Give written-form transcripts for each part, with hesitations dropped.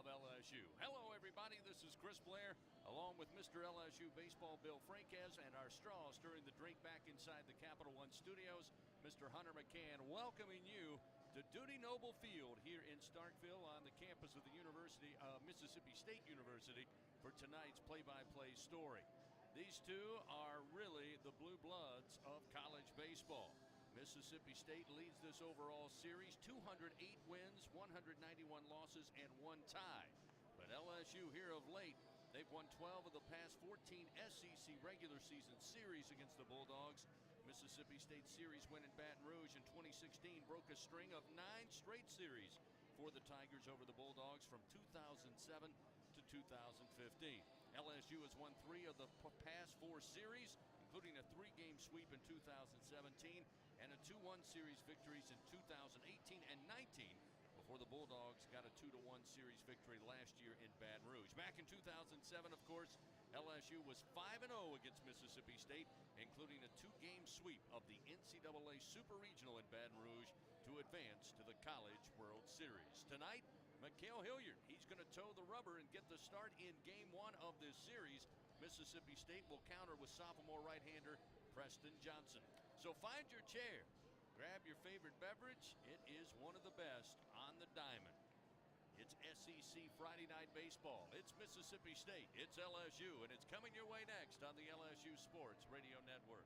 of LSU. Hello, everybody. This is Chris Blair, along with Mr. LSU Baseball Bill Franquez, and our straw stirring the drink back inside the Capital One studios, Mr. Hunter McCann, welcoming you to Dudy Noble Field here in Starkville on the campus of the Mississippi State University for tonight's play-by-play story. These two are really the blue bloods of college baseball. Mississippi State leads this overall series, 208 wins, 191 losses, and 1 tie. But LSU here of late, they've won 12 of the past 14 SEC regular season series against the Bulldogs. Mississippi State series win in Baton Rouge in 2016 broke a string of 9 straight series for the Tigers over the Bulldogs from 2007 to 2015. LSU has won 3 of the past 4 series, including a 3-game sweep in 2017 and a 2-1 series victories in 2018 and 19 before the Bulldogs got a 2-1 series victory last year in Baton Rouge. Back in 2007, of course, LSU was 5-0 against Mississippi State, including a 2-game sweep of the NCAA Super Regional in Baton Rouge to advance to the College World Series. Tonight, Mikael Hilliard, he's going to toe the rubber and get the start in Game 1 of this series. Mississippi State will counter with sophomore right-hander Preston Johnson. So find your chair, grab your favorite beverage. It is one of the best on the diamond. It's SEC Friday Night Baseball. It's Mississippi State. It's LSU, and it's coming your way next on the LSU Sports Radio Network.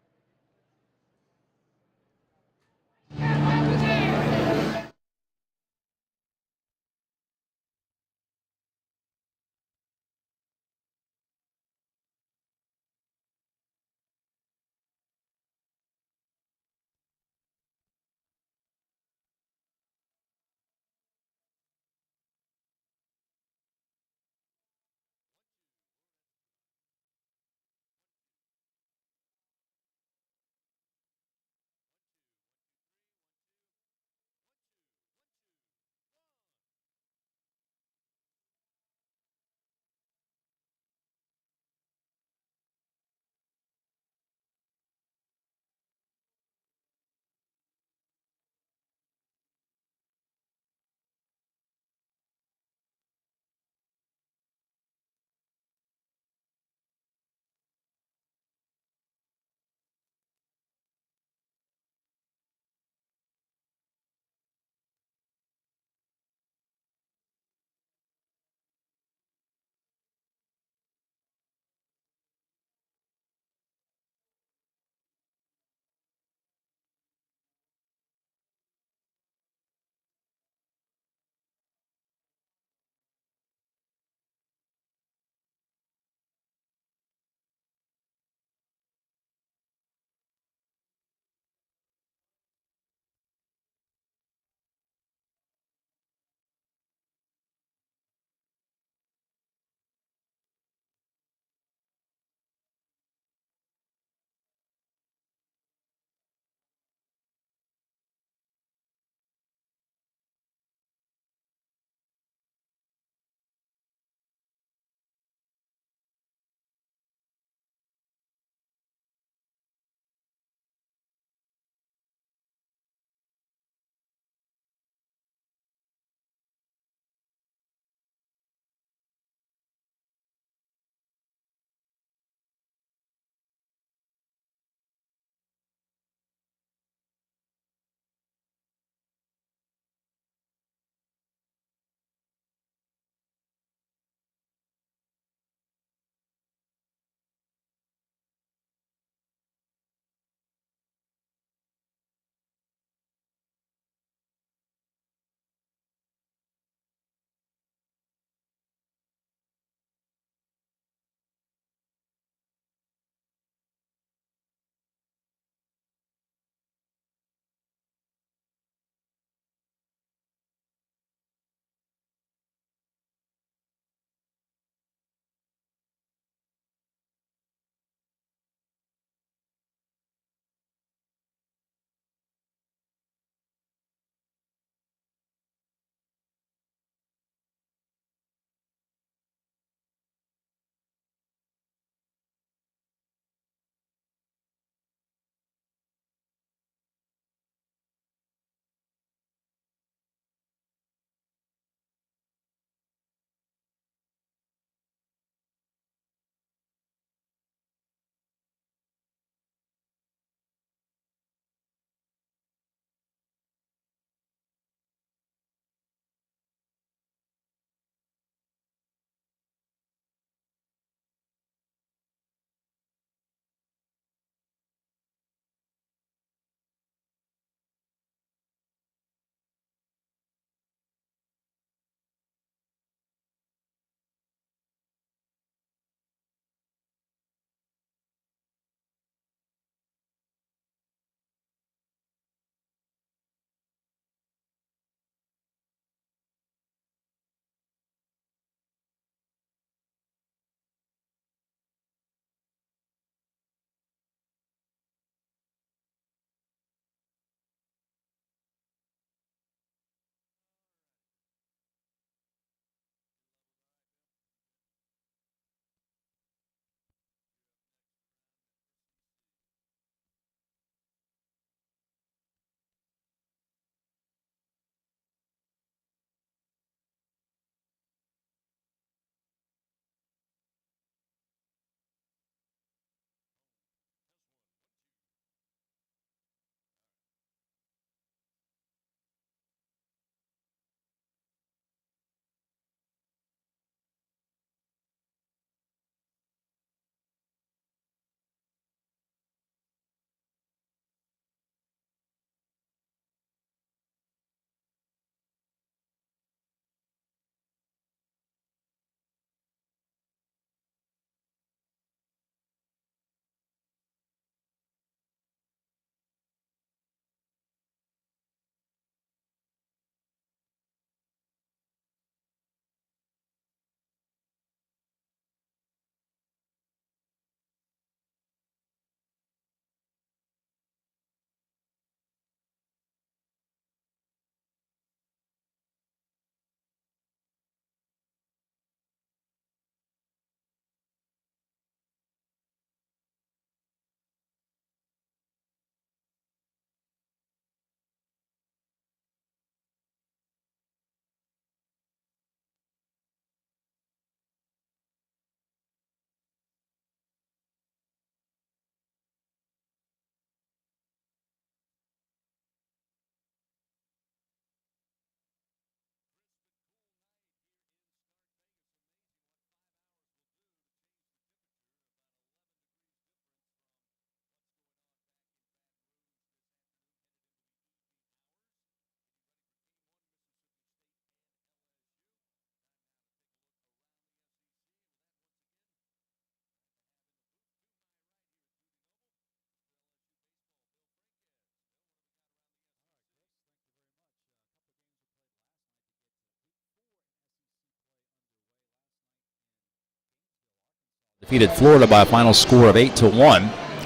defeated Florida by a final score of 8-1.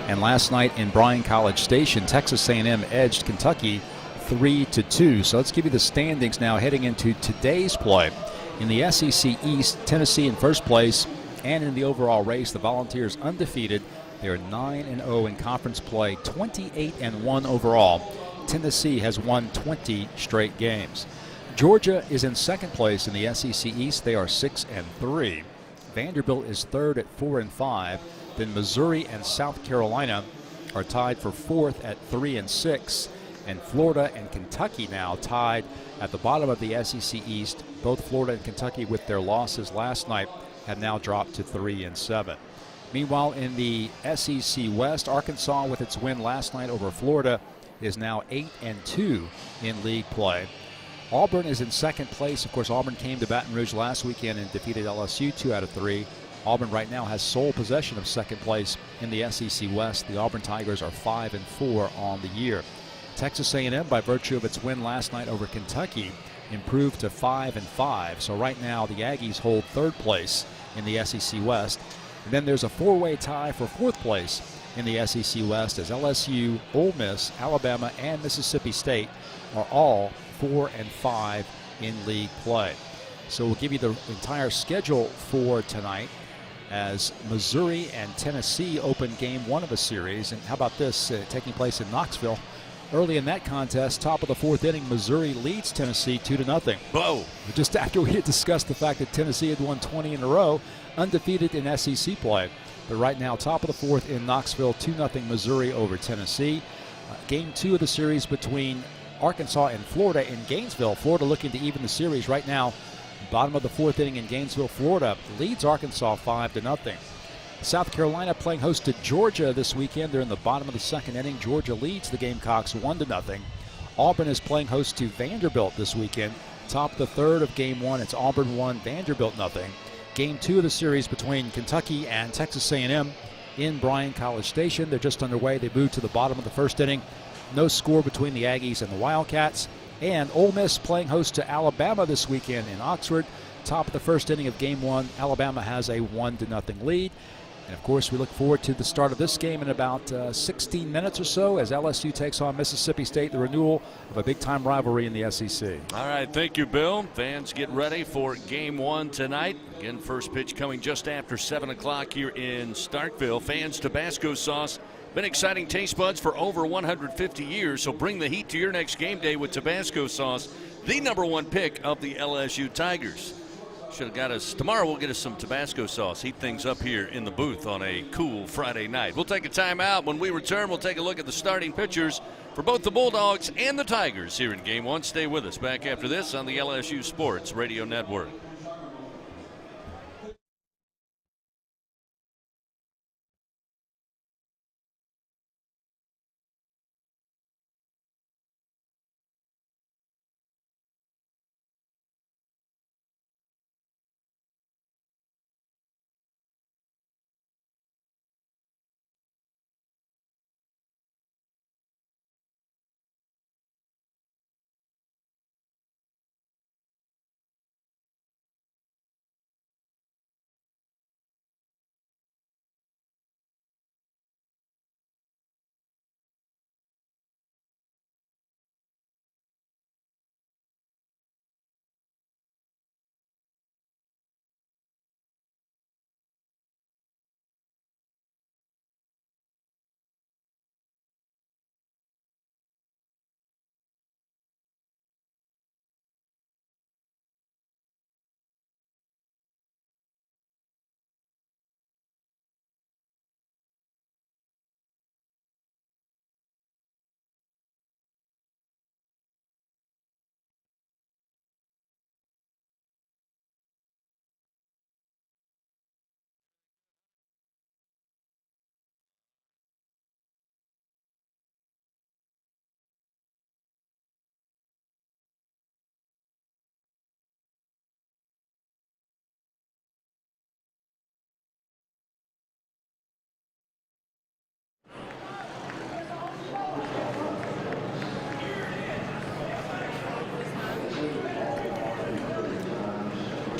And last night in Bryan College Station, Texas A&M edged Kentucky 3-2. So let's give you the standings now heading into today's play. In the SEC East, Tennessee in first place, and in the overall race, the Volunteers undefeated. They are 9-0 in conference play, 28-1 overall. Tennessee has won 20 straight games. Georgia is in second place in the SEC East. They are 6-3. Vanderbilt is third at 4-5. Then Missouri and South Carolina are tied for fourth at 3-6. And Florida and Kentucky now tied at the bottom of the SEC East. Both Florida and Kentucky, with their losses last night, have now dropped to 3-7. Meanwhile, in the SEC West, Arkansas, with its win last night over Florida, is now 8-2 in league play. Auburn is in second place. Of course, Auburn came to Baton Rouge last weekend and defeated LSU 2 out of 3. Auburn right now has sole possession of second place in the SEC West. The Auburn Tigers are 5-4 on the year. Texas A&M, by virtue of its win last night over Kentucky, improved to 5-5. So right now the Aggies hold third place in the SEC West. And then there's a four-way tie for fourth place in the SEC West, as LSU, Ole Miss, Alabama, and Mississippi State are all 4-5 in league play. So we'll give you the entire schedule for tonight, as Missouri and Tennessee open game one of a series. And how about this, taking place in Knoxville? Early in that contest, top of the fourth inning, Missouri leads Tennessee 2-0. Whoa! Just after we had discussed the fact that Tennessee had won 20 in a row, undefeated in SEC play. But right now, top of the fourth in Knoxville, 2-0 Missouri over Tennessee. Game two of the series between Arkansas and Florida in Gainesville. Florida looking to even the series right now. Bottom of the fourth inning in Gainesville, Florida leads Arkansas 5-0. South Carolina playing host to Georgia this weekend. They're in the bottom of the second inning. Georgia leads the Gamecocks 1-0. Auburn is playing host to Vanderbilt this weekend. Top of the third of game one. It's Auburn 1, Vanderbilt 0. Game two of the series between Kentucky and Texas A&M in Bryan College Station. They're just underway. They moved to the bottom of the first inning. No score between the Aggies and the Wildcats. And Ole Miss playing host to Alabama this weekend in Oxford. Top of the first inning of game one. Alabama has a 1-0 lead. And, of course, we look forward to the start of this game in about 16 minutes or so as LSU takes on Mississippi State, the renewal of a big-time rivalry in the SEC. All right, thank you, Bill. Fans, get ready for game one tonight. Again, first pitch coming just after 7 o'clock here in Starkville. Fans, Tabasco sauce. Been exciting taste buds for over 150 years, so bring the heat to your next game day with Tabasco sauce, the #1 pick of the LSU Tigers. Should have got us tomorrow. We'll get us some Tabasco sauce. Heat things up here in the booth on a cool Friday night. We'll take a timeout. When we return, we'll take a look at the starting pitchers for both the Bulldogs and the Tigers here in game one. Stay with us. Back after this on the LSU Sports Radio Network.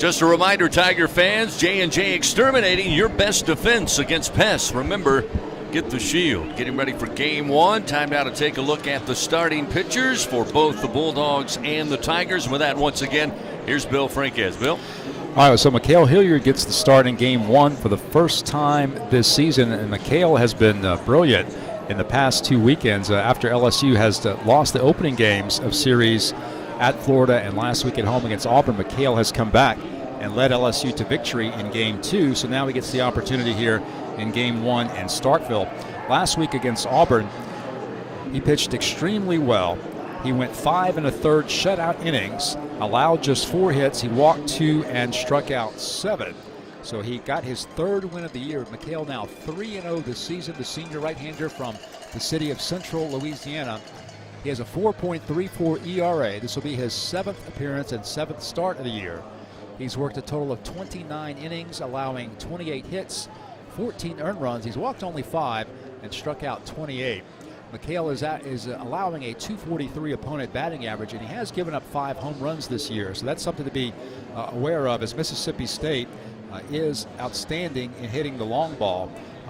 Just a reminder, Tiger fans, J&J Exterminating, your best defense against pests. Remember, get the shield. Getting ready for game one. Time now to take a look at the starting pitchers for both the Bulldogs and the Tigers. With that, once again, here's Bill Franquez. Bill? All right, so Mikhail Hilliard gets the start in game one for the first time this season, and Mikhail has been brilliant in the past 2 weekends after LSU has lost the opening games of series at Florida and last week at home against Auburn. Mikhail has come back and led LSU to victory in game two, so now he gets the opportunity here in game one in Starkville. Last week against Auburn, he pitched extremely well. He went 5 1/3 shutout innings, allowed just 4 hits. He walked 2 and struck out 7. So he got his third win of the year. Mikhail now 3-0 this season, the senior right-hander from the city of Central Louisiana. He has a 4.34 ERA. This will be his 7th appearance and 7th start of the year. He's worked a total of 29 innings, allowing 28 hits, 14 earned runs. He's walked only 5 and struck out 28. Mikhail is allowing a .243 opponent batting average, and he has given up 5 home runs this year. So that's something to be aware of, as Mississippi State is outstanding in hitting the long ball.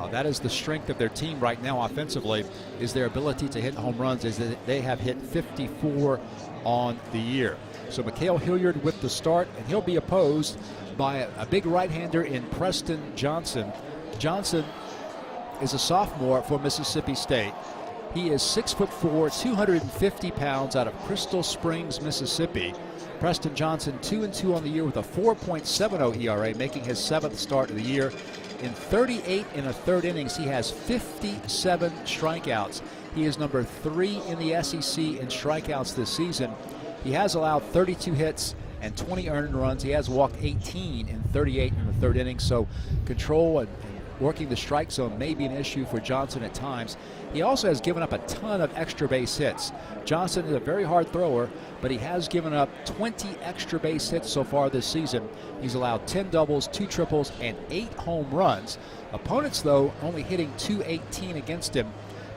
That is the strength of their team right now offensively, is their ability to hit home runs, is that they have hit 54 on the year. So Mikhail Hilliard with the start, and he'll be opposed by a big right-hander in Preston Johnson. Johnson is a sophomore for Mississippi State. He is 6'4", 250 pounds, out of Crystal Springs, Mississippi. Preston Johnson 2-2 on the year with a 4.70 ERA, making his 7th start of the year. In 38 1/3 innings, he has 57 strikeouts. He is number 3 in the SEC in strikeouts this season. He has allowed 32 hits and 20 earned runs. He has walked 18 in 38 1/3 innings, so control and working the strike zone may be an issue for Johnson at times. He also has given up a ton of extra base hits. Johnson is a very hard thrower, but he has given up 20 extra base hits so far this season. He's allowed 10 doubles, 2 triples, and 8 home runs. Opponents, though, only hitting .218 against him.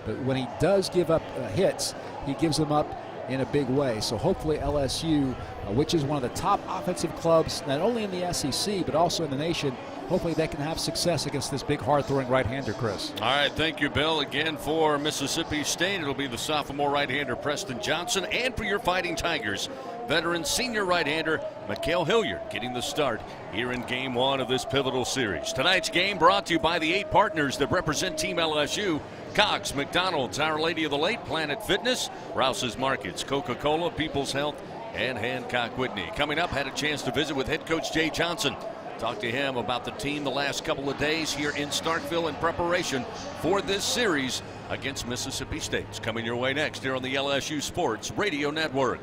But when he does give up hits, he gives them up in a big way. So hopefully LSU, which is one of the top offensive clubs, not only in the SEC, but also in the nation, hopefully they can have success against this big hard-throwing right-hander, Chris. All right, thank you, Bill. Again, for Mississippi State, it'll be the sophomore right-hander Preston Johnson, and for your Fighting Tigers, veteran senior right-hander Mikhail Hilliard getting the start here in game one of this pivotal series. Tonight's game brought to you by the 8 partners that represent Team LSU: Cox, McDonald's, Our Lady of the Lake, Planet Fitness, Rouse's Markets, Coca-Cola, People's Health, and Hancock Whitney. Coming up, had a chance to visit with head coach Jay Johnson. Talk to him about the team the last couple of days here in Starkville in preparation for this series against Mississippi State. It's coming your way next here on the LSU Sports Radio Network.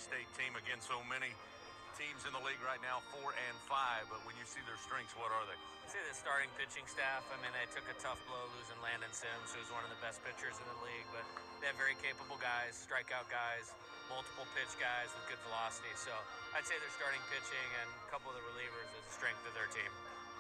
State team. Again, so many teams in the league right now, 4 and 5, but when you see their strengths, what are they? I'd say the starting pitching staff. I mean, they took a tough blow losing Landon Sims, who's one of the best pitchers in the league, but they have very capable guys, strikeout guys, multiple pitch guys with good velocity. So I'd say their starting pitching and a couple of the relievers is the strength of their team.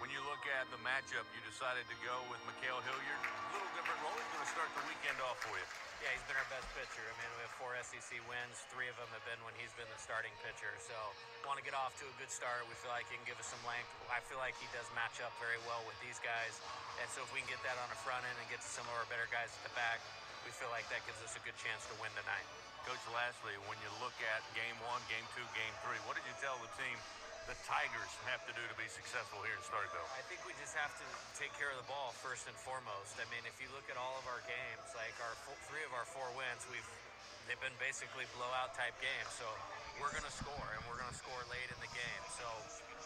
When you look at the matchup, you decided to go with Mikhail Hilliard. A little different role. He's going to start the weekend off for you. Yeah, he's been our best pitcher. I mean, we have 4 SEC wins. 3 of them have been when he's been the starting pitcher. So want to get off to a good start. We feel like he can give us some length. I feel like he does match up very well with these guys. And so if we can get that on the front end and get to some of our better guys at the back, we feel like that gives us a good chance to win tonight. Coach, lastly, when you look at Game 1, Game 2, Game 3, what did you tell the team the Tigers have to do to be successful here in Starkville? I think we just have to take care of the ball first and foremost. I mean, if you look at all of our games, like our 3 of our 4 wins, they've been basically blowout type games. So we're going to score, and we're going to score late in the game. So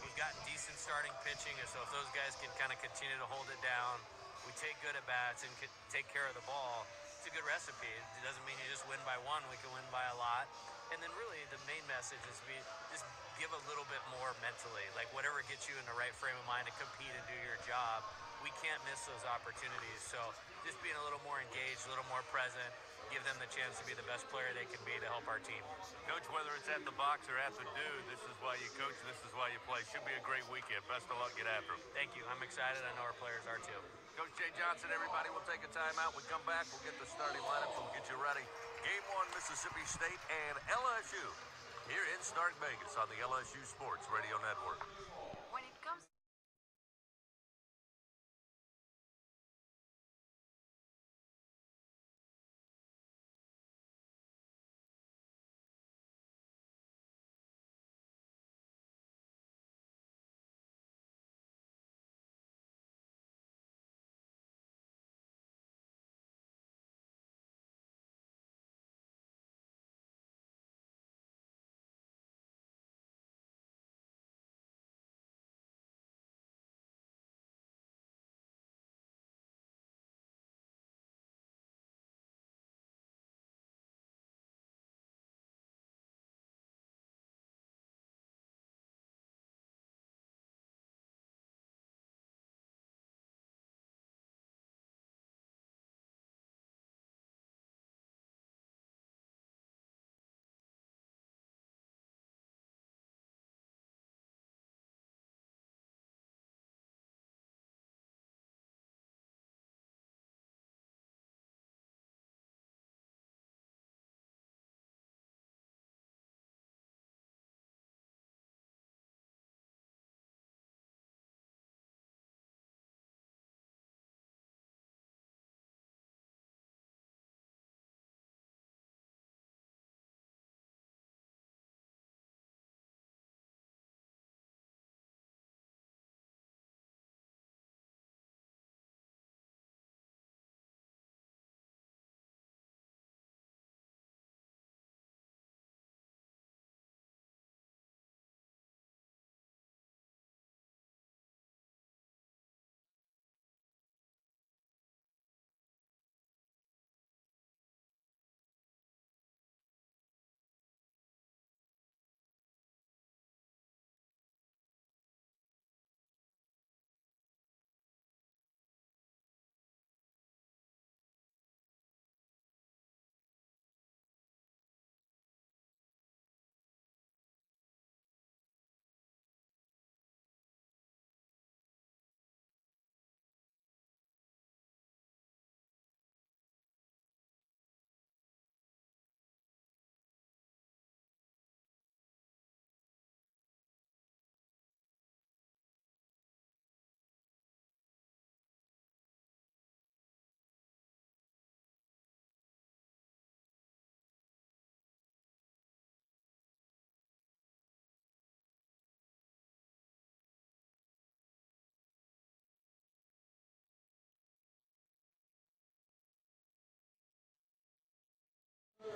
we've gotten decent starting pitching, and so if those guys can kind of continue to hold it down, we take good at bats and take care of the ball, it's a good recipe. It doesn't mean you just win by 1. We can win by a lot. And then really the main message is just give a little bit more mentally. Like whatever gets you in the right frame of mind to compete and do your job, we can't miss those opportunities. So just being a little more engaged, a little more present, give them the chance to be the best player they can be to help our team. Coach, whether it's at the box or at the dude, this is why you coach, this is why you play. Should be a great weekend. Best of luck. Get after them. Thank you. I'm excited. I know our players are too. Coach Jay Johnson, everybody will take a timeout. We come back, we'll get the starting lineups, we'll get you ready. Game 1, Mississippi State and LSU here in Stark Vegas on the LSU Sports Radio Network. When it comes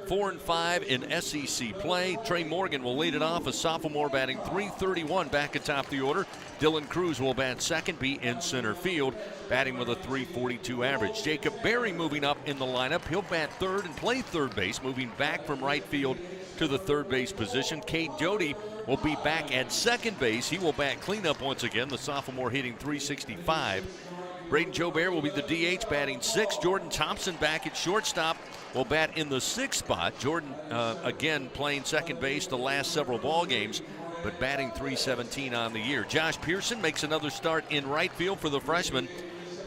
Four and 5 in SEC play. Trey Morgan will lead it off, a sophomore batting .331 back atop the order. Dylan Cruz will bat second, be in center field, batting with a .342 average. Jacob Berry moving up in the lineup. He'll bat third and play third base, moving back from right field to the third base position. Cade Doty will be back at second base. He will bat cleanup once again. The sophomore hitting .365. Braden Jobert will be the DH, batting 6. Jordan Thompson back at shortstop will bat in the 6th spot. Jordan, again, playing second base the last several ball games, but batting .317 on the year. Josh Pearson makes another start in right field for the freshman.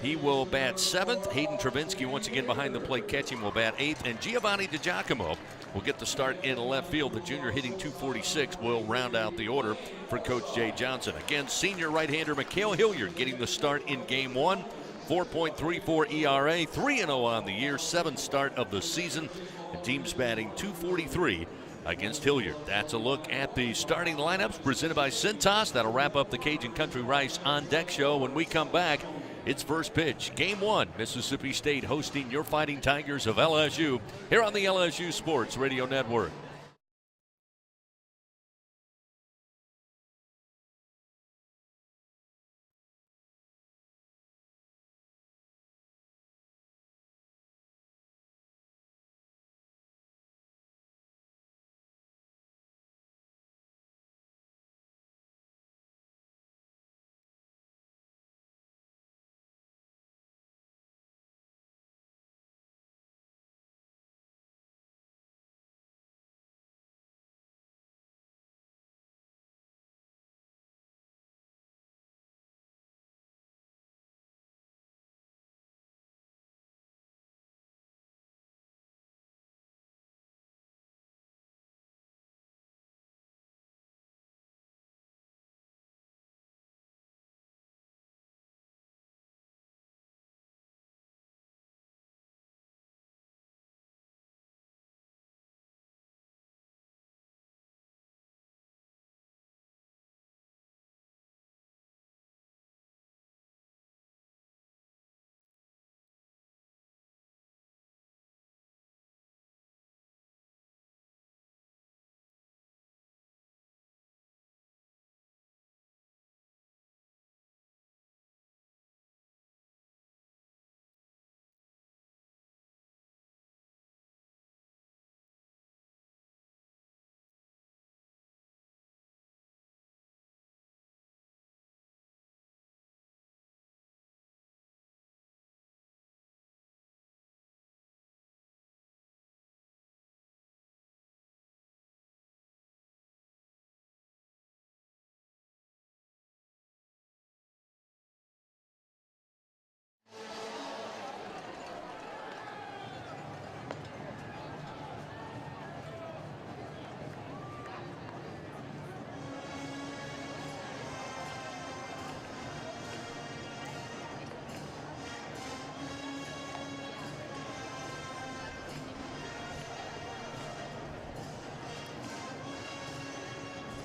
He will bat 7th. Hayden Travinsky once again behind the plate catching will bat 8th. And Giovanni DiGiacomo will get the start in left field. The junior hitting .246 will round out the order for Coach Jay Johnson. Again, senior right-hander Mikhail Hilliard getting the start in game 1. 4.34 ERA, 3-0 on the year, 7th start of the season. The team's batting .243 against Hilliard. That's a look at the starting lineups presented by Cintas. That'll wrap up the Cajun Country Rice On Deck show. When we come back, it's first pitch. Game 1, Mississippi State hosting your Fighting Tigers of LSU here on the LSU Sports Radio Network.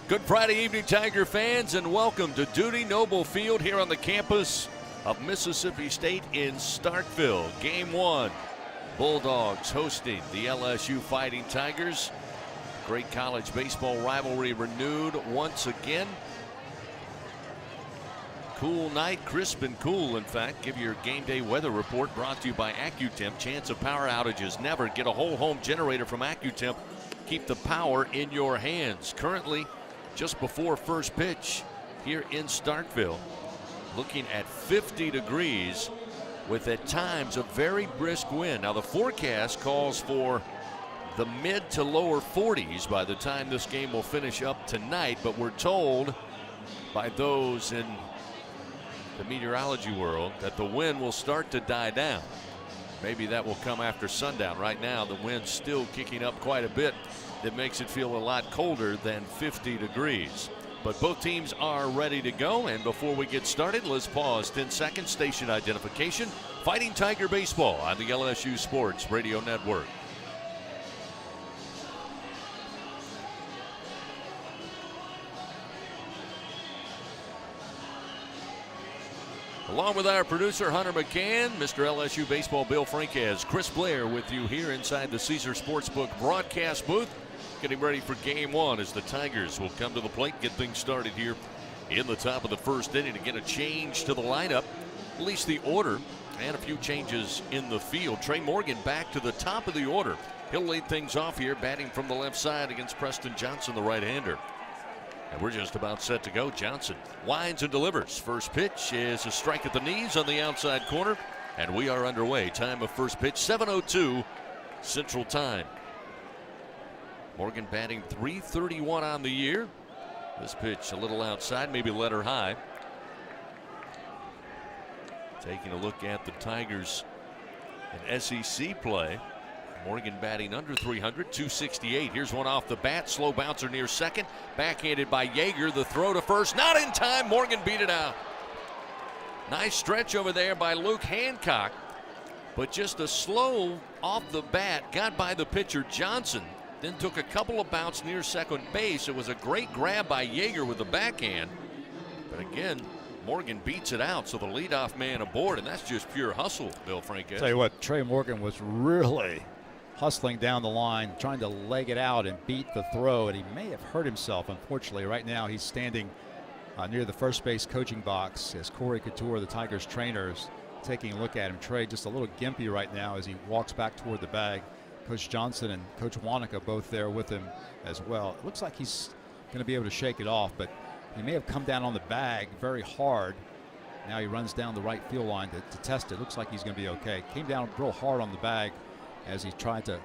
Good Friday evening, Tiger fans, and welcome to Dudy Noble Field here on the campus of Mississippi State in Starkville. Game 1, Bulldogs hosting the LSU Fighting Tigers. Great college baseball rivalry renewed once again. Cool night, crisp and cool, in fact. Give your game day weather report brought to you by AccuTemp. Chance of power outages never. Get a whole home generator from AccuTemp. Keep the power in your hands. Currently, just before first pitch here in Starkville, looking at 50 degrees with at times a very brisk wind. Now the forecast calls for the mid to lower 40s by the time this game will finish up tonight, but we're told by those in the meteorology world that the wind will start to die down. Maybe that will come after sundown. Right now the wind's still kicking up quite a bit. That makes it feel a lot colder than 50 degrees. But both teams are ready to go. And before we get started, let's pause 10 seconds. Station identification. Fighting Tiger Baseball on the LSU Sports Radio Network. Along with our producer, Hunter McCann, Mr. LSU Baseball Bill Franquez, Chris Blair with you here inside the Caesar Sportsbook broadcast booth. Getting ready for game 1 as the Tigers will come to the plate, get things started here in the top of the first inning. To get a change to the lineup, at least the order, and a few changes in the field. Trey Morgan back to the top of the order He'll lead things off here, batting from the left side against Preston Johnson, the right-hander. And we're just about set to go. Johnson winds and delivers. First pitch is a strike at the knees on the outside corner. And we are underway. Time of first pitch, 7:02 Central Time. Morgan batting .331 on the year. This pitch a little outside, maybe let her high. Taking a look at the Tigers in SEC play. Morgan batting under 300, 268. Here's one off the bat. Slow bouncer near second. Backhanded by Yeager. The throw to first. Not in time. Morgan beat it out. Nice stretch over there by Luke Hancock. But just a slow off the bat. Got by the pitcher Johnson. Then took a couple of bounce near second base. It was a great grab by Yeager with the backhand. But again, Morgan beats it out. So the leadoff man aboard. And that's just pure hustle, Bill Franquez. Tell you what, Trey Morgan was really hustling down the line, trying to leg it out and beat the throw, and he may have hurt himself, unfortunately. Right now he's standing near the first base coaching box as Corey Couture, the Tigers trainer, is taking a look at him. Trey just a little gimpy right now as he walks back toward the bag. Coach Johnson and Coach Wanaka both there with him as well. It looks like he's going to be able to shake it off, but he may have come down on the bag very hard. Now he runs down the right field line to test it. Looks like he's going to be okay. Came down real hard on the bag as he tried to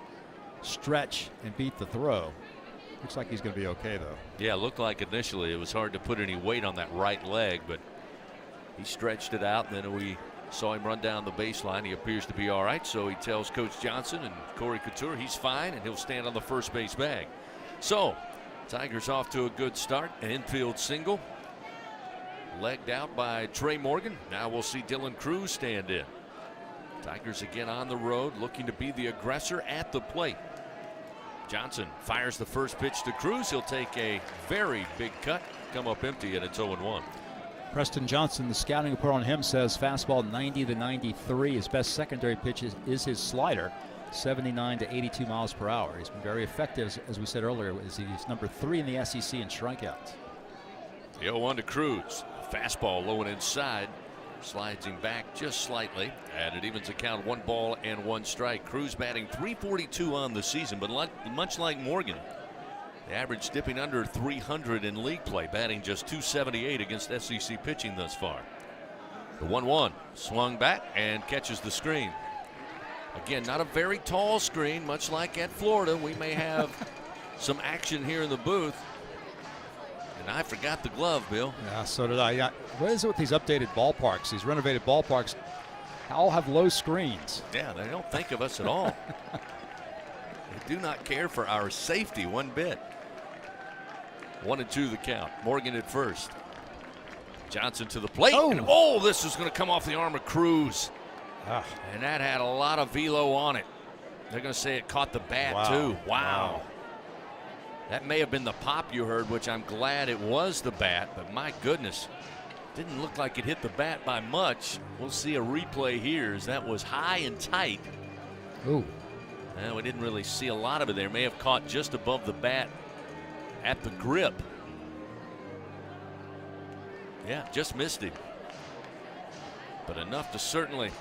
stretch and beat the throw. Looks like he's going to be okay, though. Yeah, it looked like initially it was hard to put any weight on that right leg, but he stretched it out, and then we saw him run down the baseline. He appears to be all right, so he tells Coach Johnson and Corey Couture he's fine, and he'll stand on the first base bag. So, Tigers off to a good start. An infield single. Legged out by Trey Morgan. Now we'll see Dylan Cruz stand in. Tigers again on the road, looking to be the aggressor at the plate. Johnson fires the first pitch to Cruz. He'll take a very big cut, come up empty, and it's 0-1. Preston Johnson, the scouting report on him says fastball 90 to 93. His best secondary pitch is his slider, 79 to 82 miles per hour. He's been very effective, as we said earlier, as he's number 3 in the SEC in strikeouts. The 0-1 to Cruz. Fastball low and inside. Slides him back just slightly, and it evens the count, 1 ball and 1 strike. Cruz batting .342 on the season, but much like Morgan, the average dipping under 300 in league play, batting just .278 against SEC pitching thus far. The 1-1 swung back and catches the screen. Again, not a very tall screen, much like at Florida. We may have some action here in the booth. And I forgot the glove, Bill. Yeah, so did I. What is it with these updated ballparks? These renovated ballparks all have low screens. Yeah, they don't think of us at all. They do not care for our safety one bit. 1-2 the count. Morgan at first. Johnson to the plate. Oh, and this is going to come off the arm of Cruz. And that had a lot of velo on it. They're going to say it caught the bat, too. Wow. That may have been the pop you heard, which I'm glad it was the bat, but my goodness, didn't look like it hit the bat by much. We'll see a replay here as that was high and tight. Ooh. And we didn't really see a lot of it there. May have caught just above the bat at the grip. Yeah, just missed him. But enough to certainly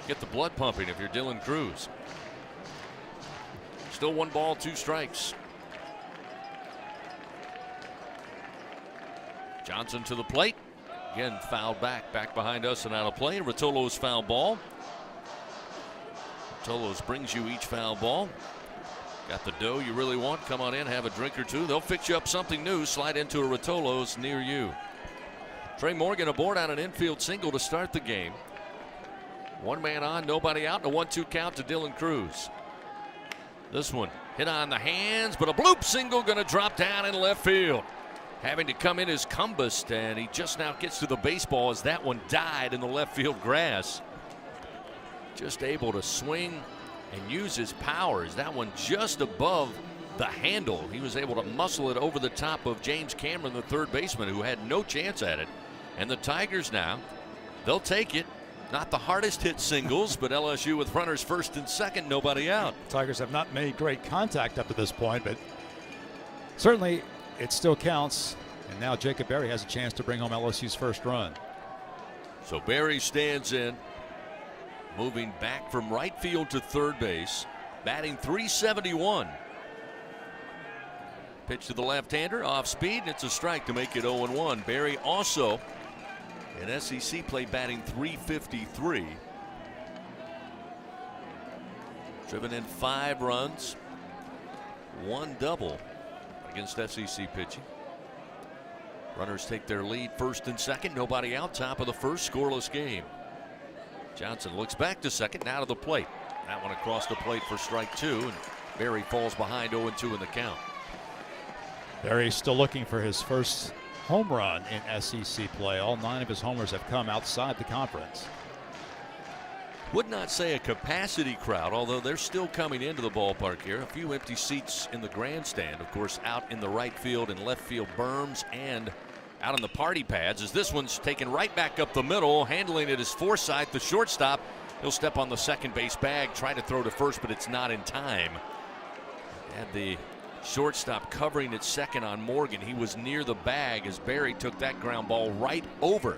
get the blood pumping if you're Dylan Cruz. Still 1 ball, 2 strikes. Johnson to the plate. Again, fouled back behind us and out of play. Rotolo's foul ball. Rotolo's brings you each foul ball. Got the dough you really want? Come on in, have a drink or two. They'll fix you up something new. Slide into a Rotolo's near you. Trey Morgan aboard on an infield single to start the game. 1 man on, nobody out, and a 1-2 count to Dylan Cruz. This one hit on the hands, but a bloop single going to drop down in left field. Having to come in is Cumbust, and he just now gets to the baseball as that one died in the left field grass. Just able to swing and use his powers. That one just above the handle. He was able to muscle it over the top of James Cameron, the third baseman, who had no chance at it. And the Tigers now, they'll take it. Not the hardest hit singles, but LSU with runners first and second, nobody out. Tigers have not made great contact up to this point, but certainly it still counts. And now Jacob Berry has a chance to bring home LSU's first run. So Berry stands in, moving back from right field to third base. batting .371. Pitch to the left-hander, off speed, and it's a strike to make it 0-1. Berry also in SEC play batting .353. Driven in 5 runs, 1 double against SEC pitching. Runners take their lead first and second. Nobody out, top of the first, scoreless game. Johnson looks back to second, now to the plate. That one across the plate for strike 2, and Berry falls behind 0-2 in the count. Berry still looking for his first home run in SEC play. All 9 of his homers have come outside the conference. Would not say a capacity crowd, although they're still coming into the ballpark here. A few empty seats in the grandstand, of course, out in the right field and left field berms and out on the party pads, as this one's taken right back up the middle. Handling it is Forsythe, the shortstop. He'll step on the second base bag, try to throw to first, but it's not in time. And the shortstop covering at second on Morgan. He was near the bag as Berry took that ground ball right over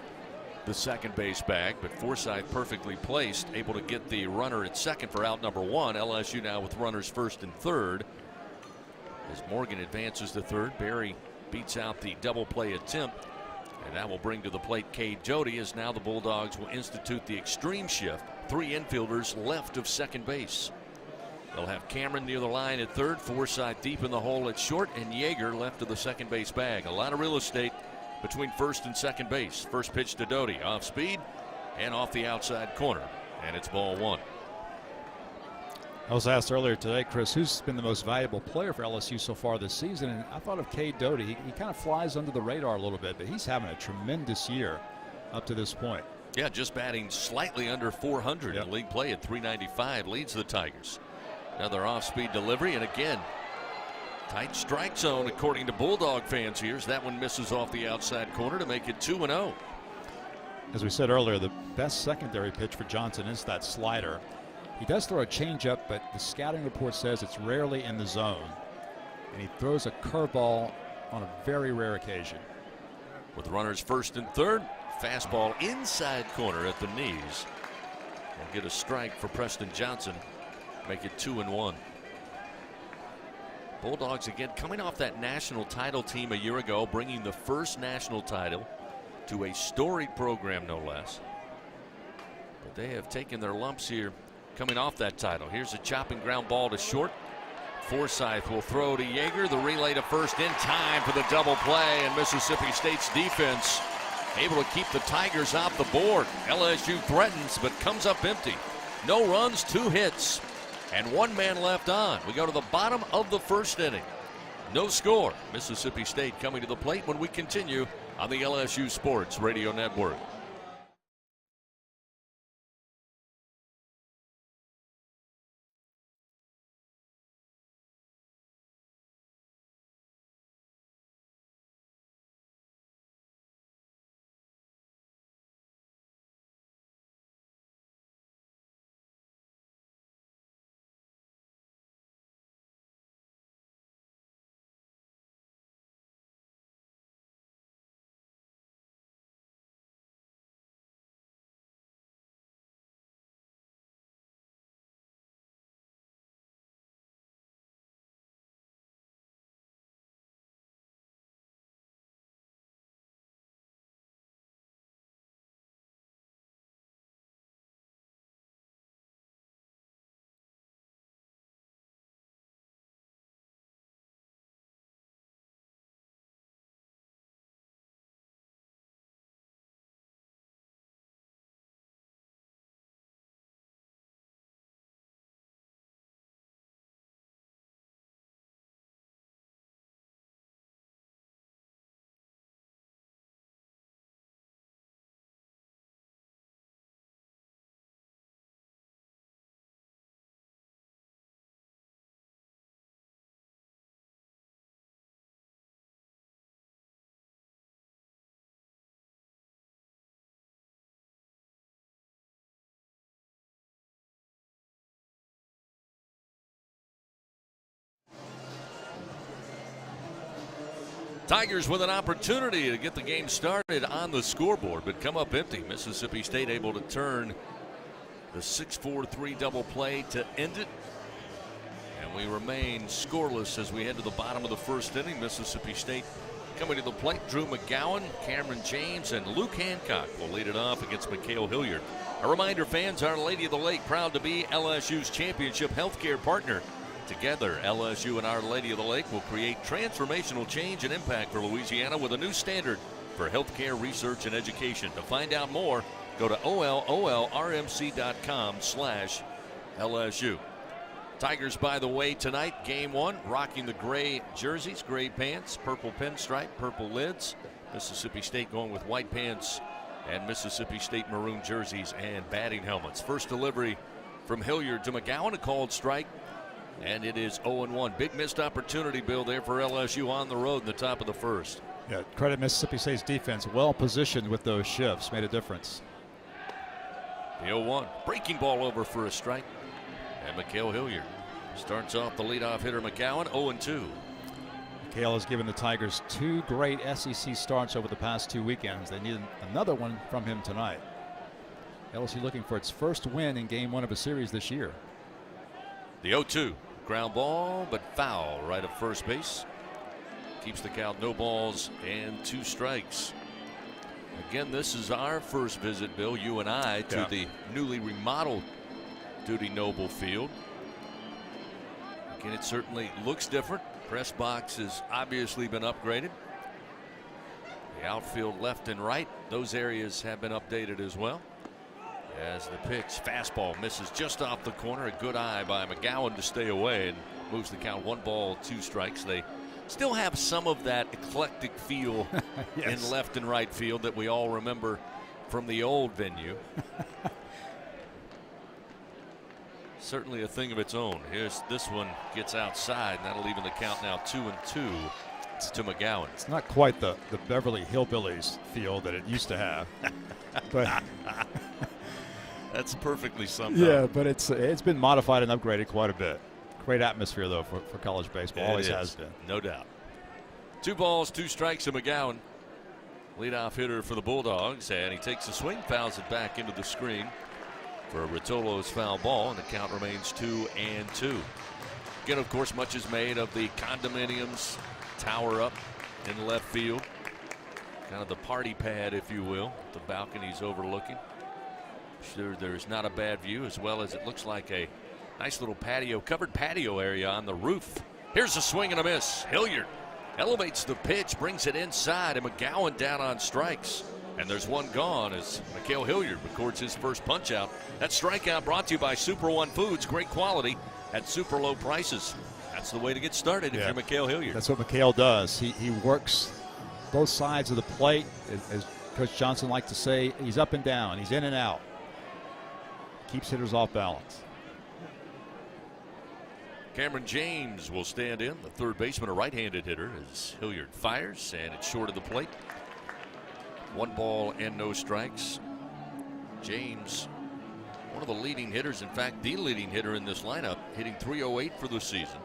the second base bag, but Forsythe perfectly placed, able to get the runner at second for out number 1. LSU now with runners first and third. As Morgan advances to third, Berry beats out the double play attempt, and that will bring to the plate Cade Jody, as now the Bulldogs will institute the extreme shift. 3 infielders left of second base. They'll have Cameron near the line at third, Forsythe deep in the hole at short, and Yeager left of the second base bag. A lot of real estate between first and second base. First pitch to Doty, off speed and off the outside corner, and it's ball 1. I was asked earlier today, Chris, who's been the most valuable player for LSU so far this season, and I thought of Cade Doty. He kind of flies under the radar a little bit, but he's having a tremendous year up to this point. Yeah, just batting slightly under 400 in league play at .395, leads the Tigers. Another off-speed delivery, and again, tight strike zone according to Bulldog fans here. That one misses off the outside corner to make it 2-0. As we said earlier, the best secondary pitch for Johnson is that slider. He does throw a changeup, but the scouting report says it's rarely in the zone. And he throws a curveball on a very rare occasion. With runners first and third, fastball inside corner at the knees. We'll get a strike for Preston Johnson. Make it 2-1. Bulldogs again coming off that national title team a year ago, bringing the first national title to a storied program, no less. But they have taken their lumps here coming off that title. Here's a chopping ground ball to short. Forsythe will throw to Yeager. The relay to first in time for the double play, and Mississippi State's defense able to keep the Tigers off the board. LSU threatens but comes up empty. No runs, 2 hits, and 1 man left on. We go to the bottom of the first inning. No score. Mississippi State coming to the plate when we continue on the LSU Sports Radio Network. Tigers with an opportunity to get the game started on the scoreboard, but come up empty. Mississippi State able to turn the 6-4-3 double play to end it. And we remain scoreless as we head to the bottom of the first inning. Mississippi State coming to the plate. Drew McGowan, Cameron James, and Luke Hancock will lead it off against Mikhail Hilliard. A reminder, fans, Our Lady of the Lake proud to be LSU's championship healthcare partner. Together, LSU and Our Lady of the Lake will create transformational change and impact for Louisiana with a new standard for healthcare research and education. To find out more, go to olrmc.com/LSU. Tigers, by the way, tonight, game one, rocking the gray jerseys, gray pants, purple pinstripe, purple lids. Mississippi State going with white pants and Mississippi State maroon jerseys and batting helmets. First delivery from Hilliard to McGowan, a called strike, and it is 0-1. Big missed opportunity, Bill, there for LSU on the road in the top of the first. Yeah, credit Mississippi State's defense. Well positioned with those shifts. Made a difference. The 0-1. Breaking ball over for a strike. And Mikhail Hilliard starts off the leadoff hitter McGowan, 0-2. Mikhail has given the Tigers 2 great SEC starts over the past 2 weekends. They need another one from him tonight. LSU looking for its first win in game 1 of a series this year. The 0-2. Ground ball, but foul right at first base. Keeps the count, no balls and 2 strikes. Again, this is our first visit, Bill, you and I, to the newly remodeled Dudy Noble Field. Again, it certainly looks different. Press box has obviously been upgraded. The outfield left and right, those areas have been updated as well. As the pitch, fastball misses just off the corner. A good eye by McGowan to stay away and moves the count 1 ball, 2 strikes. They still have some of that eclectic feel in left and right field that we all remember from the old venue. Certainly a thing of its own. Here's this one, gets outside, and that'll even the count now 2-2 to McGowan. It's not quite the Beverly Hillbillies feel that it used to have. But that's perfectly summed up. Yeah, but it's been modified and upgraded quite a bit. Great atmosphere, though, for college baseball. Always has been. No doubt. 2 balls, 2 strikes to McGowan. Leadoff hitter for the Bulldogs, and he takes a swing, fouls it back into the screen for Rotolo's foul ball, and the count remains 2-2. Again, of course, much is made of the condominiums tower up in left field. Kind of the party pad, if you will. The balconies overlooking. Sure, there's not a bad view, as well as it looks like a nice little patio, covered patio area on the roof. Here's a swing and a miss. Hilliard elevates the pitch, brings it inside, and McGowan down on strikes. And there's one gone as Mikhail Hilliard records his first punch out. That strikeout brought to you by Super One Foods. Great quality at super low prices. That's the way to get started if you're Mikhail Hilliard. That's what Mikhail does. He works both sides of the plate. As Coach Johnson liked to say, he's up and down. He's in and out. Keeps hitters off balance. Cameron James will stand in. The third baseman, a right-handed hitter, as Hilliard fires, and it's short of the plate. 1 ball and no strikes. James, one of the leading hitters, in fact, the leading hitter in this lineup, hitting .308 for the season.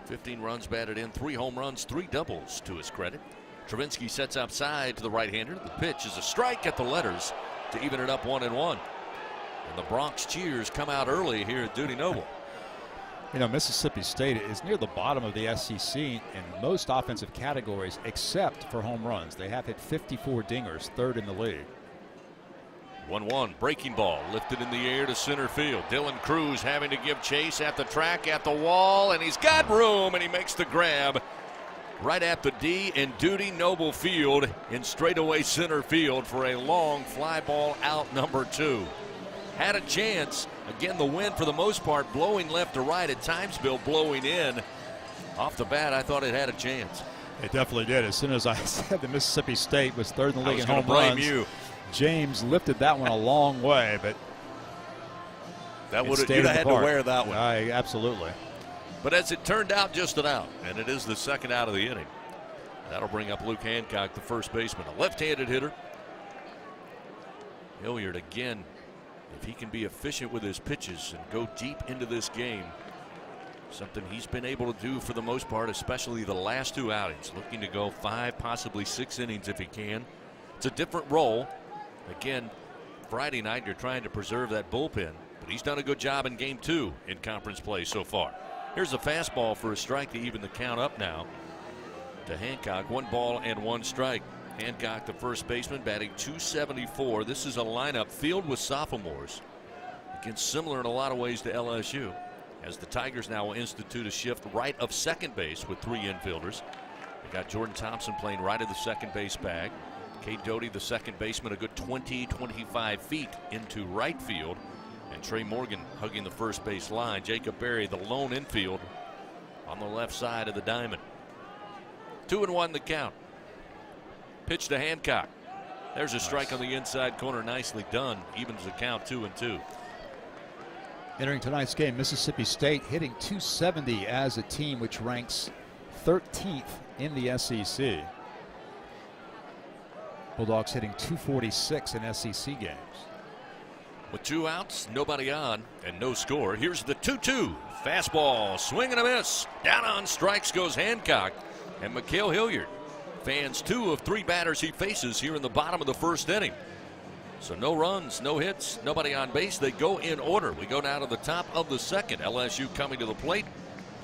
15 runs batted in, 3 home runs, 3 doubles to his credit. Travinsky sets outside to the right-hander. The pitch is a strike at the letters to even it up 1-1. And the Bronx cheers come out early here at Dudy Noble. You know, Mississippi State is near the bottom of the SEC in most offensive categories except for home runs. They have hit 54 dingers, 3rd in the league. 1-1, breaking ball lifted in the air to center field. Dylan Cruz having to give chase at the track, at the wall, and he's got room, and he makes the grab right at the D in Dudy Noble Field in straightaway center field for a long fly ball out, number 2. Had a chance. Again, the wind for the most part blowing left to right, at times, Bill, blowing in. Off the bat, I thought it had a chance. It definitely did. As soon as I said that Mississippi State was 3rd in the league in home runs, James lifted that one a long way, but that would have, you'd have had to wear that one. Absolutely. But as it turned out, just an out, and it is the 2nd out of the inning. That'll bring up Luke Hancock, the first baseman, a left-handed hitter. Hilliard again. If he can be efficient with his pitches and go deep into this game, something he's been able to do for the most part, especially the last 2 outings, looking to go 5, possibly 6 innings if he can. It's a different role. Again, Friday night, you're trying to preserve that bullpen, but he's done a good job in game 2 in conference play so far. Here's a fastball for a strike to even the count up now to Hancock. 1 ball and 1 strike. Hancock, the first baseman, batting .274. This is a lineup filled with sophomores. Again, similar in a lot of ways to LSU, as the Tigers now will institute a shift right of second base with 3 infielders. They got Jordan Thompson playing right of the second base bag. Cade Doty, the second baseman, a good 20-25 feet into right field. And Trey Morgan hugging the first base line. Jacob Berry, the lone infield on the left side of the diamond. 2-1 the count. Pitch to Hancock. There's a strike on the inside corner. Nicely done. Evens the count 2-2. Entering tonight's game, Mississippi State hitting .270 as a team, which ranks 13th in the SEC. Bulldogs hitting .246 in SEC games. With 2 outs, nobody on, and no score. Here's the 2-2. Fastball, swing and a miss. Down on strikes goes Hancock and Mikhail Hilliard. Fans 2 of 3 batters he faces here in the bottom of the first inning. So no runs, no hits, nobody on base. They go in order. We go now to the top of the second. LSU coming to the plate.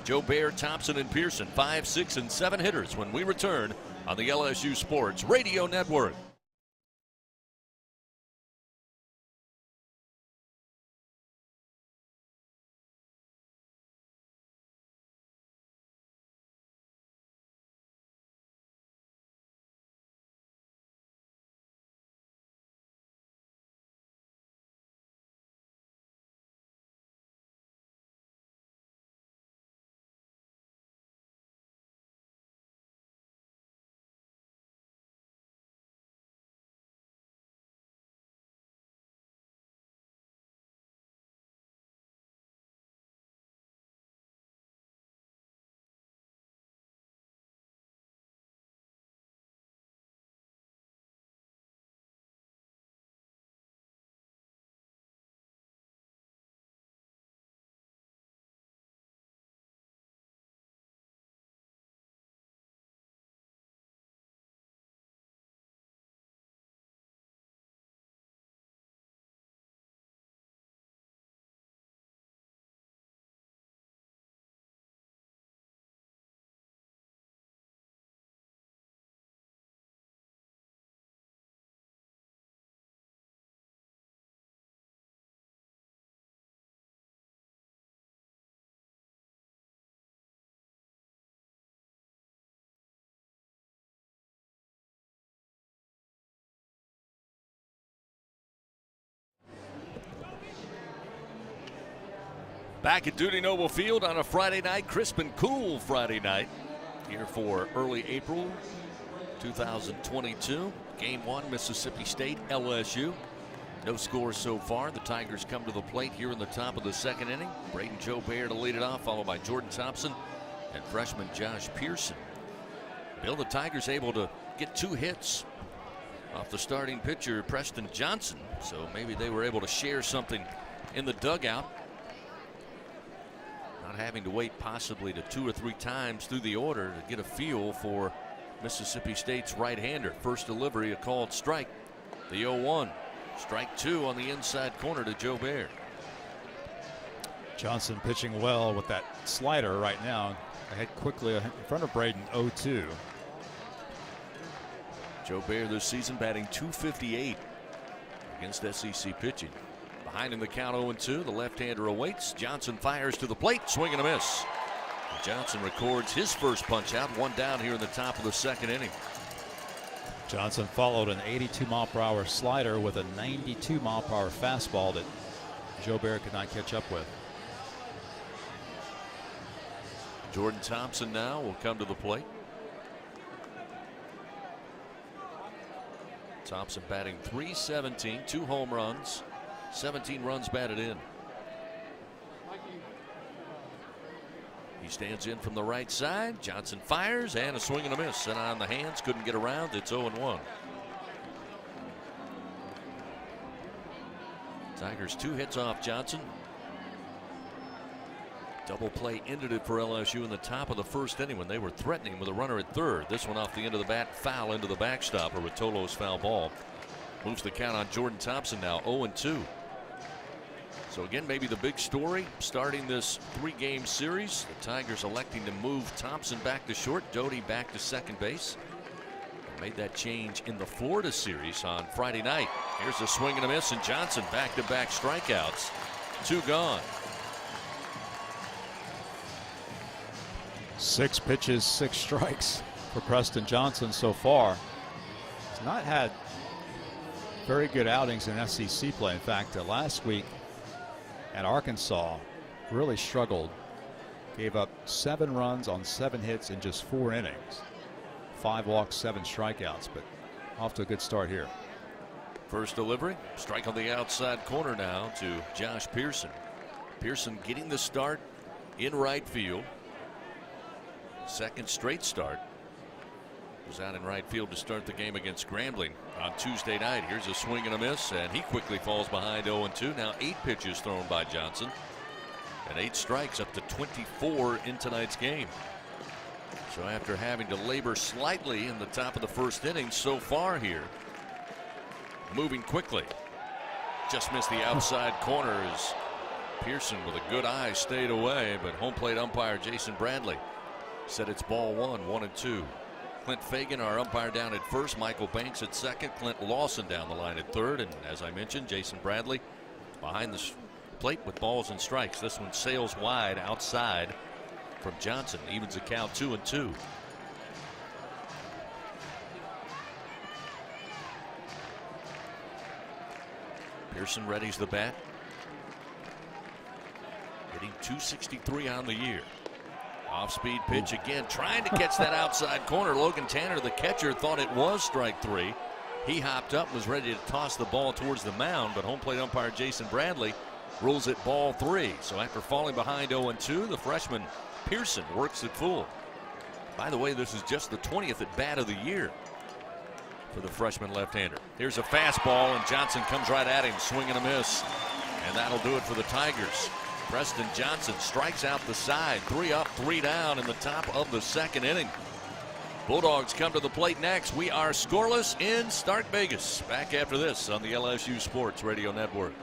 Joe Bear, Thompson, and Pearson, 5, 6, and 7 hitters when we return on the LSU Sports Radio Network. Back at Dudy Noble Field on a Friday night, crisp and cool Friday night, here for early April 2022. Game 1, Mississippi State, LSU. No scores so far. The Tigers come to the plate here in the top of the second inning. Braden Joe Bear to lead it off, followed by Jordan Thompson and freshman Josh Pearson. Bill, the Tigers able to get 2 hits off the starting pitcher, Preston Johnson. So maybe they were able to share something in the dugout. Not having to wait possibly to 2 or 3 times through the order to get a feel for Mississippi State's right-hander. First delivery, a called strike. The 0-1. Strike 2 on the inside corner to Joe Bear. Johnson pitching well with that slider right now. Ahead quickly in front of Braden, 0-2. Joe Bear this season batting .258 against SEC pitching. Behind in the count 0-2. The left-hander awaits. Johnson fires to the plate. Swing and a miss. Johnson records his first punch out. 1 down here in the top of the second inning. Johnson followed an 82-mile-per-hour slider with a 92-mile-per-hour fastball that Joe Bear could not catch up with. Jordan Thompson now will come to the plate. Thompson batting .317, 2 home runs, 17 runs batted in. He stands in from the right side. Johnson fires and a swing and a miss. And on the hands, couldn't get around. It's 0-1. Tigers 2 hits off Johnson. Double play ended it for LSU in the top of the first inning when they were threatening with a runner at third. This one off the end of the bat, foul into the backstopper with Tolo's foul ball. Moves the count on Jordan Thompson now, 0-2. So again, maybe the big story starting this 3-game series. The Tigers electing to move Thompson back to short, Doty back to second base. They made that change in the Florida series on Friday night. Here's a swing and a miss, and Johnson back-to-back strikeouts. 2 gone. 6 pitches, 6 strikes for Preston Johnson so far. He's not had very good outings in SEC play. In fact, last week at Arkansas, really struggled. Gave up 7 runs on 7 hits in just 4 innings. 5 walks, 7 strikeouts, but off to a good start here. First delivery, strike on the outside corner now to Josh Pearson. Pearson getting the start in right field. Second straight start. Was out in right field to start the game against Grambling on Tuesday night. Here's a swing and a miss, and he quickly falls behind 0-2. Now 8 pitches thrown by Johnson, and 8 strikes, up to 24 in tonight's game. So after having to labor slightly in the top of the first inning so far here, moving quickly. Just missed the outside corner as Pearson with a good eye stayed away, but home plate umpire Jason Bradley said it's ball 1-2. Clint Fagan, our umpire, down at first. Michael Banks at second. Clint Lawson down the line at third. And as I mentioned, Jason Bradley behind the plate with balls and strikes. This one sails wide outside from Johnson. Evens the count 2-2. Pearson readies the bat. Hitting .263 on the year. Off-speed pitch again, trying to catch that outside corner. Logan Tanner, the catcher, thought it was strike 3. He hopped up, was ready to toss the ball towards the mound, but home plate umpire Jason Bradley rules it ball 3. So after falling behind 0-2, the freshman Pearson works it full. By the way, this is just the 20th at bat of the year for the freshman left-hander. Here's a fastball, and Johnson comes right at him, swing and a miss, and that'll do it for the Tigers. Preston Johnson strikes out the side. 3 up, 3 down in the top of the second inning. Bulldogs come to the plate next. We are scoreless in Stark Vegas. Back after this on the LSU Sports Radio Network.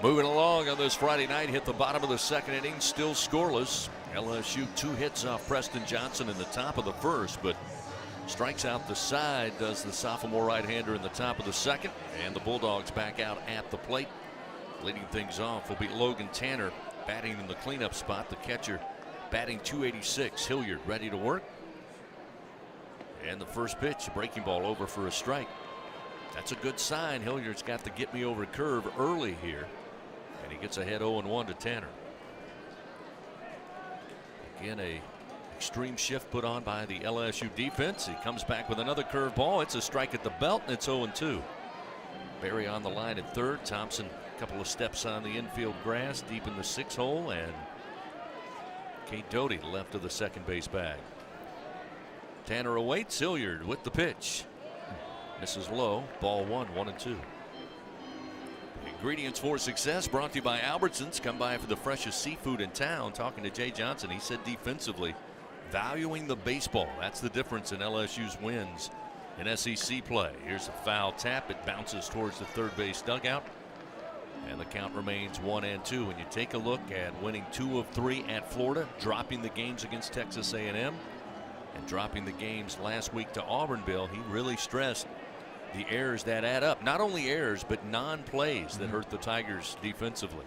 Moving along on this Friday night, hit the bottom of the second inning, still scoreless. LSU 2 hits off Preston Johnson in the top of the first, but strikes out the side, does the sophomore right-hander in the top of the second, and the Bulldogs back out at the plate. Leading things off will be Logan Tanner, batting in the cleanup spot. The catcher batting .286. Hilliard ready to work. And the first pitch, breaking ball over for a strike. That's a good sign. Hilliard's got the get me over curve early here. And he gets ahead 0-1 to Tanner. Again, a extreme shift put on by the LSU defense. He comes back with another curveball. It's a strike at the belt, and it's 0-2. Barry on the line at third. Thompson a couple of steps on the infield grass deep in the 6 hole, and Kate Doty left of the second base bag. Tanner awaits. Hilliard with the pitch. Misses low. Ball 1, 1-2. Ingredients for success brought to you by Albertsons. Come by for the freshest seafood in town. Talking to Jay Johnson, he said defensively, valuing the baseball. That's the difference in LSU's wins in SEC play. Here's a foul tap. It bounces towards the third base dugout. And the count remains 1-2. When you take a look at winning 2 of 3 at Florida, dropping the games against Texas A&M, and dropping the games last week to Auburn, Bill, he really stressed the errors that add up. Not only errors, but non-plays that hurt the Tigers defensively.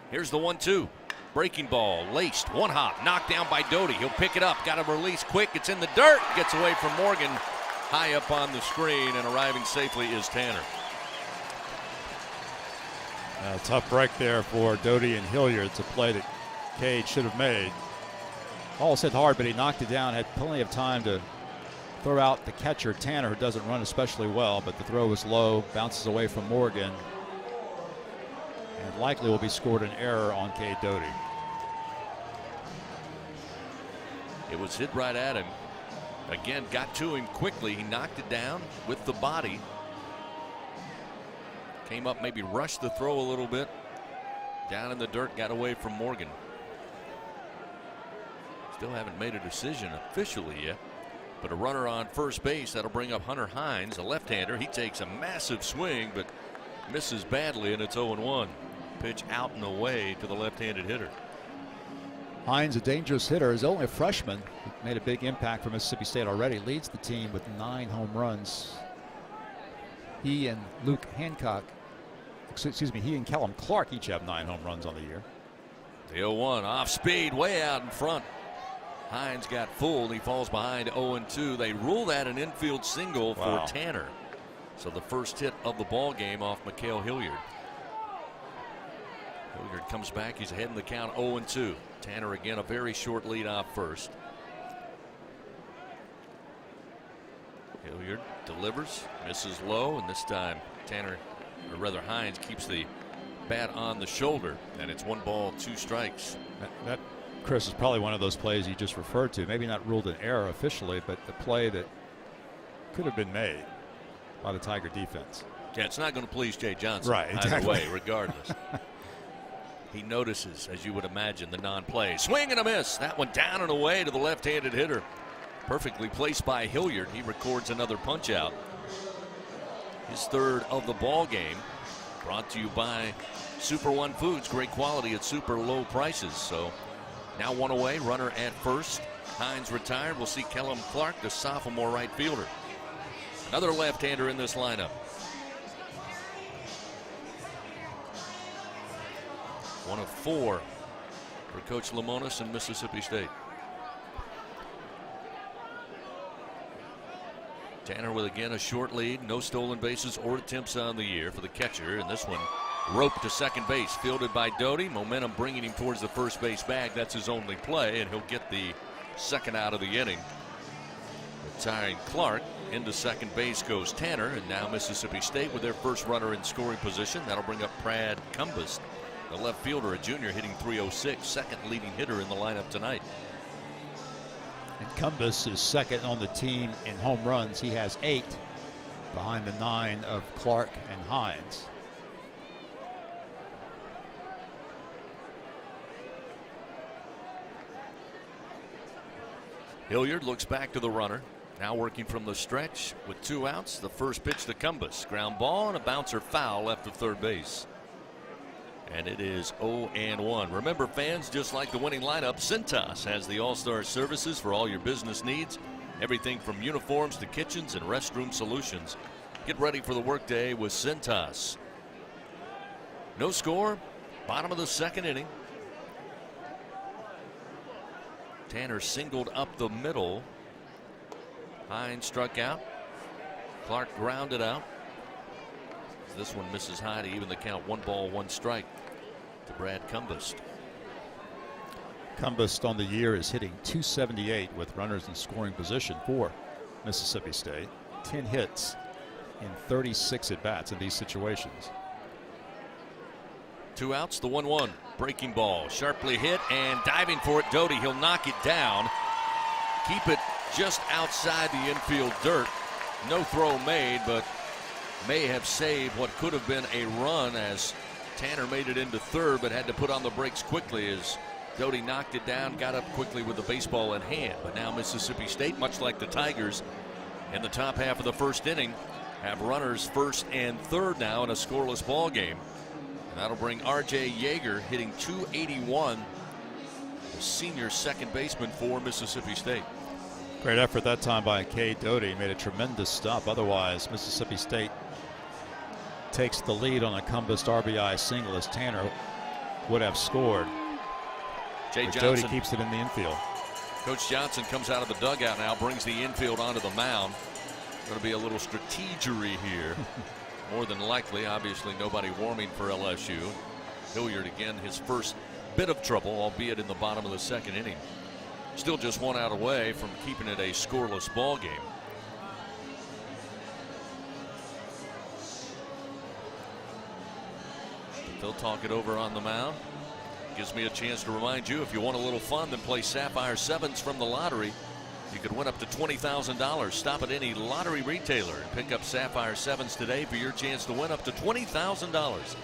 Here's the 1-2. Breaking ball, laced, one hop, knocked down by Doty. He'll pick it up, got him released quick. It's in the dirt, gets away from Morgan. High up on the screen, and arriving safely is Tanner. Tough break there for Doty and Hilliard. It's a play that Cade should have made. Ball's hit hard, but he knocked it down. Had plenty of time to throw out the catcher, Tanner, who doesn't run especially well, but the throw was low, bounces away from Morgan, and likely will be scored an error on Cade Doty. It was hit right at him. Again, got to him quickly. He knocked it down with the body. Came up, maybe rushed the throw a little bit. Down in the dirt, got away from Morgan. Still haven't made a decision officially yet. But a runner on first base, that'll bring up Hunter Hines, a left-hander. He takes a massive swing, but misses badly, and it's 0-1. Pitch out and away to the left-handed hitter. Hines, a dangerous hitter, is only a freshman. He made a big impact for Mississippi State already. Leads the team with 9 home runs. He and Luke Hancock, he and Callum Clark each have 9 home runs on the year. The 0-1 off speed, way out in front. Hines got fooled. He falls behind 0-2. They rule that an infield single for Tanner. So the first hit of the ball game off Mikhail Hilliard. Hilliard comes back. He's ahead in the count, 0-2. Tanner again, a very short lead off first. Hilliard delivers, misses low, and this time Tanner, or rather Hines, keeps the bat on the shoulder, and it's 1 ball, 2 strikes. That Chris, is probably one of those plays you just referred to. Maybe not ruled an error officially, but the play that could have been made by the Tiger defense. Yeah, it's not going to please Jay Johnson. Right, exactly. Either way, regardless. He notices, as you would imagine, the non-play. Swing and a miss. That one down and away to the left-handed hitter. Perfectly placed by Hilliard. He records another punch out. His 3rd of the ball game. Brought to you by Super One Foods. Great quality at super low prices. So now 1 away. Runner at first. Hines retired. We'll see Callum Clark, the sophomore right fielder. Another left-hander in this lineup. 1 of 4 for Coach Lemonis in Mississippi State. Tanner with again a short lead, no stolen bases or attempts on the year for the catcher, and this one roped to second base, fielded by Doty. Momentum bringing him towards the first base bag. That's his only play, and he'll get the 2nd out of the inning. Retiring Clark. Into second base goes Tanner, and now Mississippi State with their first runner in scoring position. That'll bring up Brad Cumbest, the left fielder, a junior, hitting .306, 2nd leading hitter in the lineup tonight. And Cumbest is 2nd on the team in home runs. He has 8 behind the 9 of Clark and Hines. Hilliard looks back to the runner. Now working from the stretch with 2 outs. The first pitch to Cumbest. Ground ball and a bouncer foul left of third base. And it is 0-1. Remember, fans, just like the winning lineup, Cintas has the all-star services for all your business needs. Everything from uniforms to kitchens and restroom solutions. Get ready for the workday with Cintas. No score. Bottom of the 2nd inning. Tanner singled up the middle. Hines struck out. Clark grounded out. This one misses high to even the count. 1 ball, 1 strike to Brad Cumbest. Cumbest on the year is hitting .278 with runners in scoring position for Mississippi State. 10 hits in 36 at-bats in these situations. 2 outs, the 1-1. Breaking ball, sharply hit and diving for it, Doty. He'll knock it down. Keep it just outside the infield dirt. No throw made, but may have saved what could have been a run as Tanner made it into third, but had to put on the brakes quickly as Doty knocked it down, got up quickly with the baseball in hand. But now Mississippi State, much like the Tigers in the top half of the first inning, have runners first and third now in a scoreless ball game. And that'll bring R.J. Yeager hitting .281, the senior second baseman for Mississippi State. Great effort that time by K. Doty. Made a tremendous stop. Otherwise, Mississippi State takes the lead on a Cumbest RBI single as Tanner would have scored. Jay But Johnson. Doty keeps it in the infield. Coach Johnson comes out of the dugout now, brings the infield onto the mound. Going to be a little strategery here. More than likely, obviously nobody warming for LSU. Hilliard again, his first bit of trouble, albeit in the bottom of the second inning. Still just 1 out away from keeping it a scoreless ball game. But they'll talk it over on the mound. Gives me a chance to remind you, if you want a little fun, then play Sapphire Sevens from the lottery. You could win up to $20,000. Stop at any lottery retailer and pick up Sapphire Sevens today for your chance to win up to $20,000.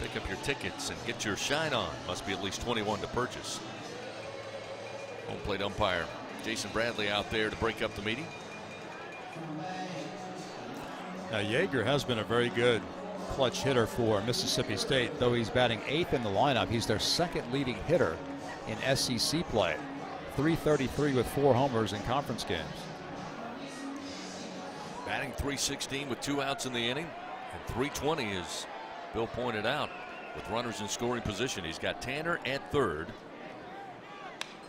Pick up your tickets and get your shine on. Must be at least 21 to purchase. Home plate umpire Jason Bradley out there to break up the meeting. Now Yeager has been a very good clutch hitter for Mississippi State. Though he's batting 8th in the lineup, he's their second leading hitter in SEC play. .333 with 4 homers in conference games. Batting .316 with 2 outs in the inning, and .320, as Bill pointed out, with runners in scoring position. He's got Tanner at third.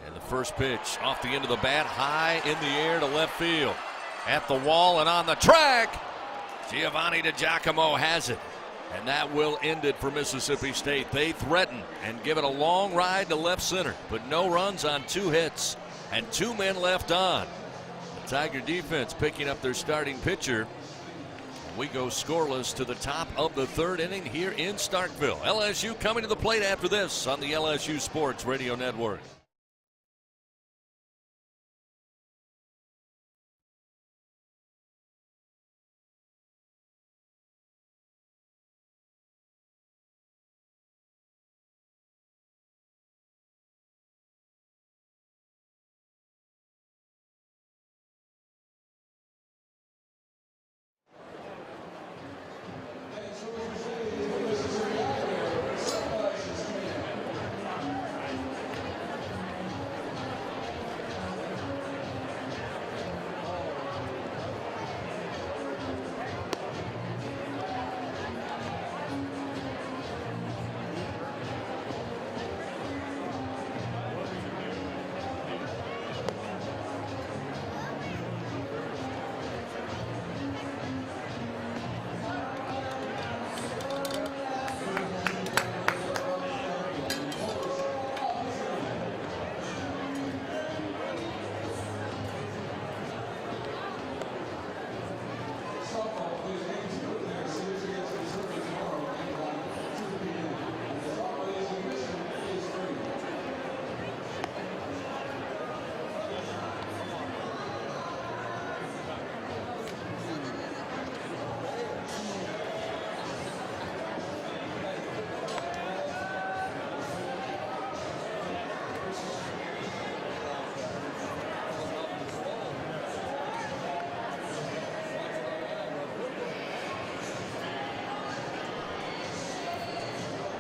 And the first pitch off the end of the bat, high in the air to left field. At the wall and on the track, Giovanni DiGiacomo has it. And that will end it for Mississippi State. They threaten and give it a long ride to left center, but no runs on 2 hits and 2 men left on. The Tiger defense picking up their starting pitcher. We go scoreless to the top of the third inning here in Starkville. LSU coming to the plate after this on the LSU Sports Radio Network.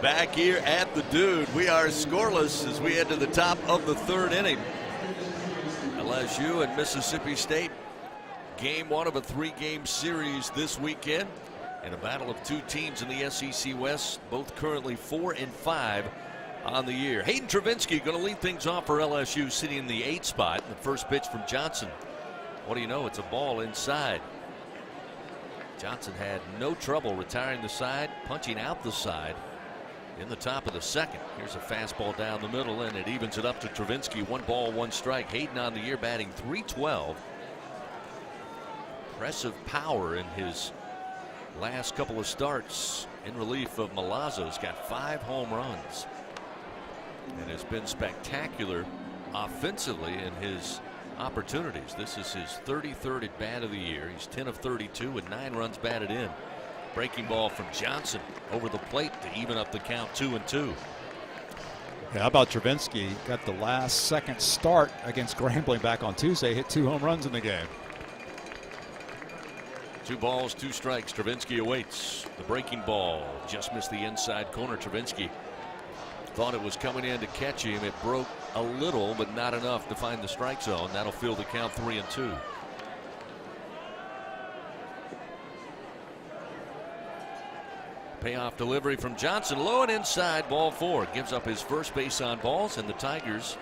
Back here at the Dude, we are scoreless as we head to the top of the third inning. LSU and Mississippi State, game 1 of a 3-game series this weekend, in a battle of 2 teams in the SEC West, both currently 4-5 on the year. Hayden Travinski going to lead things off for LSU, sitting in the 8th spot. The first pitch from Johnson. What do you know? It's a ball inside. Johnson had no trouble retiring the side, punching out the side in the top of the second. Here's a fastball down the middle, and it evens it up to Travinski. 1 ball, 1 strike. Hayden on the year batting .312. Impressive power in his last couple of starts in relief of Milazzo. He's got 5 home runs and has been spectacular offensively in his opportunities. This is his 33rd at bat of the year. He's 10 of 32 with 9 runs batted in. Breaking ball from Johnson over the plate to even up the count, 2-2. Yeah, how about Travinski? Got the last second start against Grambling back on Tuesday. Hit 2 home runs in the game. 2 balls, 2 strikes. Travinski awaits. The breaking ball just missed the inside corner. Travinski thought it was coming in to catch him. It broke a little, but not enough to find the strike zone. That'll fill the count, 3-2. Payoff delivery from Johnson, low and inside, ball 4. Gives up his first base on balls, and the Tigers,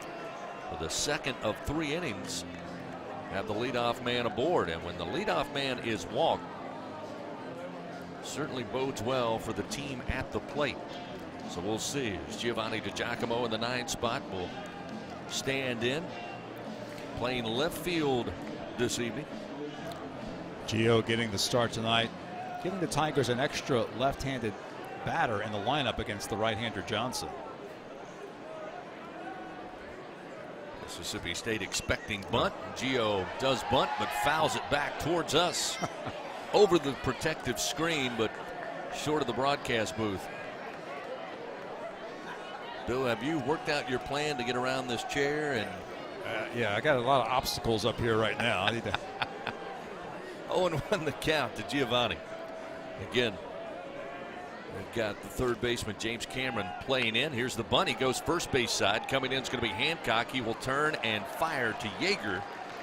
for the second of 3 innings, have the leadoff man aboard. And when the leadoff man is walked, certainly bodes well for the team at the plate. So we'll see. As Giovanni DiGiacomo in the 9th spot will stand in, playing left field this evening. Gio getting the start tonight, giving the Tigers an extra left-handed batter in the lineup against the right-hander Johnson. Mississippi State expecting bunt. Gio does bunt, but fouls it back towards us. Over the protective screen, but short of the broadcast booth. Bill, have you worked out your plan to get around this chair? And yeah, I got a lot of obstacles up here right now. I need to. 0-1 the count to Giovanni. Again, we've got the third baseman James Cameron playing in. Here's the bunt. He goes first base side. Coming in is going to be Hancock. He will turn and fire to Yeager,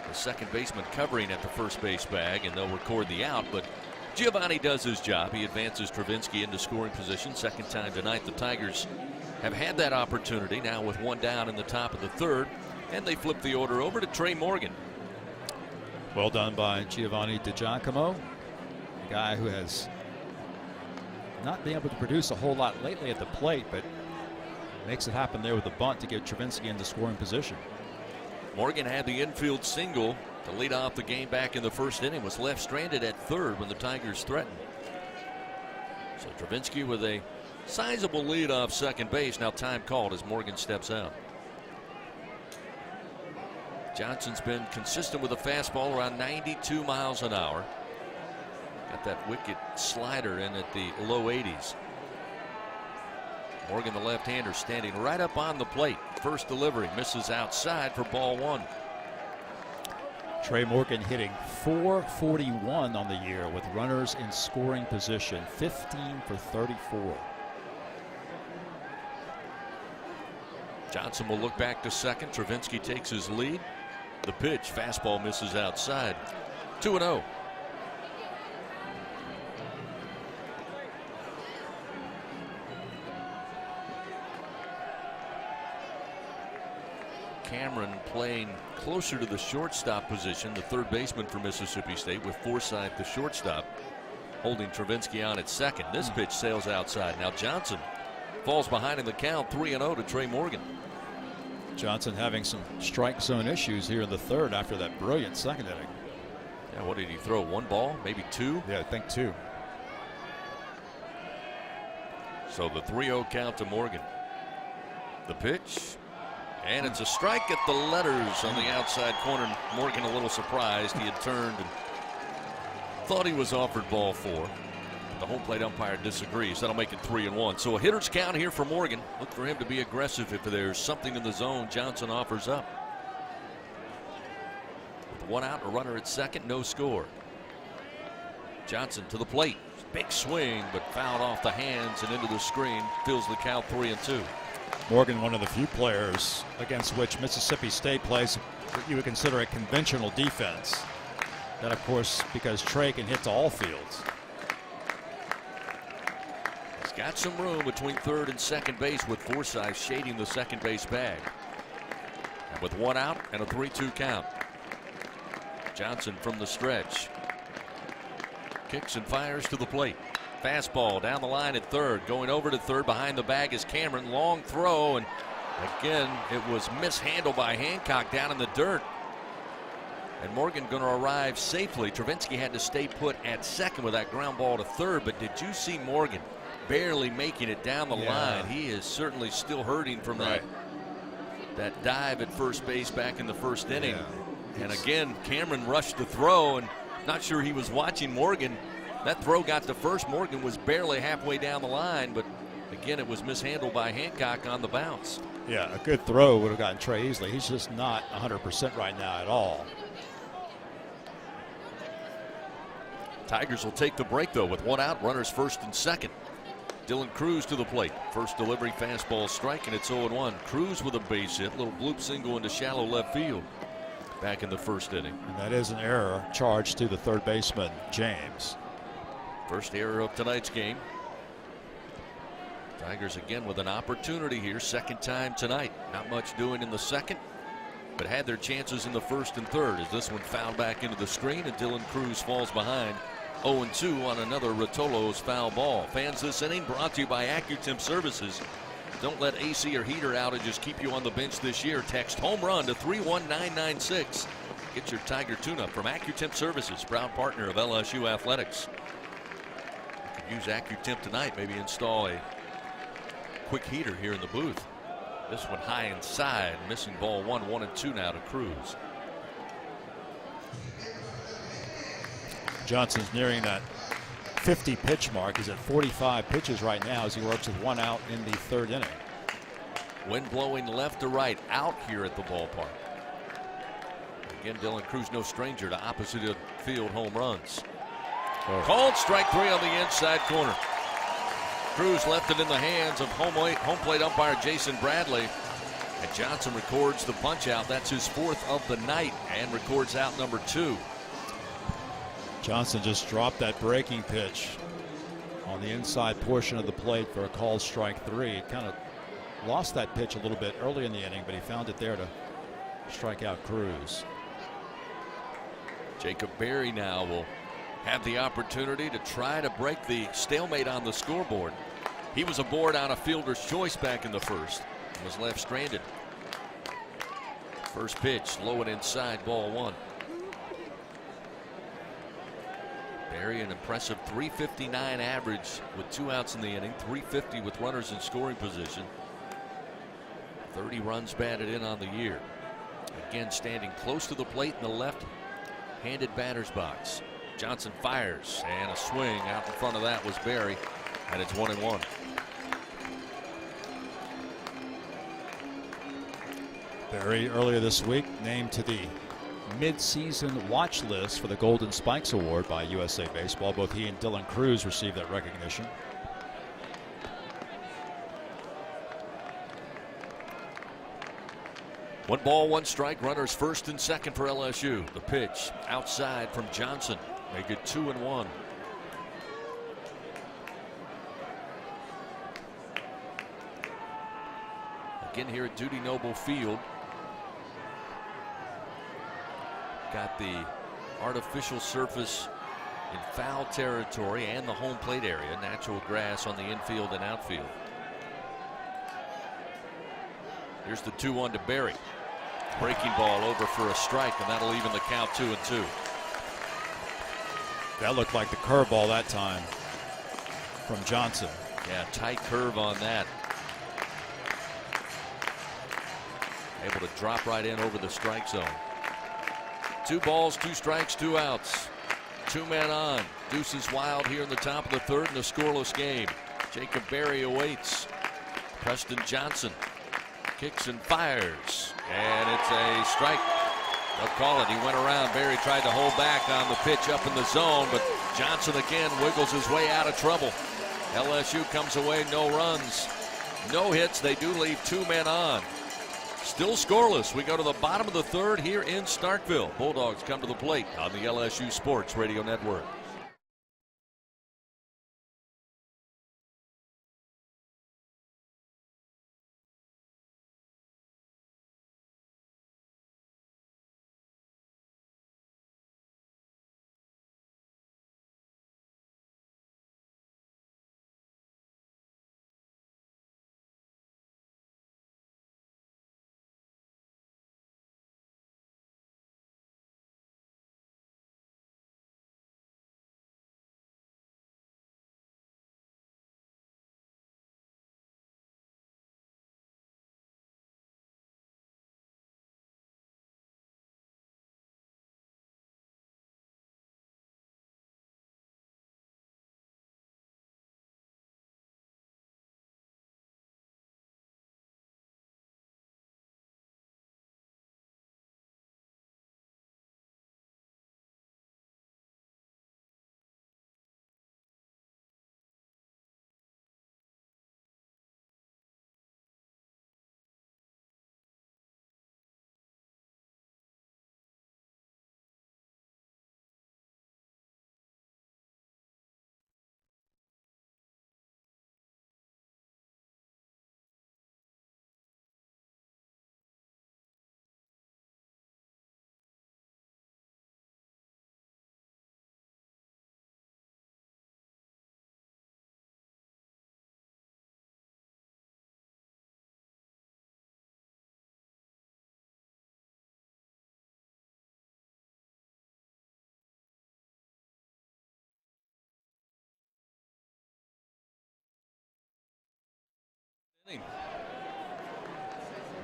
the second baseman covering at the first base bag, and they'll record the out. But Giovanni does his job. He advances Travinski into scoring position. Second time tonight. The Tigers have had that opportunity now with 1 down in the top of the 3rd, and they flip the order over to Trey Morgan. Well done by Giovanni DiGiacomo, a guy who has not been able to produce a whole lot lately at the plate, but makes it happen there with the bunt to get Travinski into scoring position. Morgan had the infield single to lead off the game back in the 1st inning, was left stranded at 3rd when the Tigers threatened. So Travinski with a sizable lead off second base. Now time called as Morgan steps out. Johnson's been consistent with a fastball around 92 miles an hour. Got that wicked slider in at the low 80s. Morgan, the left-hander, standing right up on the plate. First delivery misses outside for ball 1. Trey Morgan hitting .441 on the year with runners in scoring position, 15 for 34. Johnson will look back to second. Travinski takes his lead. The pitch, fastball misses outside. 2-0. Cameron playing closer to the shortstop position, the third baseman for Mississippi State, with Forsythe the shortstop holding Travinski on at second. This pitch sails outside. Now Johnson falls behind in the count, 3-0 to Trey Morgan. Johnson having some strike zone issues here in the 3rd after that brilliant second inning. Yeah, what did he throw? 1 ball, maybe 2? Yeah, I think 2. So the 3-0 count to Morgan. The pitch, and it's a strike at the letters on the outside corner. Morgan a little surprised. He had turned and thought he was offered ball 4. The home plate umpire disagrees. That'll make it 3-1. So a hitter's count here for Morgan. Look for him to be aggressive if there's something in the zone Johnson offers up. With 1 out, a runner at second, no score. Johnson to the plate. Big swing, but fouled off the hands and into the screen. Fills the count, 3-2. Morgan, one of the few players against which Mississippi State plays what you would consider a conventional defense. That, of course, because Trey can hit to all fields. Got some room between third and second base with Forsythe shading the second base bag. And with 1 out and a 3-2 count. Johnson from the stretch. Kicks and fires to the plate. Fastball down the line at third. Going over to third behind the bag is Cameron. Long throw, and again it was mishandled by Hancock down in the dirt. And Morgan going to arrive safely. Travinsky had to stay put at second with that ground ball to third. But did you see Morgan barely making it down the line? He is certainly still hurting from that dive at first base back in the first inning. And again, Cameron rushed the throw, and not sure he was watching Morgan. That throw got to first. Morgan was barely halfway down the line, but again, it was mishandled by Hancock on the bounce. Yeah, a good throw would have gotten Trey easily. He's just not 100% right now at all. Tigers will take the break, though, with one out, runners first and second. Dylan Cruz to the plate. First delivery, fastball strike, and it's 0-1. Cruz with a base hit. Little bloop single into shallow left field back in the first inning. And that is an error charged to the third baseman, James. First error of tonight's game. Tigers again with an opportunity here. Second time tonight. Not much doing in the second, but had their chances in the first and third as this one fouled back into the screen and Dylan Cruz falls behind 0-2 on another Rotolo's foul ball. Fans, this inning brought to you by AccuTemp Services. Don't let AC or heater outages keep you on the bench this year. Text home run to 31996. Get your Tiger tune-up from AccuTemp Services, proud partner of LSU Athletics. You could use AccuTemp tonight, maybe install a quick heater here in the booth. This one high inside, missing ball 1-2 now to Cruz. Johnson's nearing that 50 pitch mark. He's at 45 pitches right now as he works with one out in the third inning. Wind blowing left to right out here at the ballpark. Again, Dylan Cruz no stranger to opposite field home runs. Called strike three on the inside corner. Cruz left it in the hands of home plate umpire Jason Bradley. And Johnson records the punch out. That's his fourth of the night and records out number 2. Johnson just dropped that breaking pitch on the inside portion of the plate for a called strike 3. Kind of lost that pitch a little bit early in the inning, but he found it there to strike out Cruz. Jacob Berry now will have the opportunity to try to break the stalemate on the scoreboard. He was aboard on a fielder's choice back in the first and was left stranded. First pitch low and inside, ball 1. Berry an impressive 359 average with 2 outs in the inning, 350 with runners in scoring position. 30 runs batted in on the year. Again, standing close to the plate in the left-handed batter's box. Johnson fires and a swing out in front of that was Berry, and it's 1-1. Berry earlier this week named to the mid-season watch list for the Golden Spikes Award by USA Baseball. Both he and Dylan Cruz received that recognition. One ball, one strike, runners first and second for LSU. The pitch outside from Johnson. Make it 2-1. Again here at Dudy Noble Field. Got the artificial surface in foul territory and the home plate area. Natural grass on the infield and outfield. Here's the 2-1 to Berry. Breaking ball over for a strike, and that'll even the count 2-2. That looked like the curveball that time from Johnson. Yeah, tight curve on that. Able to drop right in over the strike zone. 2 balls, 2 strikes, 2 outs. 2 men on. Deuces wild here in the top of the third in a scoreless game. Jacob Berry awaits. Preston Johnson kicks and fires, and it's a strike. They'll call it. He went around. Berry tried to hold back on the pitch up in the zone, but Johnson again wiggles his way out of trouble. LSU comes away no runs, no hits. They do leave 2 men on. Still scoreless. We go to the bottom of the third here in Starkville. Bulldogs come to the plate on the LSU Sports Radio Network.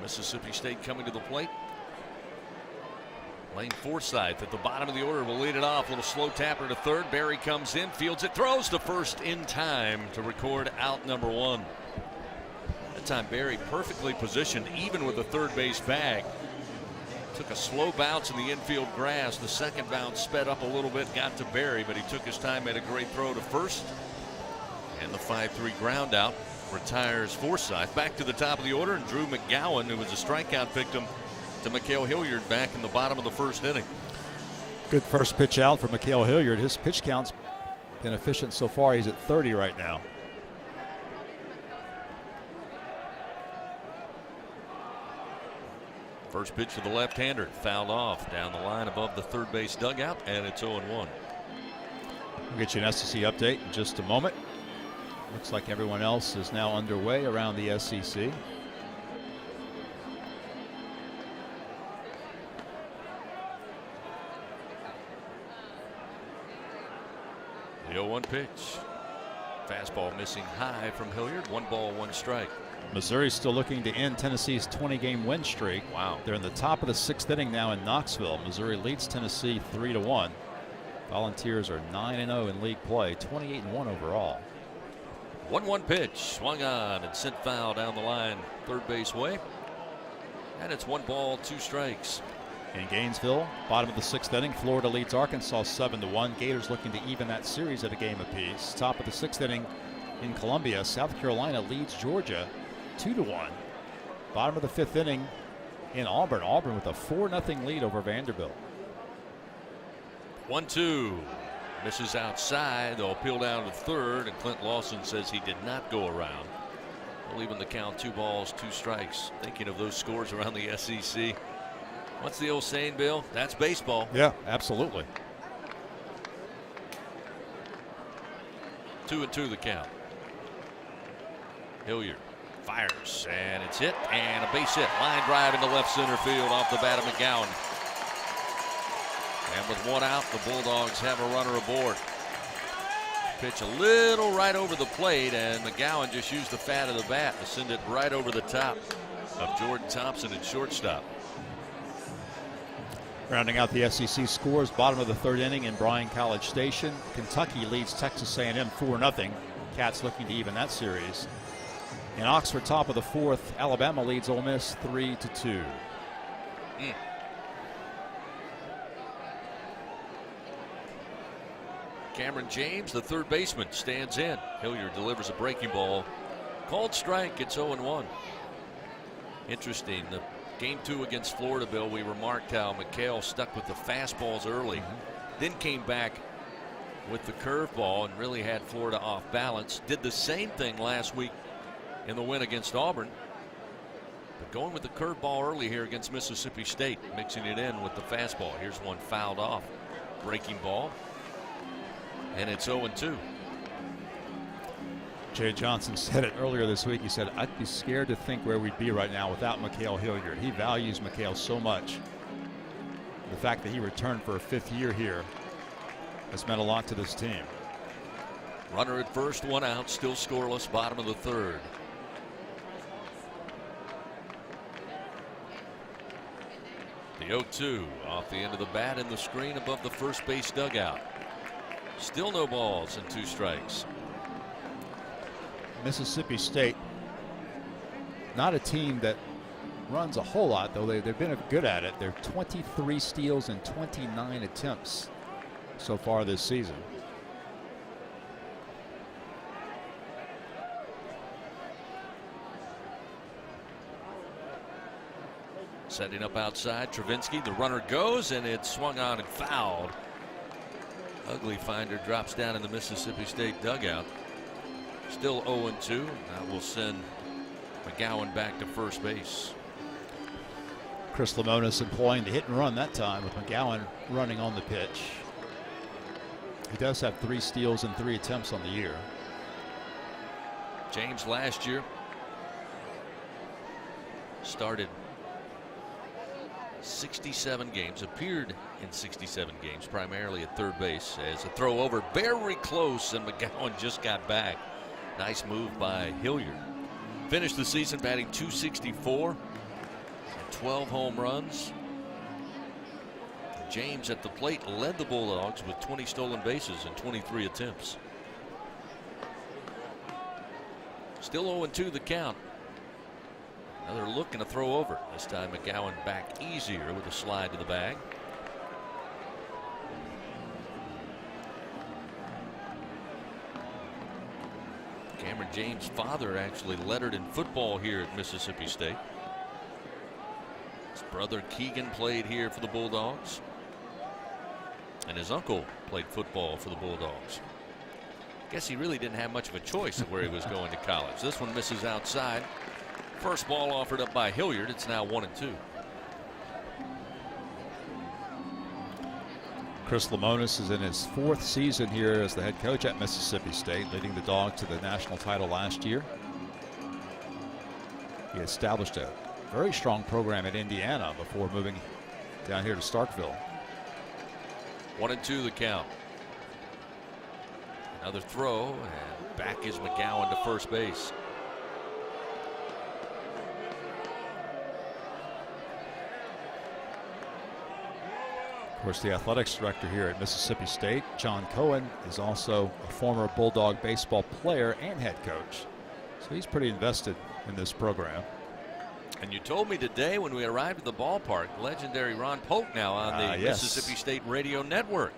Mississippi State coming to the plate. Lane Forsythe at the bottom of the order will lead it off. A little slow tapper to third. Berry comes in, fields it, throws to first in time to record out number 1. That time Berry perfectly positioned, even with the third base bag. Took a slow bounce in the infield grass. The second bounce sped up a little bit, got to Berry, but he took his time, made a great throw to first. And the 5-3 ground out retires Forsythe. Back to the top of the order, and Drew McGowan, who was a strikeout victim to Mikhail Hilliard back in the bottom of the first inning. Good first pitch out for Mikhail Hilliard. His pitch count's been efficient so far. He's at 30 right now. First pitch to the left-hander, fouled off down the line above the third base dugout, and it's 0-1. We'll get you an SEC update in just a moment. Looks like everyone else is now underway around the SEC. The 0-1 pitch. Fastball missing high from Hilliard. 1 ball, 1 strike. Missouri's still looking to end Tennessee's 20-game win streak. Wow. They're in the top of the 6th inning now in Knoxville. Missouri leads Tennessee 3-1. Volunteers are 9-0 in league play, 28-1 overall. 1-1 pitch, swung on and sent foul down the line, third base way. And it's 1 ball, 2 strikes. In Gainesville, bottom of the 6th inning, Florida leads Arkansas 7-1. Gators looking to even that series at a game apiece. Top of the 6th inning in Columbia, South Carolina leads Georgia 2-1. Bottom of the 5th inning in Auburn. Auburn with a 4-0 lead over Vanderbilt. 1-2. Misses outside. They'll appeal down to third, and Clint Lawson says he did not go around. Leaving the count 2 balls, 2 strikes. Thinking of those scores around the SEC. What's the old saying, Bill? That's baseball. Yeah, absolutely. 2-2 the count. Hilliard fires, and it's hit, and a base hit. Line drive into left center field off the bat of McGowan. And with 1 out, the Bulldogs have a runner aboard. Pitch a little right over the plate, and McGowan just used the fat of the bat to send it right over the top of Jordan Thompson at shortstop. Rounding out the SEC scores, bottom of the 3rd inning in Bryan College Station. Kentucky leads Texas A&M 4-0. Cats looking to even that series. In Oxford, top of the 4th, Alabama leads Ole Miss 3-2. Cameron James, the third baseman, stands in. Hilliard delivers a breaking ball. Called strike. It's 0-1. Interesting. The game 2 against Florida, Bill, we remarked how McHale stuck with the fastballs early, then came back with the curveball and really had Florida off balance. Did the same thing last week in the win against Auburn. But going with the curveball early here against Mississippi State, mixing it in with the fastball. Here's one fouled off. Breaking ball. And it's 0-2. Jay Johnson said it earlier this week. He said, I'd be scared to think where we'd be right now without Mikhail Hilliard. He values Mikhail so much. The fact that he returned for a 5th year here has meant a lot to this team. Runner at first, 1 out, still scoreless, bottom of the 3rd. The 0-2 off the end of the bat in the screen above the first base dugout. Still no balls and 2 strikes. Mississippi State, not a team that runs a whole lot, though they've been good at it. They're 23 steals and 29 attempts so far this season. Setting up outside, Travinsky, the runner goes, and it's swung on and fouled. Ugly finder drops down in the Mississippi State dugout. Still 0-2. That will send McGowan back to first base. Chris Lemonis employing the hit and run that time with McGowan running on the pitch. He does have 3 steals and 3 attempts on the year. James last year started 67 games, appeared in 67 games, primarily at third base. As a throw over, very close, and McGowan just got back. Nice move by Hilliard. Finished the season batting .264 and 12 home runs. James at the plate led the Bulldogs with 20 stolen bases in 23 attempts. Still 0-2 the count. Another look and a throw over. This time McGowan back easier with a slide to the bag. Cameron James' father actually lettered in football here at Mississippi State. His brother Keegan played here for the Bulldogs. And his uncle played football for the Bulldogs. Guess he really didn't have much of a choice of where he was going to college. This one misses outside. First ball offered up by Hilliard. It's now 1-2. Chris Lemonis is in his 4th season here as the head coach at Mississippi State, leading the Dogs to the national title last year. He established a very strong program at Indiana before moving down here to Starkville. 1-2 the count. Another throw, and back is McGowan to first base. Of course, the athletics director here at Mississippi State, John Cohen, is also a former Bulldog baseball player and head coach. So he's pretty invested in this program. And you told me today when we arrived at the ballpark, legendary Ron Polk now on the Mississippi State Radio Network.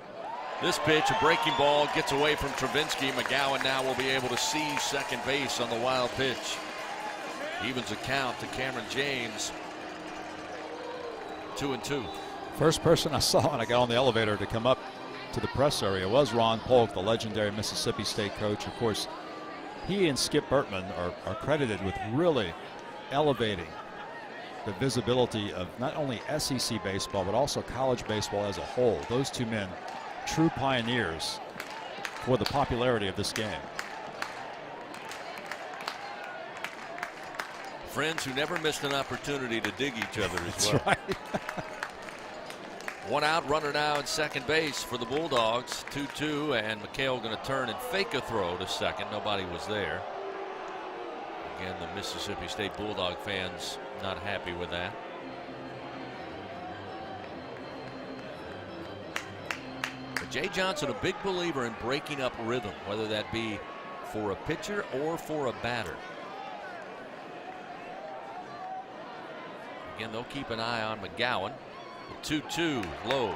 This pitch, a breaking ball, gets away from Travinsky. McGowan now will be able to see second base on the wild pitch. Evens the count to Cameron James. 2-2. First person I saw when I got on the elevator to come up to the press area was Ron Polk, the legendary Mississippi State coach. Of course, he and Skip Bertman are credited with really elevating the visibility of not only SEC baseball, but also college baseball as a whole. Those two men, true pioneers for the popularity of this game. Friends who never missed an opportunity to dig each other as well. That's right. One out, runner now at second base for the Bulldogs. 2-2, and McHale going to turn and fake a throw to second. Nobody was there. Again, the Mississippi State Bulldog fans not happy with that. But Jay Johnson, a big believer in breaking up rhythm, whether that be for a pitcher or for a batter. Again, they'll keep an eye on McGowan. The 2-2 low.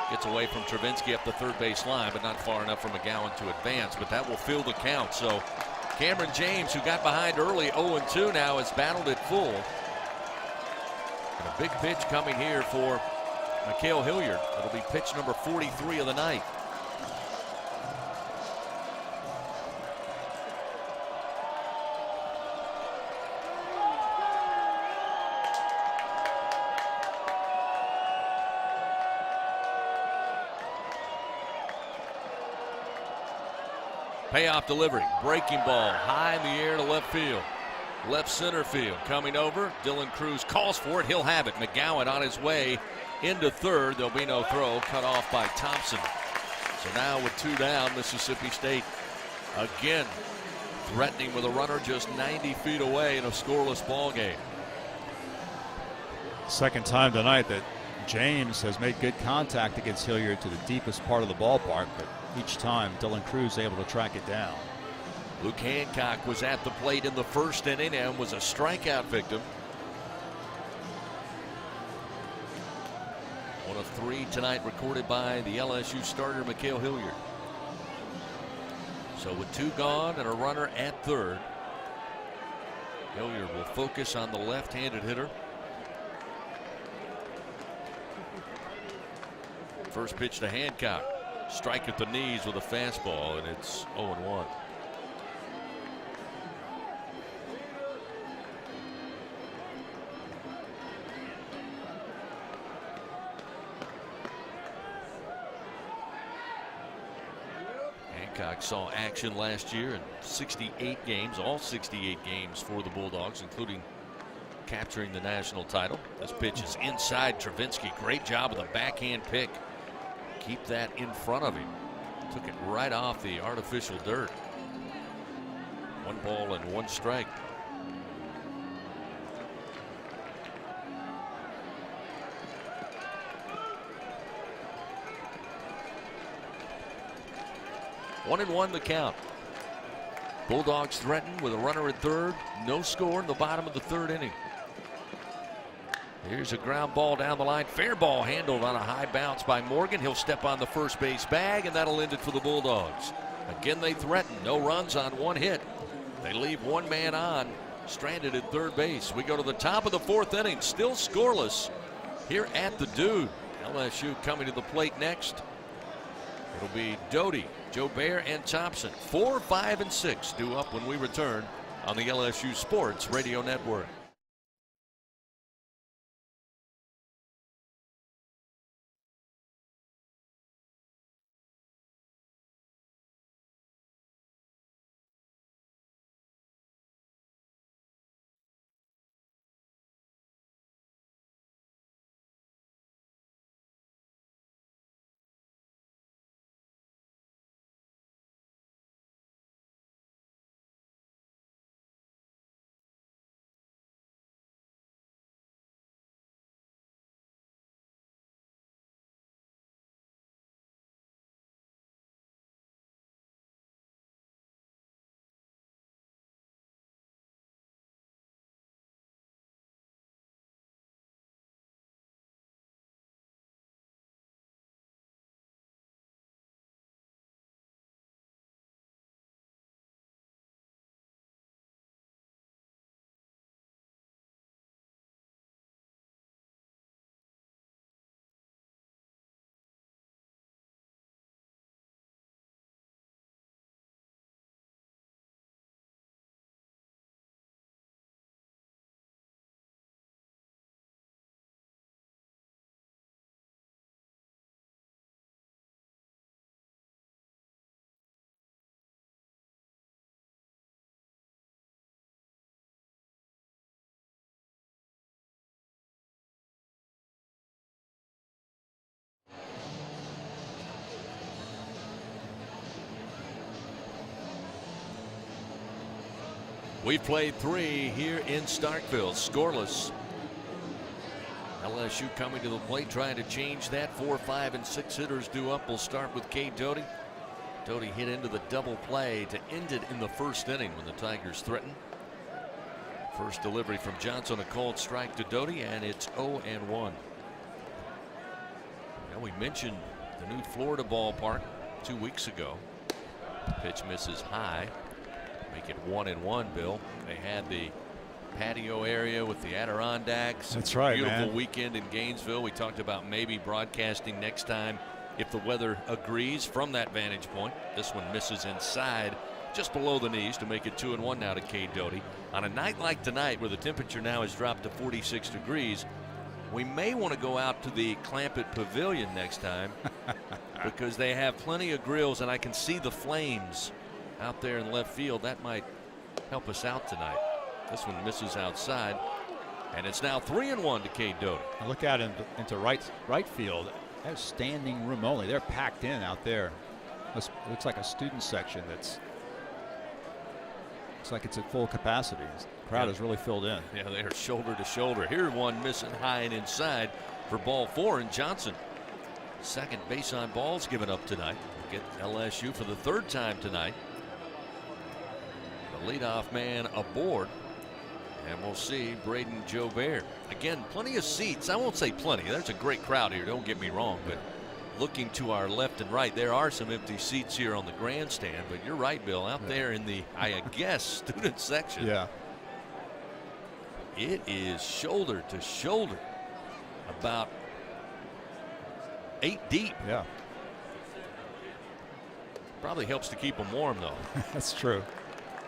Gets away from Travinsky up the third base line, but not far enough for McGowan to advance. But that will fill the count. So Cameron James, who got behind early, 0-2 now, has battled it full. And a big pitch coming here for McHale Hilliard. It'll be pitch number 43 of the night. Payoff delivery, breaking ball, high in the air to left field. Left center field, coming over. Dylan Cruz calls for it. He'll have it. McGowan on his way into third. There'll be no throw, cut off by Thompson. So now with 2 down, Mississippi State again threatening with a runner just 90 feet away in a scoreless ball game. Second time tonight that James has made good contact against Hilliard to the deepest part of the ballpark, but each time Dylan Cruz able to track it down. Luke Hancock was at the plate in the first inning and was a strikeout victim. 1 of 3 tonight recorded by the LSU starter McHale Hilliard. So with 2 gone and a runner at third, Hilliard will focus on the left-handed hitter. First pitch to Hancock. Strike at the knees with a fastball, and it's 0-1. Hancock saw action last year in 68 games, all 68 games for the Bulldogs, including capturing the national title. This pitch is inside Travinsky. Great job of the backhand pick. Keep that in front of him. Took it right off the artificial dirt. 1 ball and 1 strike. 1-1 the count. Bulldogs threatened with a runner at third. No score in the bottom of the third inning. Here's a ground ball down the line. Fair ball handled on a high bounce by Morgan. He'll step on the first base bag, and that'll end it for the Bulldogs. Again, they threaten. No runs on one hit. They leave one man on, stranded at third base. We go to the top of the fourth inning, still scoreless here at the Dude. LSU coming to the plate next. It'll be Doty, Jobert, and Thompson. 4, 5, and 6 due up when we return on the LSU Sports Radio Network. We've played 3 here in Starkville, scoreless. LSU coming to the plate, trying to change that. 4, 5, and 6 hitters due up. We'll start with Cade Doty. Doty hit into the double play to end it in the first inning when the Tigers threatened. First delivery from Johnson, a called strike to Doty, and it's 0-1. Now we mentioned the new Florida ballpark 2 weeks ago. Pitch misses high. Make it 1-1, Bill. They had the patio area with the Adirondacks. That's right, Beautiful man. weekend in Gainesville. We talked about maybe broadcasting next time if the weather agrees from that vantage point. This one misses inside, just below the knees, to make it 2-1 now to Cade Doty. On a night like tonight, where the temperature now has dropped to 46 degrees, we may want to go out to the Clampett Pavilion next time because they have plenty of grills, and I can see the flames out there in left field. That might help us out tonight. This one misses outside, and it's now 3-1 to Cade Doty. Look out into right field. That's standing room only. They're packed in out there. It looks like a student section looks like it's at full capacity. The crowd is really filled in. Yeah, they are shoulder to shoulder. Here one missing high and inside for ball 4, and Johnson, second base on balls given up tonight. We'll get LSU for the 3rd time tonight. The leadoff man aboard, and we'll see Braden Jobert. Again, plenty of seats. I won't say plenty. There's a great crowd here, don't get me wrong, but looking to our left and right, there are some empty seats here on the grandstand. But you're right, Bill, out there in the, I guess, student section. Yeah. It is shoulder to shoulder, about 8 deep. Yeah. Probably helps to keep them warm, though. That's true.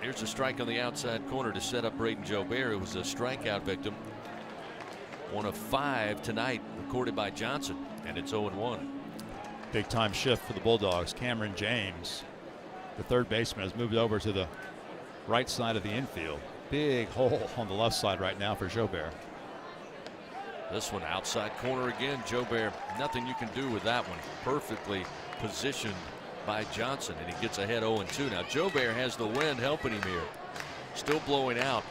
Here's a strike on the outside corner to set up Braden Jobert, who was a strikeout victim. 1 of 5 tonight, recorded by Johnson, and it's 0-1. Big time shift for the Bulldogs. Cameron James, the third baseman, has moved over to the right side of the infield. Big hole on the left side right now for Jobert. This one outside corner again. Jobert, nothing you can do with that one. Perfectly positioned by Johnson, and he gets ahead 0-2. Now Jobert has the wind helping him here. Still blowing out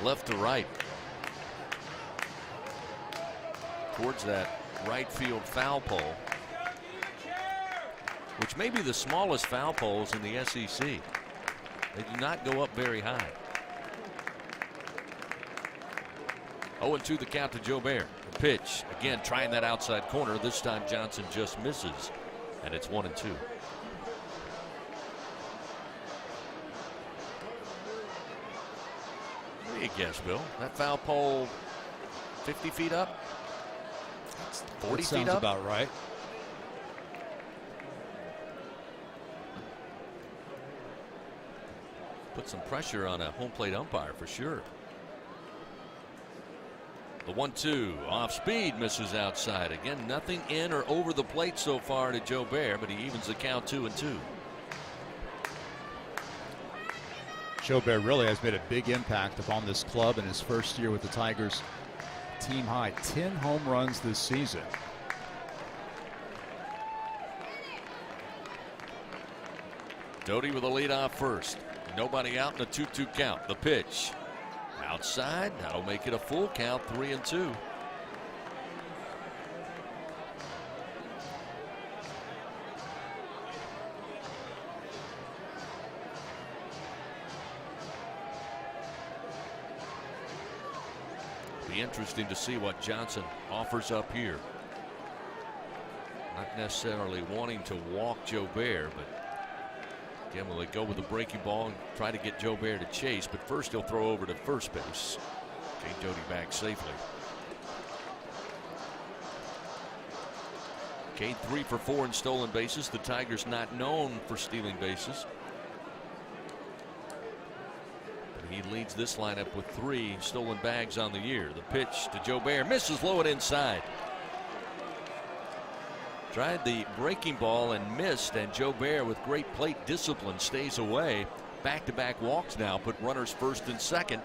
left to right towards that right field foul pole. which may be the smallest foul poles in the SEC. They do not go up very high. 0-2 the count to Jobert. The pitch, again trying that outside corner. This time Johnson just misses, and it's 1-2. What do you guess, Bill? That foul pole 50 feet up? 40 feet sounds up? About right. Put some pressure on a home plate umpire for sure. The 1-2 off speed, misses outside. Again, nothing in or over the plate so far to Jobert, but he evens the count 2-2. Jobert really has made a big impact upon this club in his first year with the Tigers. Team high 10 home runs this season. Doty with a lead off first. Nobody out in a 2-2 count. The pitch outside. That'll make it a full count, 3-2. Be interesting to see what Johnson offers up here. Not necessarily wanting to walk Jobert, but again, will they go with the breaking ball and try to get Jobert to chase? But first he'll throw over to first base. Gain Doty back safely. Cade 3 for 4 in stolen bases. The Tigers not known for stealing bases. But he leads this lineup with 3 stolen bags on the year. The pitch to Jobert, misses low and inside. Tried the breaking ball and missed, and Jobert with great plate discipline stays away. Back-to-back walks now put runners first and second,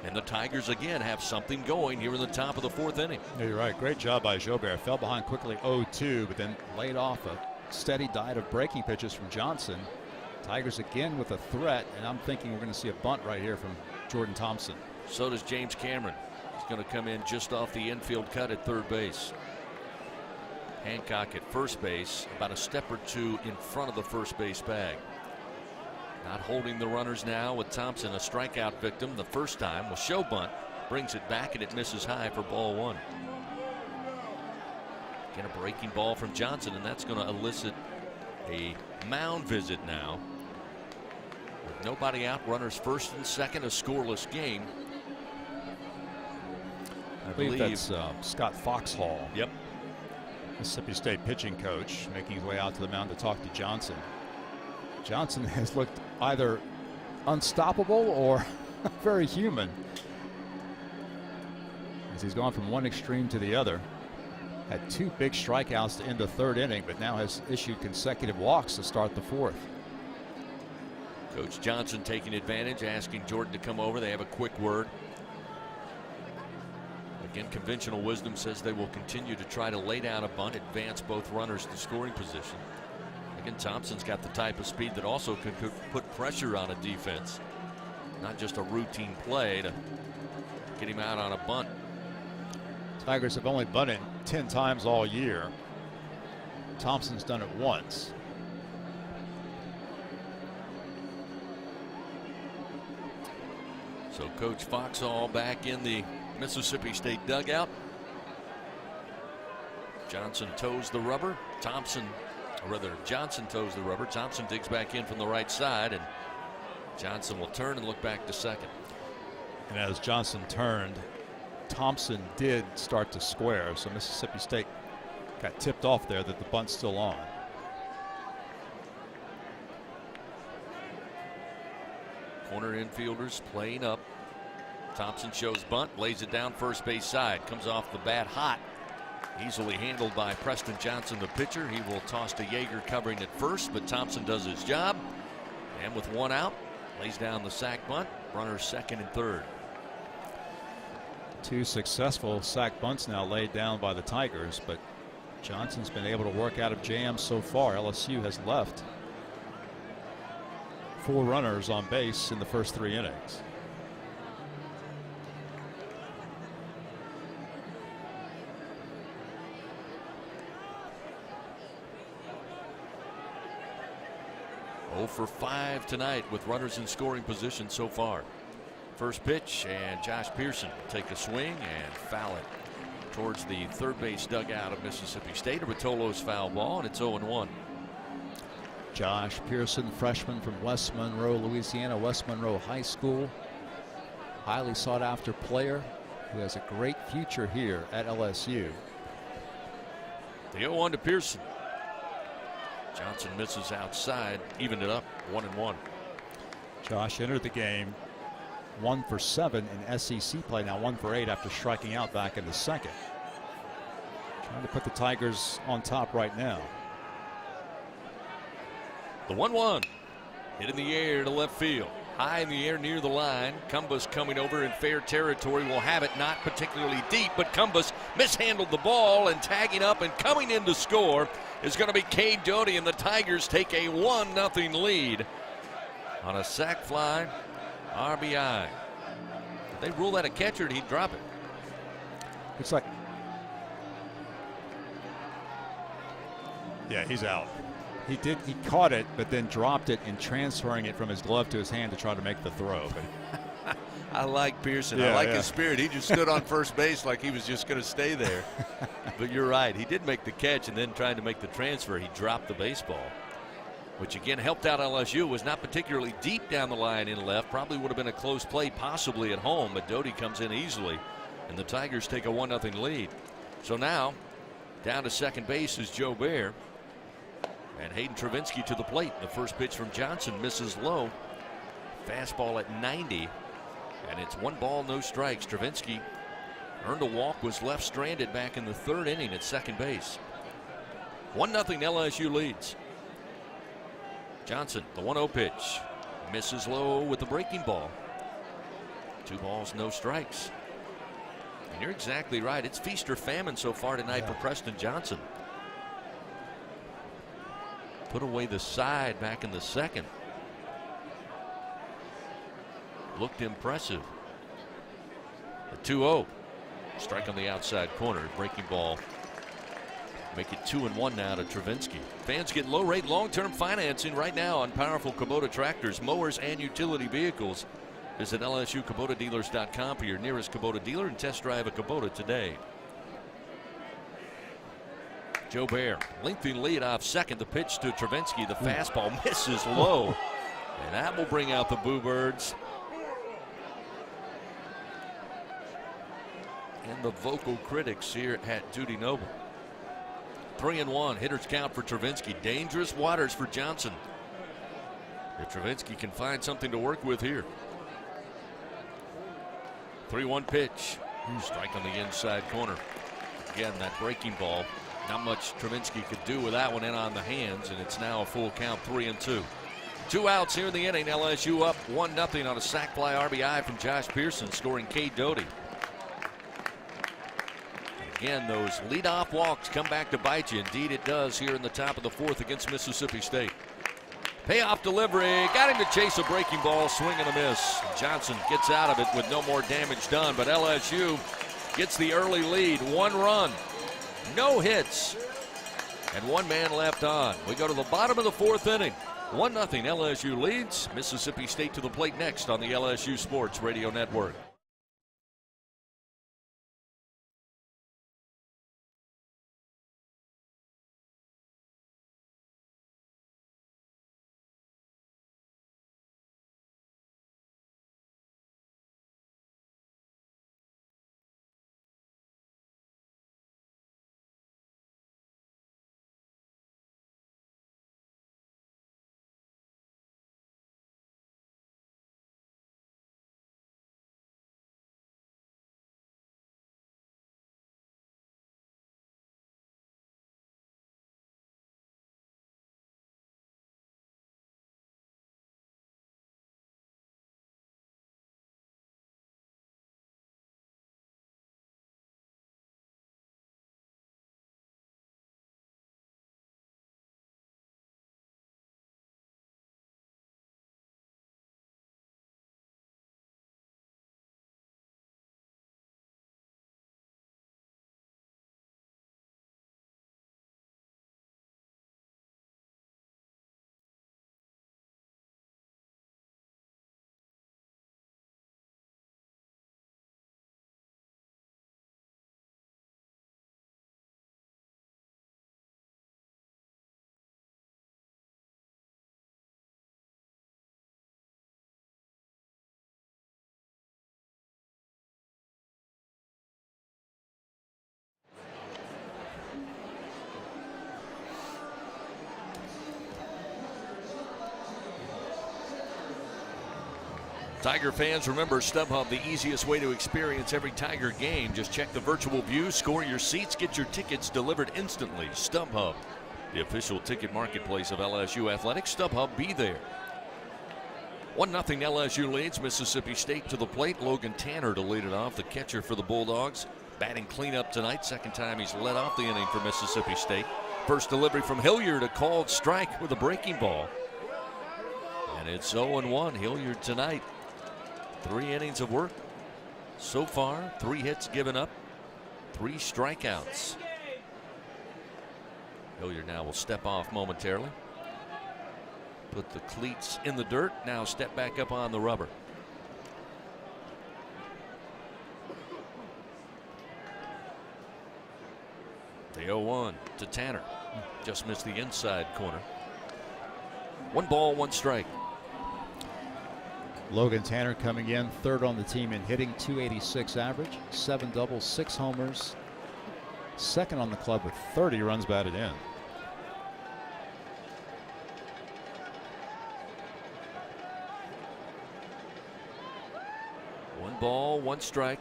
and the Tigers again have something going here in the top of the 4th inning. Yeah, you're right. Great job by Jobert. Fell behind quickly 0-2, but then laid off a steady diet of breaking pitches from Johnson. Tigers again with a threat, and I'm thinking we're going to see a bunt right here from Jordan Thompson. So does James Cameron. He's going to come in just off the infield cut at third base. Hancock at first base, about a step or 2 in front of the first base bag. Not holding the runners now with Thompson, a strikeout victim the first time. Will show bunt, brings it back, and it misses high for ball 1. Again, a breaking ball from Johnson, and that's going to elicit a mound visit now. With nobody out, runners first and second, a scoreless game. I believe that's Scott Foxhall. Yep. Mississippi State pitching coach, making his way out to the mound to talk to Johnson. Johnson has looked either unstoppable or very human as he's gone from one extreme to the other. Had 2 big strikeouts to end the 3rd inning, but now has issued consecutive walks to start the 4th. Coach Johnson taking advantage, asking Jordan to come over. They have a quick word. Again, conventional wisdom says they will continue to try to lay down a bunt, advance both runners to scoring position. Again, Thompson's got the type of speed that also could put pressure on a defense. Not just a routine play to get him out on a bunt. Tigers have only bunted 10 times all year. Thompson's done it once. So Coach Foxhall back in the Mississippi State dugout. Johnson toes the rubber. Johnson toes the rubber. Thompson digs back in from the right side, and Johnson will turn and look back to second. And as Johnson turned, Thompson did start to square, so Mississippi State got tipped off there that the bunt's still on. Corner infielders playing up. Thompson shows bunt, lays it down first base side, comes off the bat hot. Easily handled by Preston Johnson, the pitcher. He will toss to Yeager covering at first, but Thompson does his job. And with 1 out, lays down the sac bunt. Runners second and third. 2 successful sac bunts now laid down by the Tigers, but Johnson's been able to work out of jams so far. LSU has left 4 runners on base in the first 3 innings. 0 for 5 tonight with runners in scoring position so far. First pitch, and Josh Pearson will take a swing and foul it towards the third base dugout of Mississippi State. A Rotolo's foul ball, and it's 0-1. Josh Pearson, freshman from West Monroe, Louisiana, West Monroe High School. Highly sought after player who has a great future here at LSU. The 0-1 to Pearson. Johnson misses outside, evened it up 1-1. Josh entered the game 1 for 7 in SEC play, now 1 for 8 after striking out back in the second. Trying to put the Tigers on top right now. The 1-1 hit in the air to left field. High in the air near the line. Cumbus coming over in fair territory will have it, not particularly deep, but Cumbus mishandled the ball, and tagging up and coming in to score is going to be Cade Doty, and the Tigers take a 1-0 lead on a sac fly RBI. If they rule that a catcher, he'd drop it. It's like, yeah, he's out. He caught it, but then dropped it in transferring it from his glove to his hand to try to make the throw. But I like Pearson. Yeah, I like his spirit. He just stood on first base like he was just going to stay there. But you're right. He did make the catch, and then trying to make the transfer, he dropped the baseball, which again helped out LSU. It was not particularly deep down the line in left. Probably would have been a close play, possibly at home, but Doty comes in easily, and the Tigers take a 1-0 lead. So now down to second base is Joe Bear. And Hayden Travinski to the plate. The first pitch from Johnson misses low. Fastball at 90. And it's 1 ball, no strikes. Travinski earned a walk, was left stranded back in the third inning at second base. 1-0 LSU leads. Johnson, the 1-0 pitch. Misses low with the breaking ball. 2 balls, no strikes. And you're exactly right. It's feast or famine so far tonight for Preston Johnson. Put away the side back in the second. Looked impressive. The 2-0. Strike on the outside corner. Breaking ball. Make it 2-1 now to Travinski. Fans get low rate long-term financing right now on powerful Kubota tractors, mowers, and utility vehicles. Visit LSUKubotaDealers.com for your nearest Kubota dealer and test drive a Kubota today. Joe Bear, lengthy lead off second. The pitch to Travinski. The fastball misses low. And that will bring out the Boo Birds. And the vocal critics here at Dudy Noble. 3-1. Hitters count for Travinski. Dangerous waters for Johnson. If Travinski can find something to work with here. 3-1 pitch. Strike on the inside corner. Again, that breaking ball. Not much Travinski could do with that one in on the hands, and it's now a full count, 3-2. 2 outs here in the inning. LSU up 1-0 on a sac fly RBI from Josh Pearson, scoring Cade Doty. Again, those leadoff walks come back to bite you. Indeed, it does here in the top of the 4th against Mississippi State. Payoff delivery. Got him to chase a breaking ball, swing and a miss. Johnson gets out of it with no more damage done, but LSU gets the early lead. 1 run. No hits, and 1 man left on. We go to the bottom of the 4th inning. 1-0 LSU leads. Mississippi State to the plate next on the LSU Sports Radio Network. Tiger fans, remember StubHub, the easiest way to experience every Tiger game. Just check the virtual view, score your seats, get your tickets delivered instantly. StubHub, the official ticket marketplace of LSU Athletics. StubHub, be there. 1-0 LSU leads Mississippi State to the plate. Logan Tanner to lead it off, the catcher for the Bulldogs. Batting cleanup tonight. Second time he's led off the inning for Mississippi State. First delivery from Hilliard, a called strike with a breaking ball. And it's 0-1. Hilliard tonight. 3 innings of work so far. 3 hits given up. 3 strikeouts. Hilliard now will step off momentarily. Put the cleats in the dirt. Now step back up on the rubber. The 0-1 to Tanner. Just missed the inside corner. 1 ball, 1 strike. Logan Tanner coming in third on the team in hitting, .286 average, 7 doubles, 6 homers. Second on the club with 30 runs batted in. One ball, 1 strike.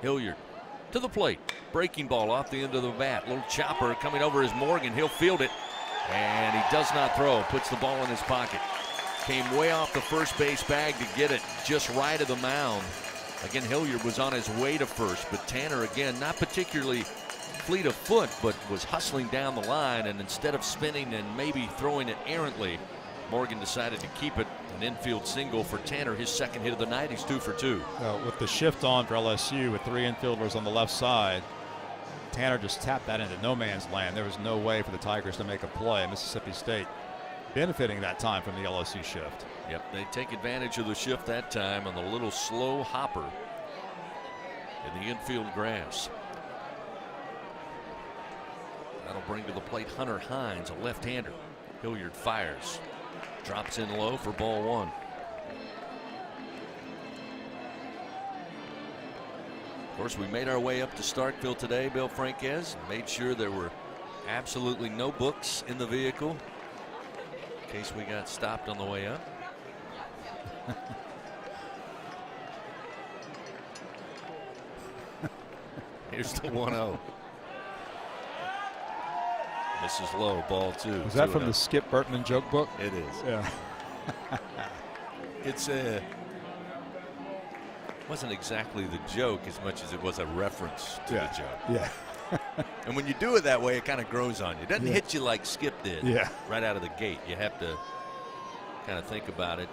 Hilliard to the plate. Breaking ball off the end of the bat. Little chopper coming over is Morgan. He'll field it. And he does not throw. Puts the ball in his pocket. Came way off the first base bag to get it just right of the mound. Again, Hilliard was on his way to first, but Tanner, again, not particularly fleet of foot, but was hustling down the line, and instead of spinning and maybe throwing it errantly, Morgan decided to keep it. An infield single for Tanner, his second hit of the night. He's 2 for 2. With the shift on for LSU with 3 infielders on the left side, Tanner just tapped that into no man's land. There was no way for the Tigers to make a play. Mississippi State benefiting that time from the LSU shift. Yep, they take advantage of the shift that time on the little slow hopper in the infield grass. That'll bring to the plate Hunter Hines, a left-hander. Hilliard fires. Drops in low for ball 1. Of course, we made our way up to Starkville today, Bill Franquez. Made sure there were absolutely no books in the vehicle in case we got stopped on the way up. Here's the 1-0. Misses low, ball 2. Was that from the Skip Bertman joke book? It is. Yeah. It's wasn't exactly the joke as much as it was a reference to the joke. Yeah. And when you do it that way, it kind of grows on you. It doesn't hit you like Skip did right out of the gate. You have to kind of think about it.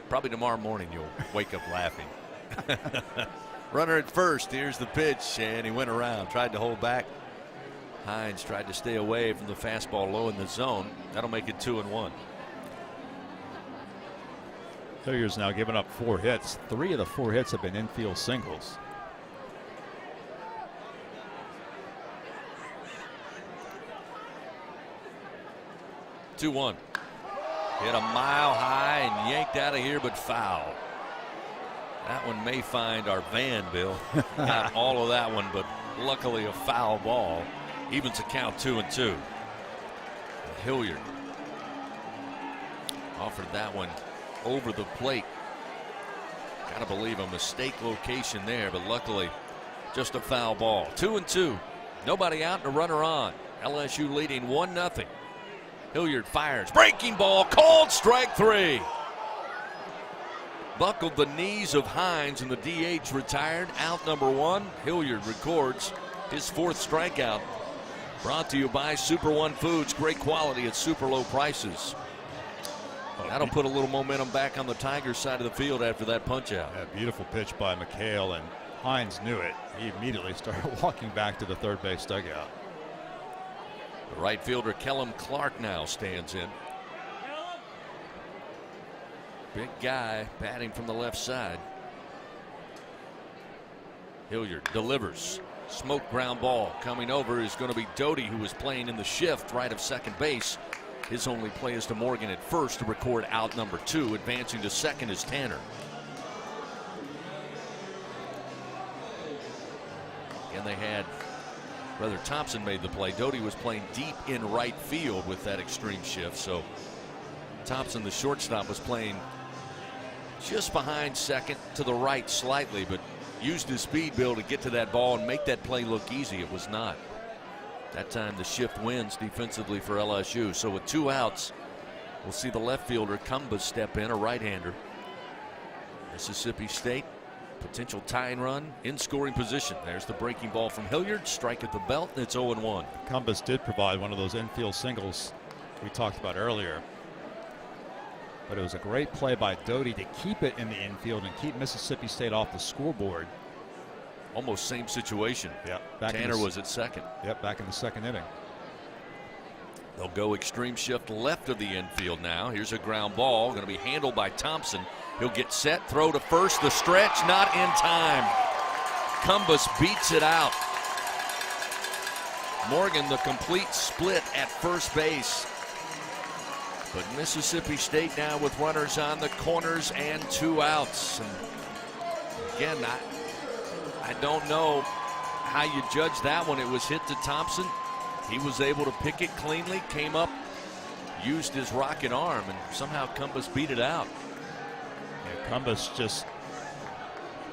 Probably tomorrow morning you'll wake up laughing. Runner at first. Here's the pitch, and he went around, tried to hold back. Hines tried to stay away from the fastball low in the zone. That'll make it 2-1. Hilliard's now given up 4 hits. 3 of the 4 hits have been infield singles. Two-1. Hit a mile high and yanked out of here, but foul. That one may find our van, Bill. Not all of that one, but luckily a foul ball. Evens the count 2-2. Hilliard offered that one over the plate. Gotta believe a mistake location there, but luckily just a foul ball. 2-2. Nobody out and a runner on. LSU leading 1-0. Hilliard fires. Breaking ball. Called strike 3. Buckled the knees of Hines and the DH retired. Out number 1. Hilliard records his 4th strikeout. Brought to you by Super One Foods. Great quality at super low prices. That'll put a little momentum back on the Tigers side of the field after that punch out. Yeah, beautiful pitch by McHale, and Hines knew it. He immediately started walking back to the third base dugout. The right fielder Kellum Clark now stands in. Big guy batting from the left side. Hilliard delivers. Smoke ground ball coming over is going to be Doty, who was playing in the shift right of second base. His only play is to Morgan at first to record out number 2. Advancing to second is Tanner. And they had, rather, Thompson made the play. Doty was playing deep in right field with that extreme shift. So Thompson, the shortstop, was playing just behind second to the right slightly, but used his speed, Bill, to get to that ball and make that play look easy. It was not. That time the shift wins defensively for LSU. So with 2 outs, we'll see the left fielder Cumbas step in, a right-hander. Mississippi State, potential tying run in scoring position. There's the breaking ball from Hilliard, strike at the belt, and it's 0-1. Cumbas did provide one of those infield singles we talked about earlier. But it was a great play by Doty to keep it in the infield and keep Mississippi State off the scoreboard. Almost same situation. Yeah. Tanner was at second. Yep, back in the second inning. They'll go extreme shift left of the infield now. Here's a ground ball, going to be handled by Thompson. He'll get set, throw to first, the stretch, not in time. Cumbas beats it out. Morgan, the complete split at first base. But Mississippi State now with runners on the corners and 2 outs. And again, I don't know how you judge that one. It was hit to Thompson. He was able to pick it cleanly, came up, used his rocket arm, and somehow Cumbas beat it out. Yeah, Cumbas just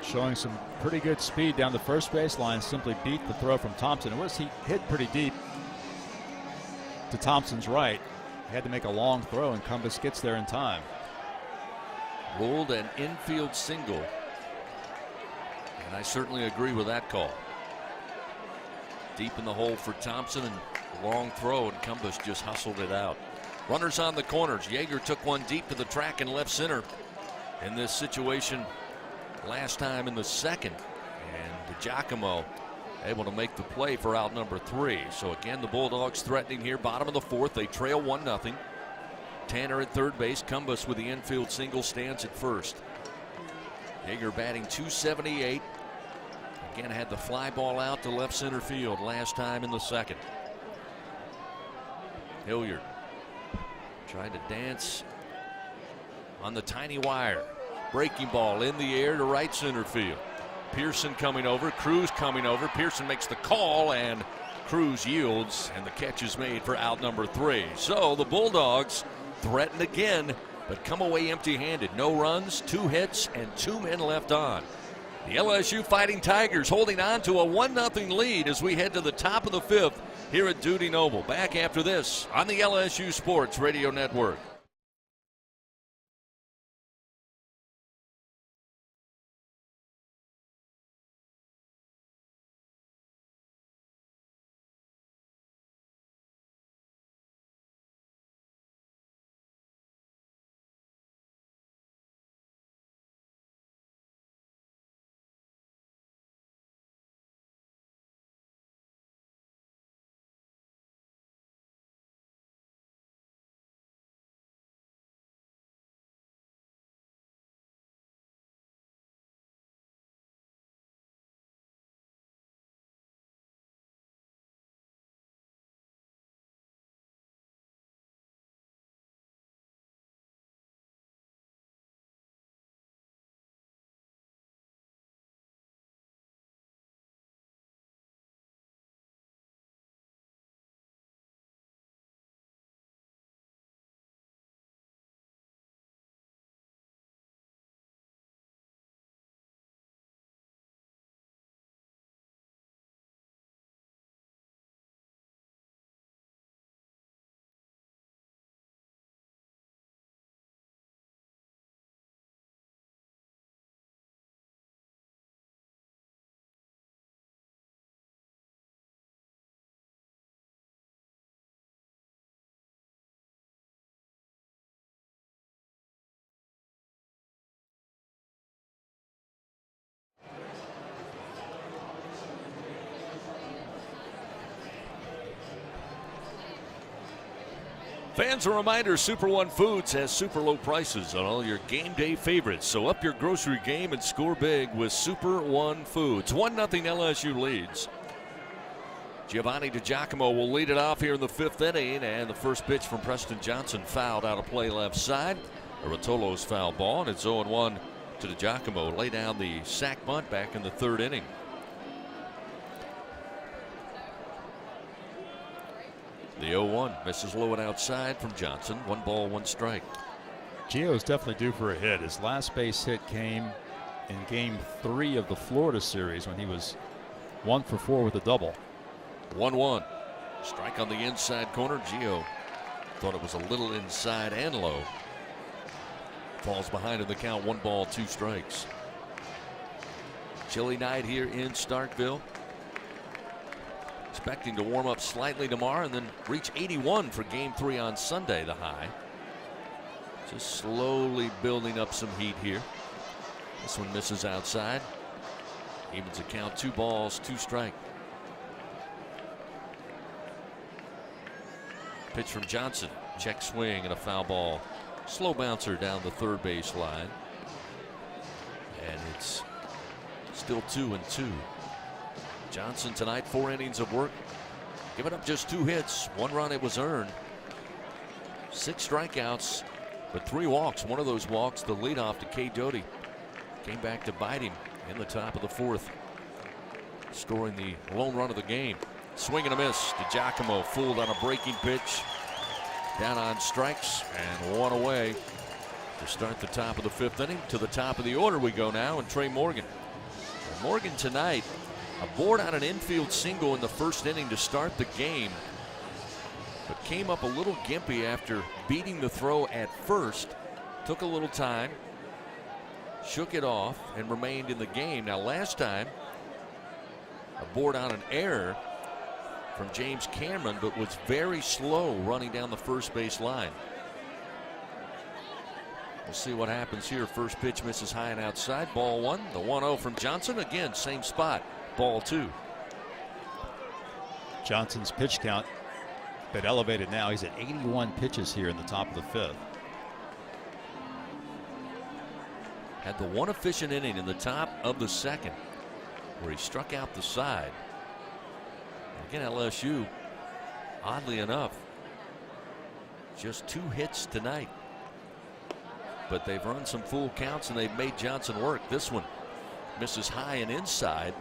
showing some pretty good speed down the first baseline, simply beat the throw from Thompson. He hit pretty deep to Thompson's right. He had to make a long throw, and Cumbas gets there in time. Rolled an infield single, and I certainly agree with that call. Deep in the hole for Thompson, and long throw, and Cumbas just hustled it out. Runners on the corners. Yeager took one deep to the track in left center in this situation last time in the second, and DiGiacomo able to make the play for out number 3. So again, the Bulldogs threatening here, bottom of the 4th. They trail 1-0. Tanner at third base. Cumbas with the infield single stands at first. Yeager batting .278. Again, had the fly ball out to left center field last time in the second. Hilliard tried to dance on the tiny wire. Breaking ball in the air to right center field. Pearson coming over, Cruz coming over. Pearson makes the call, and Cruz yields, and the catch is made for out number 3. So the Bulldogs threaten again, but come away empty-handed. No runs, 2 hits, and 2 men left on. The LSU Fighting Tigers holding on to a 1-0 lead as we head to the top of the 5th here at Dudy Noble. Back after this on the LSU Sports Radio Network. Fans, a reminder, Super One Foods has super low prices on all your game day favorites. So up your grocery game and score big with Super One Foods. 1-0 LSU leads. Giovanni DiGiacomo will lead it off here in the 5th inning, and the first pitch from Preston Johnson fouled out of play left side. A Rotolo's foul ball, and it's 0-1 to DiGiacomo. Lay down the sac bunt back in the 3rd inning. The 0-1 misses low and outside from Johnson. 1 ball, 1 strike. Gio's definitely due for a hit. His last base hit came in Game 3 of the Florida series when he was 1 for 4 with a double. 1-1. Strike on the inside corner. Gio thought it was a little inside and low. Falls behind in the count. 1 ball, 2 strikes. Chilly night here in Starkville. Expecting to warm up slightly tomorrow and then reach 81 for Game 3 on Sunday, the high. Just slowly building up some heat here. This one misses outside. Evens the count. 2 balls, 2 strikes. Pitch from Johnson. Check swing and a foul ball. Slow bouncer down the third base line. And it's still 2-2. Johnson tonight, 4 innings of work. Giving up just 2 hits. 1 run it was earned. 6 strikeouts, but 3 walks. One of those walks, the leadoff to K. Doty. Came back to bite him in the top of the 4th. Scoring the lone run of the game. Swing and a miss to Giacomo. Fooled on a breaking pitch. Down on strikes and 1 away to start the top of the 5th inning. To the top of the order we go now, and Trey Morgan. And Morgan tonight aboard on an infield single in the 1st inning to start the game, but came up a little gimpy after beating the throw at first. Took a little time, shook it off, and remained in the game. Now last time aboard on an error from James Cameron, but was very slow running down the first base line. We'll see what happens here. First pitch misses high and outside. Ball 1. The 1-0 from Johnson. Again, same spot. Ball 2. Johnson's pitch count been elevated now. He's at 81 pitches here in the top of the 5th. Had the 1 efficient inning in the top of the 2nd where he struck out the side. Again, LSU, oddly enough, just 2 hits tonight. But they've run some full counts and they've made Johnson work. This one misses high and inside.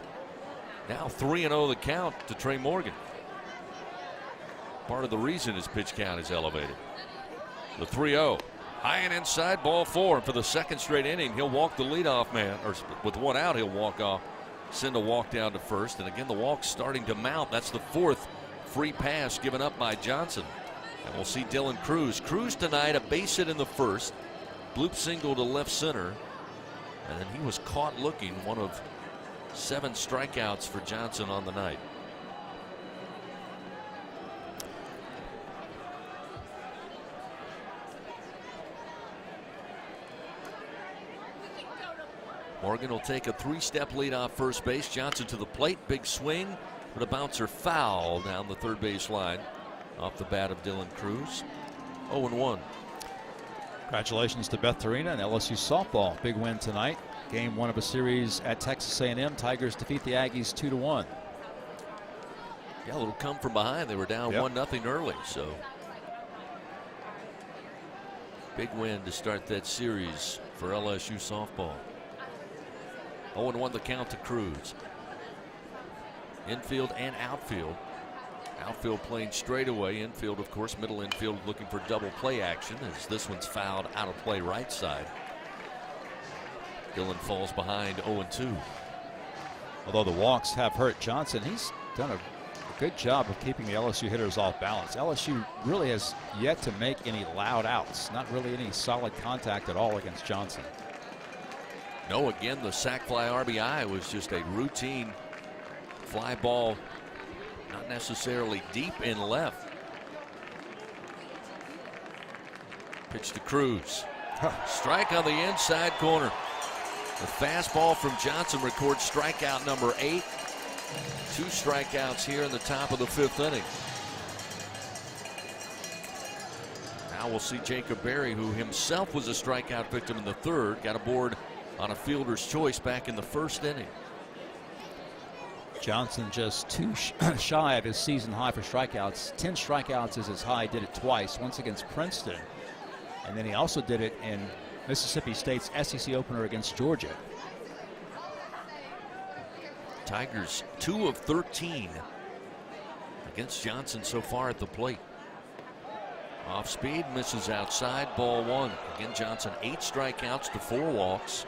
Now 3-0 the count to Trey Morgan. Part of the reason his pitch count is elevated. The 3-0. High and inside, ball 4. For the 2nd straight inning, he'll walk the leadoff man. Or with 1 out, he'll walk off. Send a walk down to first. And again, the walk's starting to mount. That's the 4th free pass given up by Johnson. And we'll see Dylan Cruz. Cruz tonight, a base hit in the 1st. Bloop single to left center. And then he was caught looking. One of 7 strikeouts for Johnson on the night. Morgan will take a 3-step lead off first base. Johnson to the plate. Big swing, but a bouncer foul down the third base line off the bat of Dylan Cruz. 0-1. Congratulations to Beth Torina and LSU softball. Big win tonight. Game 1 of a series at Texas A&M. Tigers defeat the Aggies 2-1. Yeah, a little come from behind. They were down 1-0 early, so big win to start that series for LSU softball. 0-1 the count to Cruz. Infield and outfield. Outfield playing straight away. Infield, of course, middle infield looking for double play action as this one's fouled out of play right side. Dylan falls behind 0-2. Although the walks have hurt Johnson, he's done a good job of keeping the LSU hitters off balance. LSU really has yet to make any loud outs. Not really any solid contact at all against Johnson. No, again, the sac fly RBI was just a routine fly ball, not necessarily deep in left. Pitch to Cruz. Strike on the inside corner. The fastball from Johnson records strikeout number 8. 2 strikeouts here in the top of the 5th inning. Now we'll see Jacob Berry, who himself was a strikeout victim in the 3rd, got aboard on a fielder's choice back in the 1st inning. Johnson just 2 shy of his season high for strikeouts. 10 strikeouts is his high. Did it twice, once against Princeton, and then he also did it in Mississippi State's SEC opener against Georgia. Tigers 2 of 13 against Johnson so far at the plate. Off speed, misses outside, ball 1. Again, Johnson 8 strikeouts to 4 walks.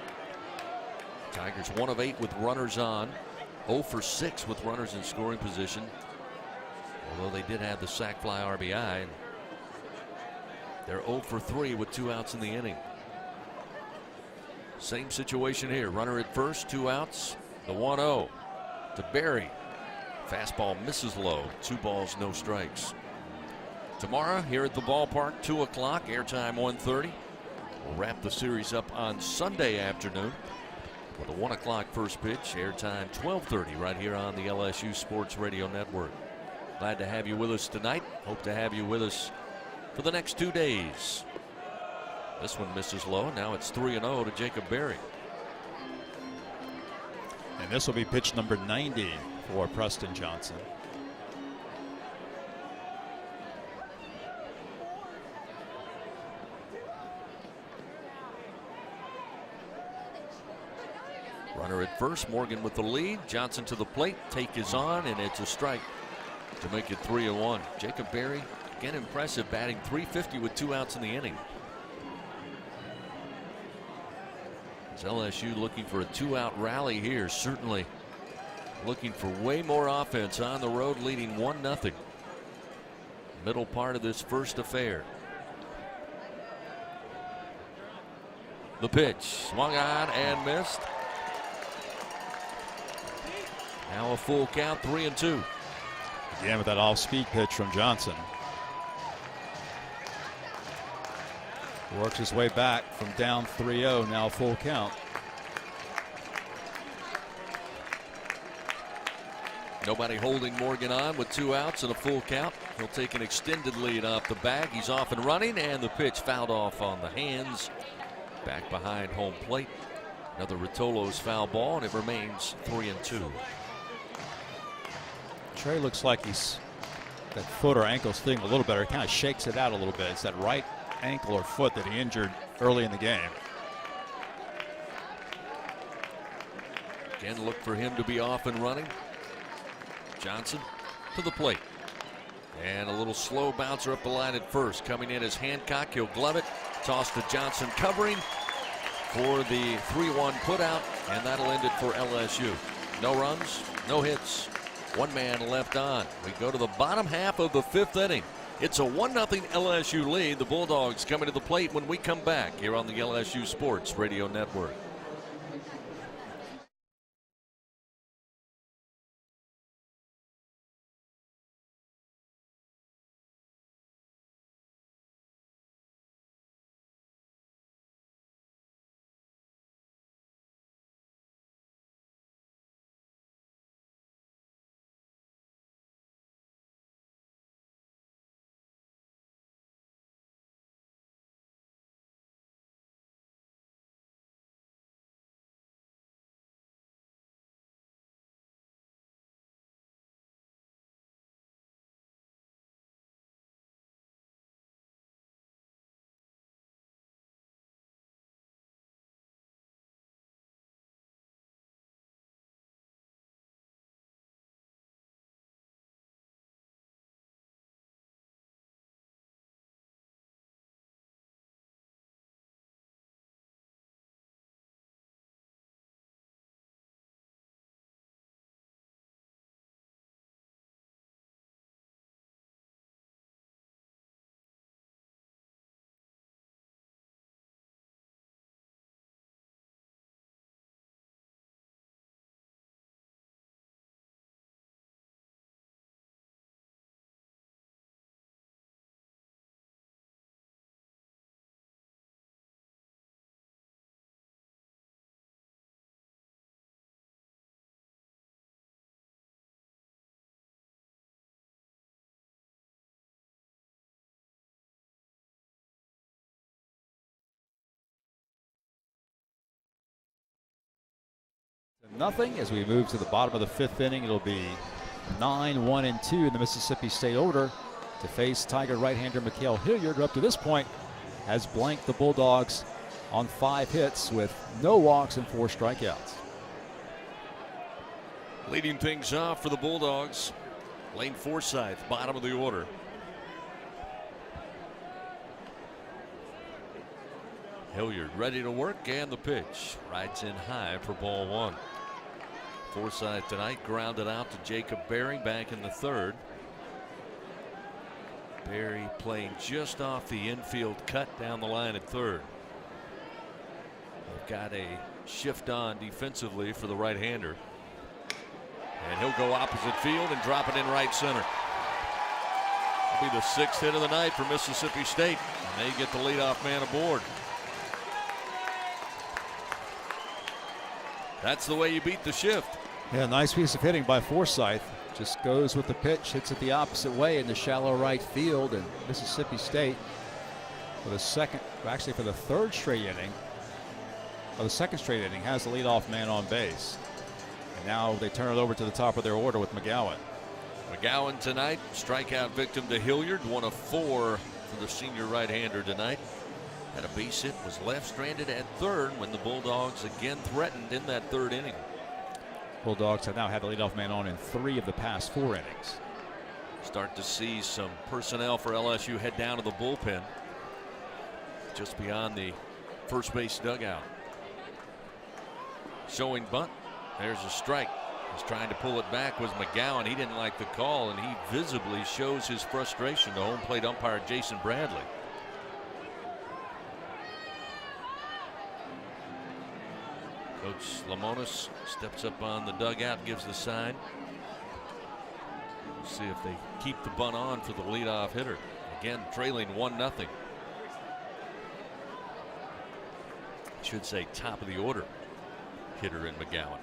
Tigers 1 of 8 with runners on. 0 for 6 with runners in scoring position. Although they did have the sac fly RBI. They're 0 for 3 with 2 outs in the inning. Same situation here. Runner at first, 2 outs. The 1-0 to Berry. Fastball misses low. 2 balls, no strikes. Tomorrow here at the ballpark, 2 o'clock, airtime 1:30. We'll wrap the series up on Sunday afternoon with a 1 o'clock first pitch, airtime 12:30 right here on the LSU Sports Radio Network. Glad to have you with us tonight. Hope to have you with us for the next 2 days. This one misses low. Now it's 3-0 to Jacob Berry. And this will be pitch number 90 for Preston Johnson. Runner at first, Morgan with the lead. Johnson to the plate. Take is on, and it's a strike to make it 3-1. Jacob Berry, again impressive, batting .350 with 2 outs in the inning. As LSU looking for a 2-out rally here, certainly looking for way more offense on the road, leading 1-0. Middle part of this first affair. The pitch, swung on and missed. Now a full count, 3-2. Again with that off-speed pitch from Johnson. Works his way back from down 3-0, now a full count. Nobody holding Morgan on with 2 outs and a full count. He'll take an extended lead off the bag. He's off and running, and the pitch fouled off on the hands. Back behind home plate. Another Rotolo's foul ball, and it remains 3-2. Trey looks like he's that foot or ankle's feeling a little better. Kind of shakes it out a little bit. It's that right ankle or foot that he injured early in the game. Again, look for him to be off and running. Johnson to the plate. And a little slow bouncer up the line at first. Coming in as Hancock. He'll glove it. Toss to Johnson covering for the 3-1 putout. And that'll end it for LSU. No runs, no hits. 1 man left on. We go to the bottom half of the 5th inning. It's a 1-0 LSU lead. The Bulldogs coming to the plate when we come back here on the LSU Sports Radio Network. Nothing as we move to the bottom of the 5th inning. It'll be 9-1-2 in the Mississippi State order to face Tiger right-hander Mikael Hilliard, who up to this point has blanked the Bulldogs on 5 hits with no walks and 4 strikeouts. Leading things off for the Bulldogs, Lane Forsythe, bottom of the order. Hilliard ready to work, and the pitch rides in high for ball one. Forsythe tonight grounded out to Jacob Berry back in the third. Berry playing just off the infield cut down the line at third. They've got a shift on defensively for the right-hander. And he'll go opposite field and drop it in right center. That'll be the 6th hit of the night for Mississippi State. And they get the leadoff man aboard. That's the way you beat the shift. Yeah, nice piece of hitting by Forsythe. Just goes with the pitch, hits it the opposite way in the shallow right field, and Mississippi State for the third straight inning, or the second straight inning, has the leadoff man on base. And now they turn it over to the top of their order with McGowan. McGowan tonight, strikeout victim to Hilliard, 1 of 4 for the senior right-hander tonight. Had a base hit, was left stranded at third when the Bulldogs again threatened in that third inning. Bulldogs have now had the leadoff man on in 3 of the past 4 innings. Start to see some personnel for LSU head down to the bullpen just beyond the first base dugout. Showing bunt. There's a strike. He's trying to pull it back was McGowan. He didn't like the call, and he visibly shows his frustration to home plate umpire Jason Bradley. Coach Lamonis steps up on the dugout, gives the sign. We'll see if they keep the bunt on for the leadoff hitter. Again, trailing 1-0. Should say top of the order hitter in McGowan.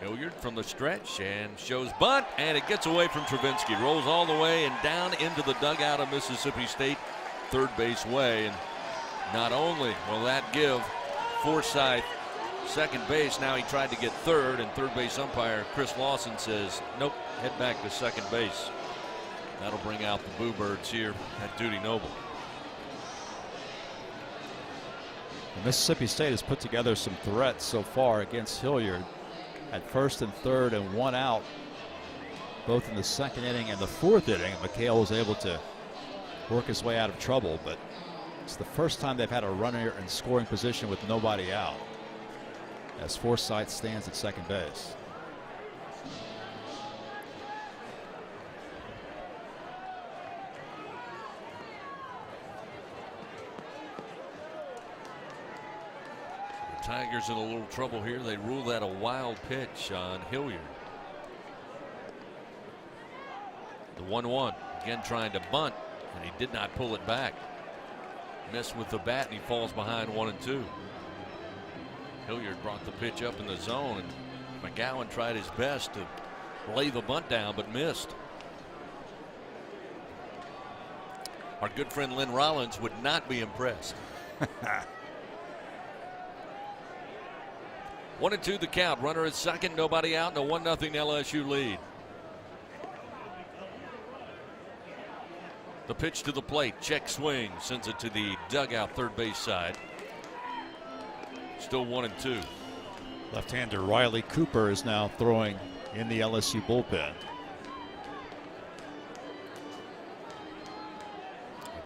Hilliard from the stretch and shows bunt, and it gets away from Travinski. Rolls all the way and down into the dugout of Mississippi State, third base way. And not only will that give Forsythe second base, now he tried to get third, and third base umpire Chris Lawson says, nope, head back to second base. That'll bring out the Boo Birds here at Dudy Noble. Mississippi State has put together some threats so far against Hilliard at first and third and 1 out, both in the second inning and the fourth inning. McHale was able to work his way out of trouble, but it's the first time they've had a runner in scoring position with nobody out, as Forsythe stands at second base. Tigers in a little trouble here. They rule that a wild pitch on Hilliard. The 1-1 again trying to bunt, and he did not pull it back. Missed with the bat, and he falls behind 1-2. Hilliard brought the pitch up in the zone, and McGowan tried his best to lay the bunt down but missed. Our good friend Lynn Rollins would not be impressed. 1-2 the count. Runner at second, nobody out, and a 1-0 LSU lead. The pitch to the plate, check swing, sends it to the dugout third base side. Still 1-2. Left-hander Riley Cooper is now throwing in the LSU bullpen.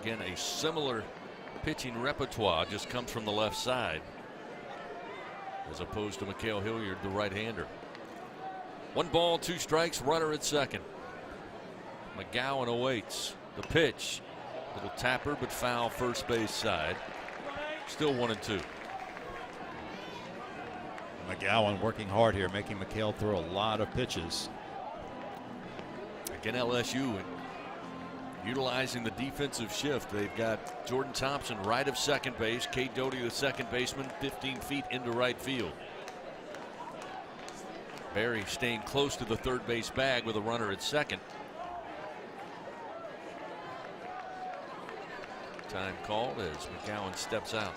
Again, a similar pitching repertoire, just comes from the left side, as opposed to McHale Hilliard, the right-hander. 1 ball, 2 strikes, runner at second. McGowan awaits. The pitch, little tapper but foul first base side. Still 1-2. McGowan working hard here, making McHale throw a lot of pitches. Again, LSU utilizing the defensive shift. They've got Jordan Thompson right of second base, Cade Doty the second baseman, 15 feet into right field. Berry staying close to the third base bag with a runner at second. Time called as McGowan steps out.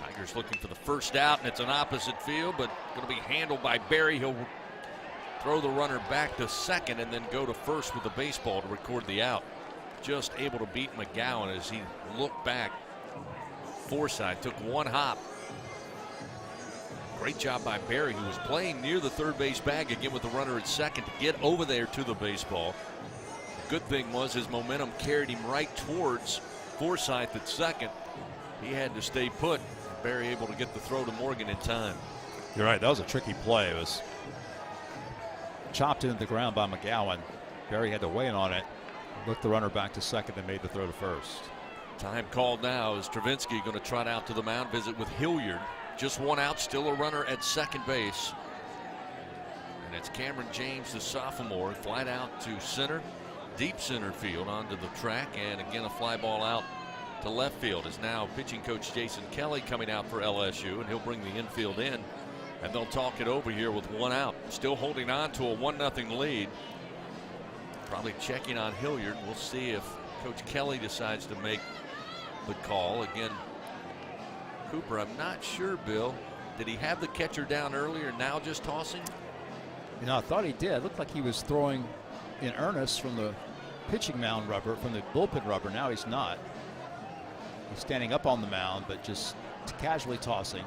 Tigers looking for the first out, and it's an opposite field, but going to be handled by Berry. He'll throw the runner back to second and then go to first with the baseball to record the out. Just able to beat McGowan as he looked back. Forsythe took 1 hop Great job by Barry, who was playing near the third base bag again with the runner at second, to get over there to the baseball. The good thing was his momentum carried him right towards Forsythe at second. He had to stay put. Barry able to get the throw to Morgan in time. You're right. That was a tricky play. It was chopped into the ground by McGowan. Barry had to weigh in on it, looked the runner back to second, and made the throw to first. Time called now as Stravinsky going to trot out to the mound, visit with Hilliard. Just one out, still a runner at second base. And it's Cameron James, the sophomore, flight out to center, deep center field onto the track, and again a fly ball out to left field. Is now pitching coach Jason Kelly coming out for LSU, and he'll bring the infield in, and they'll talk it over here with one out. Still holding on to a 1-0 lead. Probably checking on Hilliard. We'll see if Coach Kelly decides to make the call. Again, Cooper, I'm not sure, Bill. Did he have the catcher down earlier, now just tossing? You know, I thought he did. It looked like he was throwing in earnest from the pitching mound rubber, from the bullpen rubber. Now he's not. He's standing up on the mound, but just casually tossing.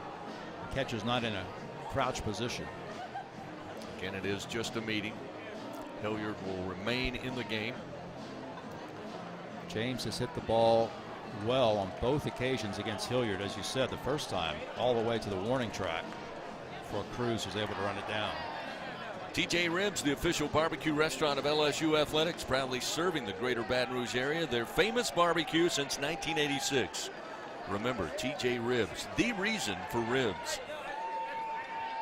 The catcher's not in a crouch position. Again, it is just a meeting. Hilliard will remain in the game. James has hit the ball well on both occasions against Hilliard, as you said, the first time all the way to the warning track before Cruz was able to run it down. TJ Ribs, the official barbecue restaurant of LSU Athletics, proudly serving the greater Baton Rouge area their famous barbecue since 1986. Remember, TJ Ribs, the reason for ribs.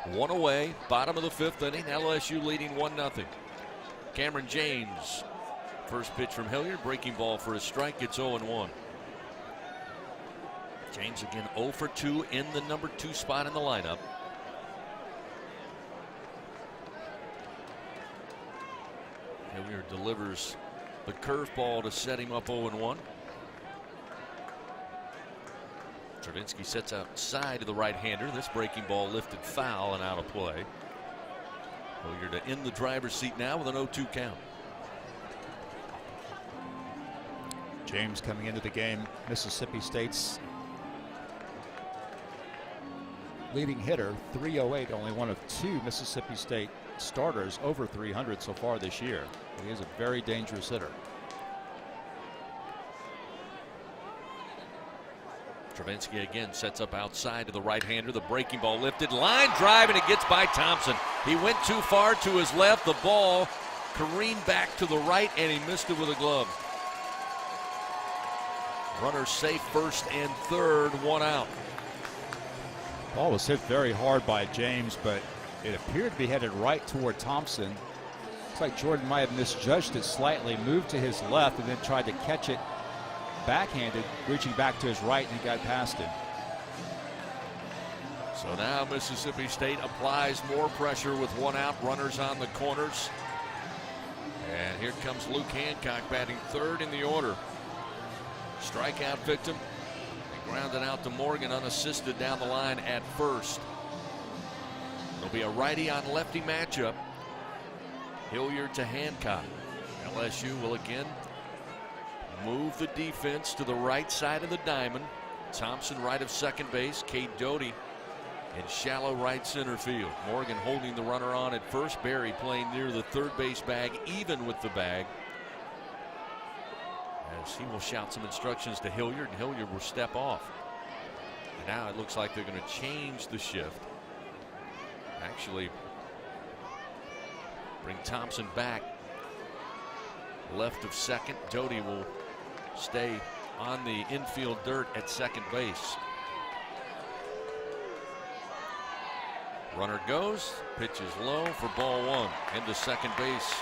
One away, bottom of the fifth inning, LSU leading 1-0. Cameron James, first pitch from Hilliard, breaking ball for a strike. It's 0-1. James again 0 for 2 in the number 2 spot in the lineup. Hilliard delivers the curveball to set him up 0-1. Stravinsky sets outside to the right-hander. This breaking ball lifted foul and out of play. Hilliard in the driver's seat now with an 0-2 count. James coming into the game, Mississippi State's leading hitter, 308, only one of 2 Mississippi State starters over 300 so far this year. He is a very dangerous hitter. Stravinsky again sets up outside to the right-hander. The breaking ball lifted, line drive, and it gets by Thompson. He went too far to his left. The ball careened back to the right, and he missed it with a glove. Runner safe first and third, one out. Ball was hit very hard by James, but it appeared to be headed right toward Thompson. Looks like Jordan might have misjudged it slightly, moved to his left, and then tried to catch it backhanded, reaching back to his right, and he got past him. So now Mississippi State applies more pressure with one out, runners on the corners. And here comes Luke Hancock batting third in the order. Strikeout victim. They grounded out to Morgan unassisted down the line at first. It'll be a righty on lefty matchup. Hilliard to Hancock. LSU will again move the defense to the right side of the diamond. Thompson right of second base. Cade Doty in shallow right center field. Morgan holding the runner on at first. Barry playing near the third base bag, even with the bag, as he will shout some instructions to Hilliard, and Hilliard will step off. And now it looks like they're going to change the shift. Actually bring Thompson back left of second. Doty will stay on the infield dirt at second base. Runner goes, pitch is low for ball one. Into second base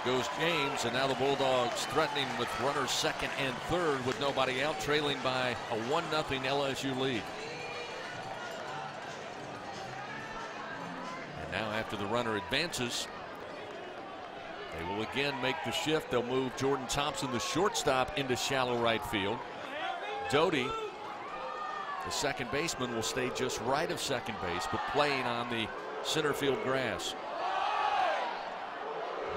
goes James, and now the Bulldogs threatening with runners second and third with nobody out, trailing by a 1-0 LSU lead. And now after the runner advances, they will again make the shift. They'll move Jordan Thompson, the shortstop, into shallow right field. Doty, the second baseman, will stay just right of second base, but playing on the center field grass.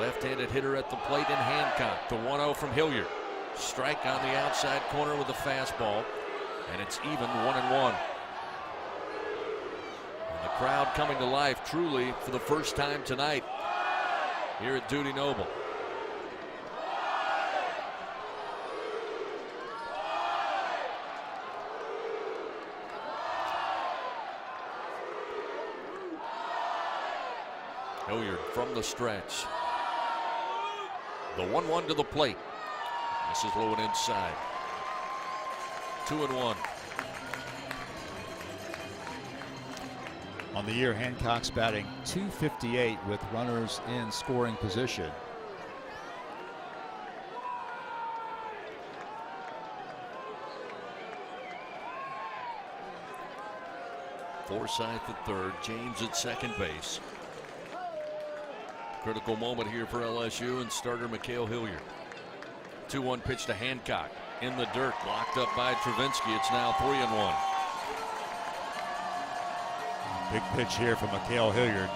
Left-handed hitter at the plate in Hancock. The 1-0 from Hilliard. Strike on the outside corner with a fastball, and it's even 1-1. And the Crowd coming to life truly for the first time tonight here at Dudy Noble. Hilliard from the stretch. The 1-1 to the plate. This is low and inside. 2-1. On the year, Hancock's batting .258 with runners in scoring position. Forsythe at third, James at second base. Critical moment here for LSU and starter Mikhail Hilliard. 2-1 pitch to Hancock. In the dirt, blocked up by Travinsky. It's now 3-1. Big pitch here from Mikhail Hilliard.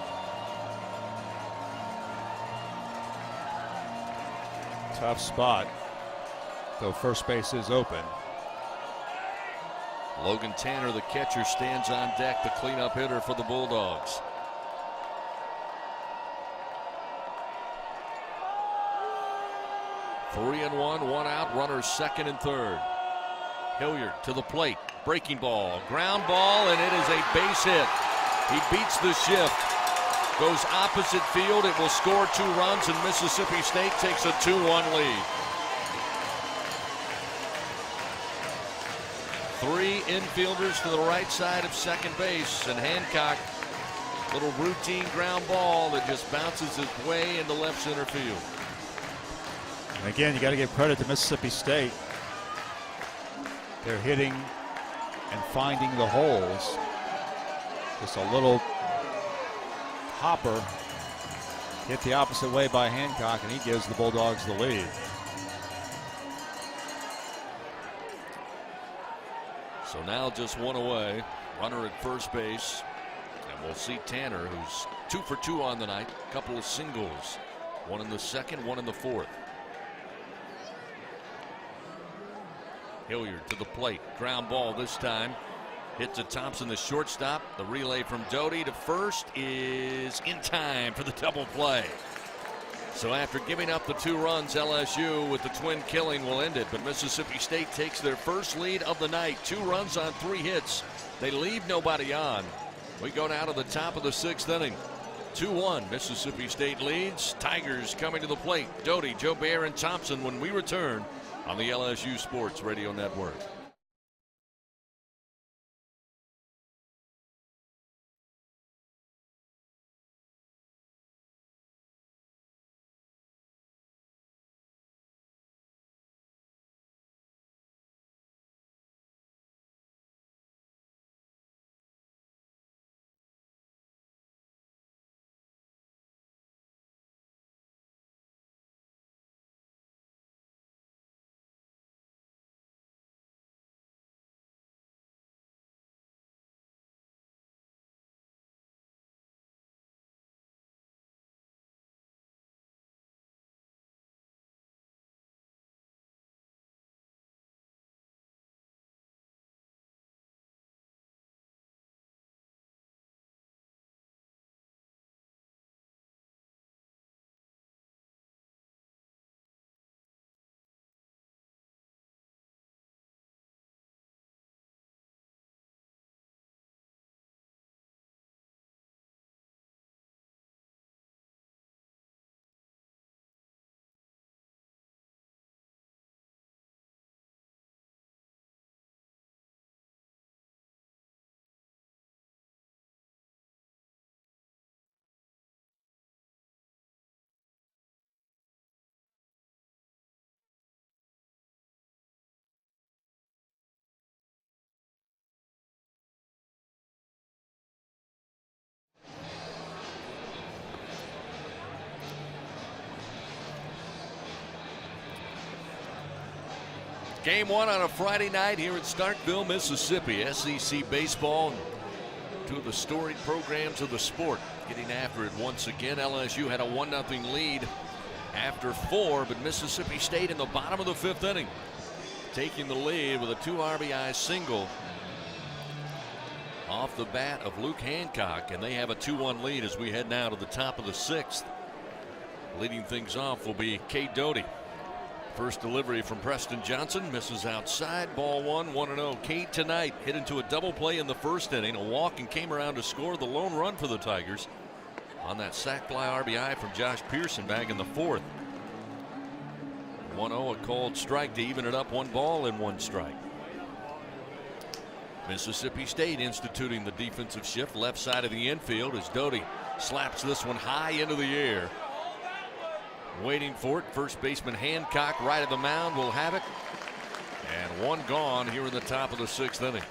Tough spot, though first base is open. Logan Tanner, the catcher, stands on deck, the cleanup hitter for the Bulldogs. Three and one out, runners second and third. Hilliard to the plate, breaking ball, ground ball, and it is a base hit. He beats the shift, goes opposite field. It will score 2 runs, and Mississippi State takes a 2-1 lead. 3 infielders to the right side of second base, and Hancock, little routine ground ball that just bounces its way into left center field. And again, you got to give credit to Mississippi State. They're hitting and finding the holes. Just a little hopper hit the opposite way by Hancock, and he gives the Bulldogs the lead. So now just 1 away, runner at first base, and we'll see Tanner, who's 2 for 2 on the night. A couple of singles, 1 in the second, 1 in the fourth. Hilliard to the plate, ground ball this time. Hit to Thompson, the shortstop. The relay from Doty to first is in time for the double play. So after giving up the 2 runs, LSU with the twin killing will end it. But Mississippi State takes their first lead of the night. 2 runs on 3 hits. They leave nobody on. We go down to the top of the 6th inning. 2-1, Mississippi State leads. Tigers coming to the plate. Doty, Jobert, and Thompson when we return on the LSU Sports Radio Network. Game 1 on a Friday night here in Starkville, Mississippi. SEC baseball, 2 of the storied programs of the sport, getting after it once again. LSU had a 1-0 lead after 4, but Mississippi State in the bottom of the 5th inning, taking the lead with a 2 RBI single off the bat of Luke Hancock, and they have a 2-1 lead as we head now to the top of the 6th. Leading things off will be Cade Doty. First delivery from Preston Johnson, misses outside, ball 1-0. Cade tonight hit into a double play in the first inning, a walk, and came around to score the lone run for the Tigers on that sac fly RBI from Josh Pearson back in the 4th. 1-0, a called strike to even it up, 1 ball and 1 strike. Mississippi State instituting the defensive shift left side of the infield as Doty slaps this one high into the air. Waiting for it, first baseman Hancock right of the mound will have it, and 1 gone here in the top of the 6th inning.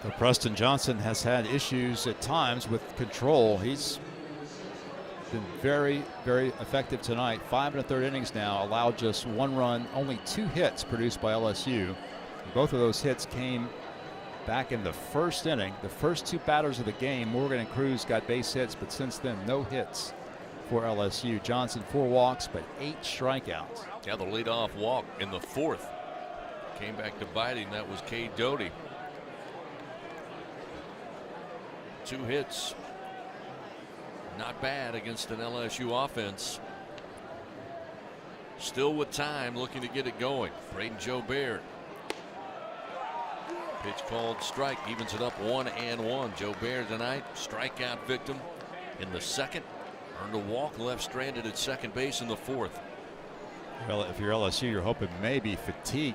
So Preston Johnson has had issues at times with control. He's been very, very effective tonight. 5 1/3 innings now, allowed just 1 run, only 2 hits produced by LSU. Both of those hits came back in the first inning. The first 2 batters of the game, Morgan and Cruz, got base hits, but since then, no hits for LSU. Johnson 4 walks, but 8 strikeouts. Yeah, the leadoff walk in the 4th came back to bite him. That was Cade Doty. 2 hits. Not bad against an LSU offense. Still with time, looking to get it going. Braden Joubert. Pitch called strike, evens it up 1-1. Joubert tonight, strikeout victim in the 2nd. Earned a walk, left stranded at second base in the 4th. Well, if you're LSU, you're hoping maybe fatigue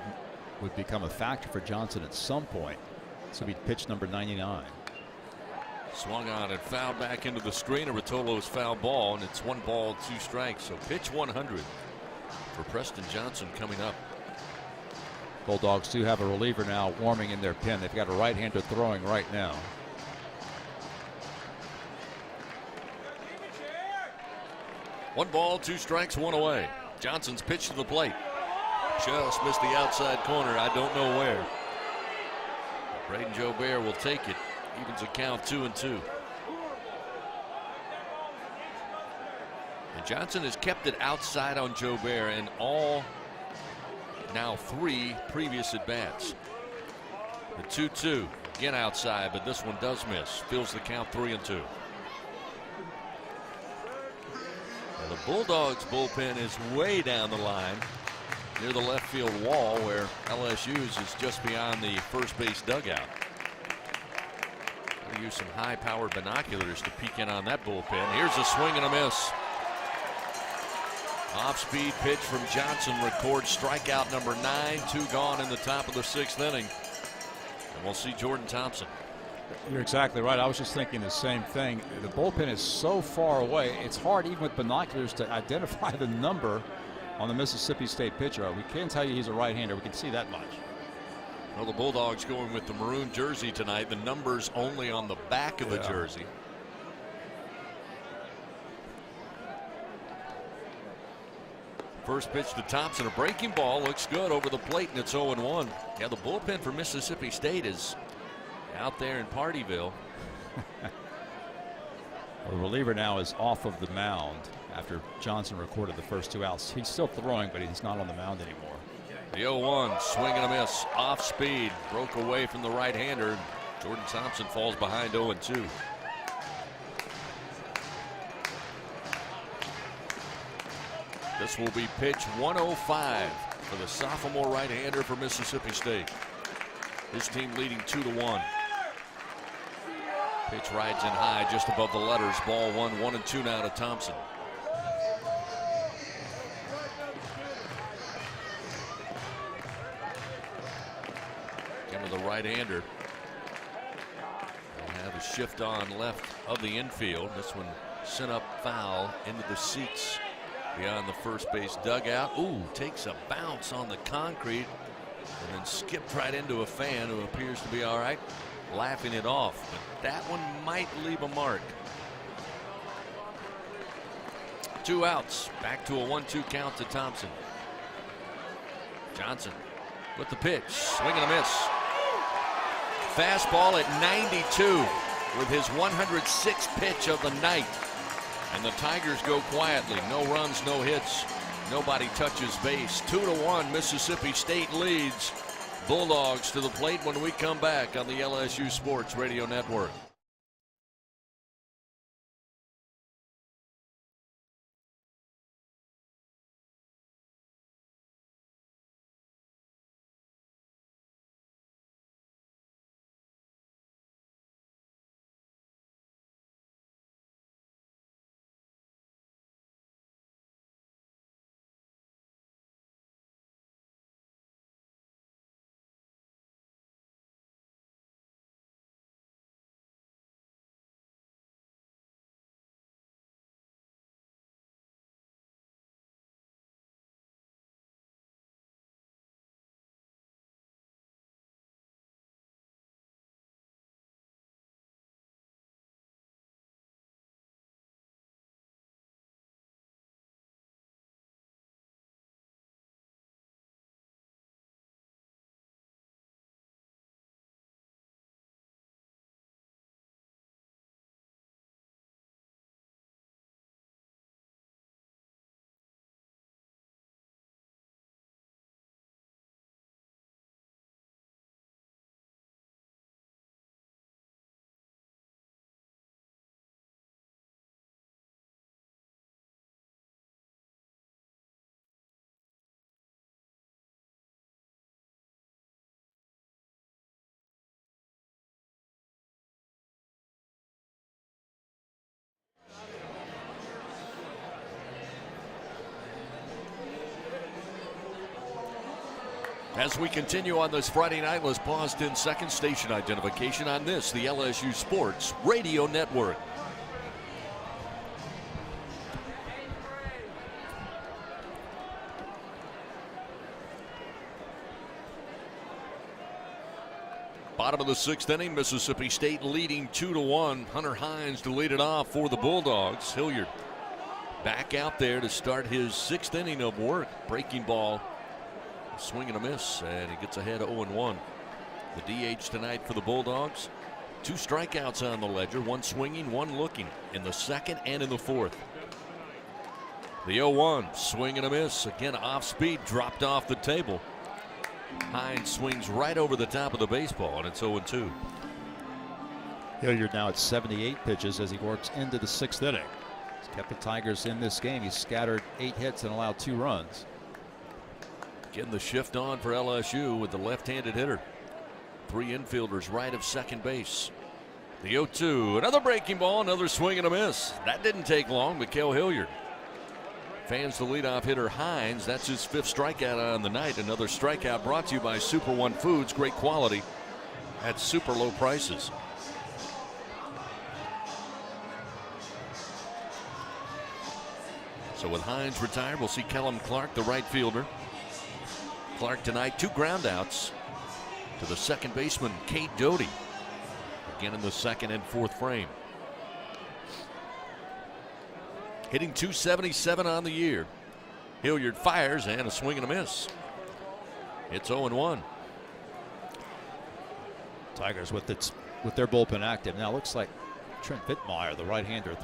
would become a factor for Johnson at some point. This will be pitch number 99. Swung on and fouled back into the screen. Rotolo's foul ball, and it's 1 ball, 2 strikes. So pitch 100 for Preston Johnson coming up. Bulldogs do have a reliever now warming in their pen. They've got a right-hander throwing right now. One ball, 2 strikes, 1 away. Johnson's pitch to the plate. Just missed the outside corner. I don't know where. Braden Joubert will take it. Evens the count 2-2. And Johnson has kept it outside on Joubert in all now 3 previous at bats. The 2-2 again outside, but this one does miss. Fills the count 3-2. The Bulldogs bullpen is way down the line near the left field wall, where LSU's is just beyond the first base dugout. We'll use some high-powered binoculars to peek in on that bullpen. Here's a swing and a miss. Off-speed pitch from Johnson records strikeout number 9. 2 gone in the top of the 6th inning. And we'll see Jordan Thompson. You're exactly right. I was just thinking the same thing. The bullpen is so far away. It's hard even with binoculars to identify the number on the Mississippi State pitcher. We can tell you he's a right-hander. We can see that much. Well, the Bulldogs going with the maroon jersey tonight. The number's only on the back of the jersey. First pitch to Thompson, a breaking ball, looks good over the plate, and it's 0-1. Yeah, the bullpen for Mississippi State is out there in Partyville. Well, the reliever now is off of the mound after Johnson recorded the first 2 outs. He's still throwing, but he's not on the mound anymore. The 0-1, swing and a miss, off speed, broke away from the right-hander. Jordan Thompson falls behind 0-2. This will be pitch 105 for the sophomore right-hander for Mississippi State. His team leading 2-1. Pitch rides in high just above the letters. Ball 1, 1-2 now to Thompson. Again with the right-hander. They'll have a shift on left of the infield. This one sent up foul into the seats beyond the first base dugout. Ooh, takes a bounce on the concrete and then skipped right into a fan who appears to be all right, laughing it off. But that one might leave a mark. 2 outs. Back to a 1-2 count to Thompson. Johnson with the pitch. Swing and a miss. Fastball at 92 with his 106th pitch of the night. And the Tigers go quietly. No runs, no hits. Nobody touches base. 2-1 Mississippi State leads. Bulldogs to the plate when we come back on the LSU Sports Radio Network. As we continue on this Friday night, let's pause 10 seconds. Station identification on this, the LSU Sports Radio Network. Bottom of the 6th inning, Mississippi State leading 2-1. Hunter Hines to lead it off for the Bulldogs. Hilliard back out there to start his 6th inning of work. Breaking ball. Swing and a miss, and he gets ahead 0-1. The DH tonight for the Bulldogs. 2 strikeouts on the ledger, 1 swinging, 1 looking in the 2nd and in the 4th. The 0-1, swing and a miss. Again, off speed, dropped off the table. Hines swings right over the top of the baseball, and it's 0-2. Hilliard now at 78 pitches as he works into the 6th inning. He's kept the Tigers in this game. He's scattered 8 hits and allowed 2 runs. Getting the shift on for LSU with the left-handed hitter. 3 infielders right of second base. The 0-2, another breaking ball, another swing and a miss. That didn't take long, Mikael Hilliard. Fans the leadoff hitter Hines. That's his 5th strikeout on the night. Another strikeout brought to you by Super One Foods. Great quality at super low prices. So with Hines retired, we'll see Kellum Clark, the right fielder. Clark tonight, 2 groundouts to the second baseman, Kate Doty. Again in the 2nd and 4th frame. Hitting .277 on the year. Hilliard fires and a swing and a miss. It's 0-1. Tigers with their bullpen active. Now looks like Trent Vittmeyer, the right-hander,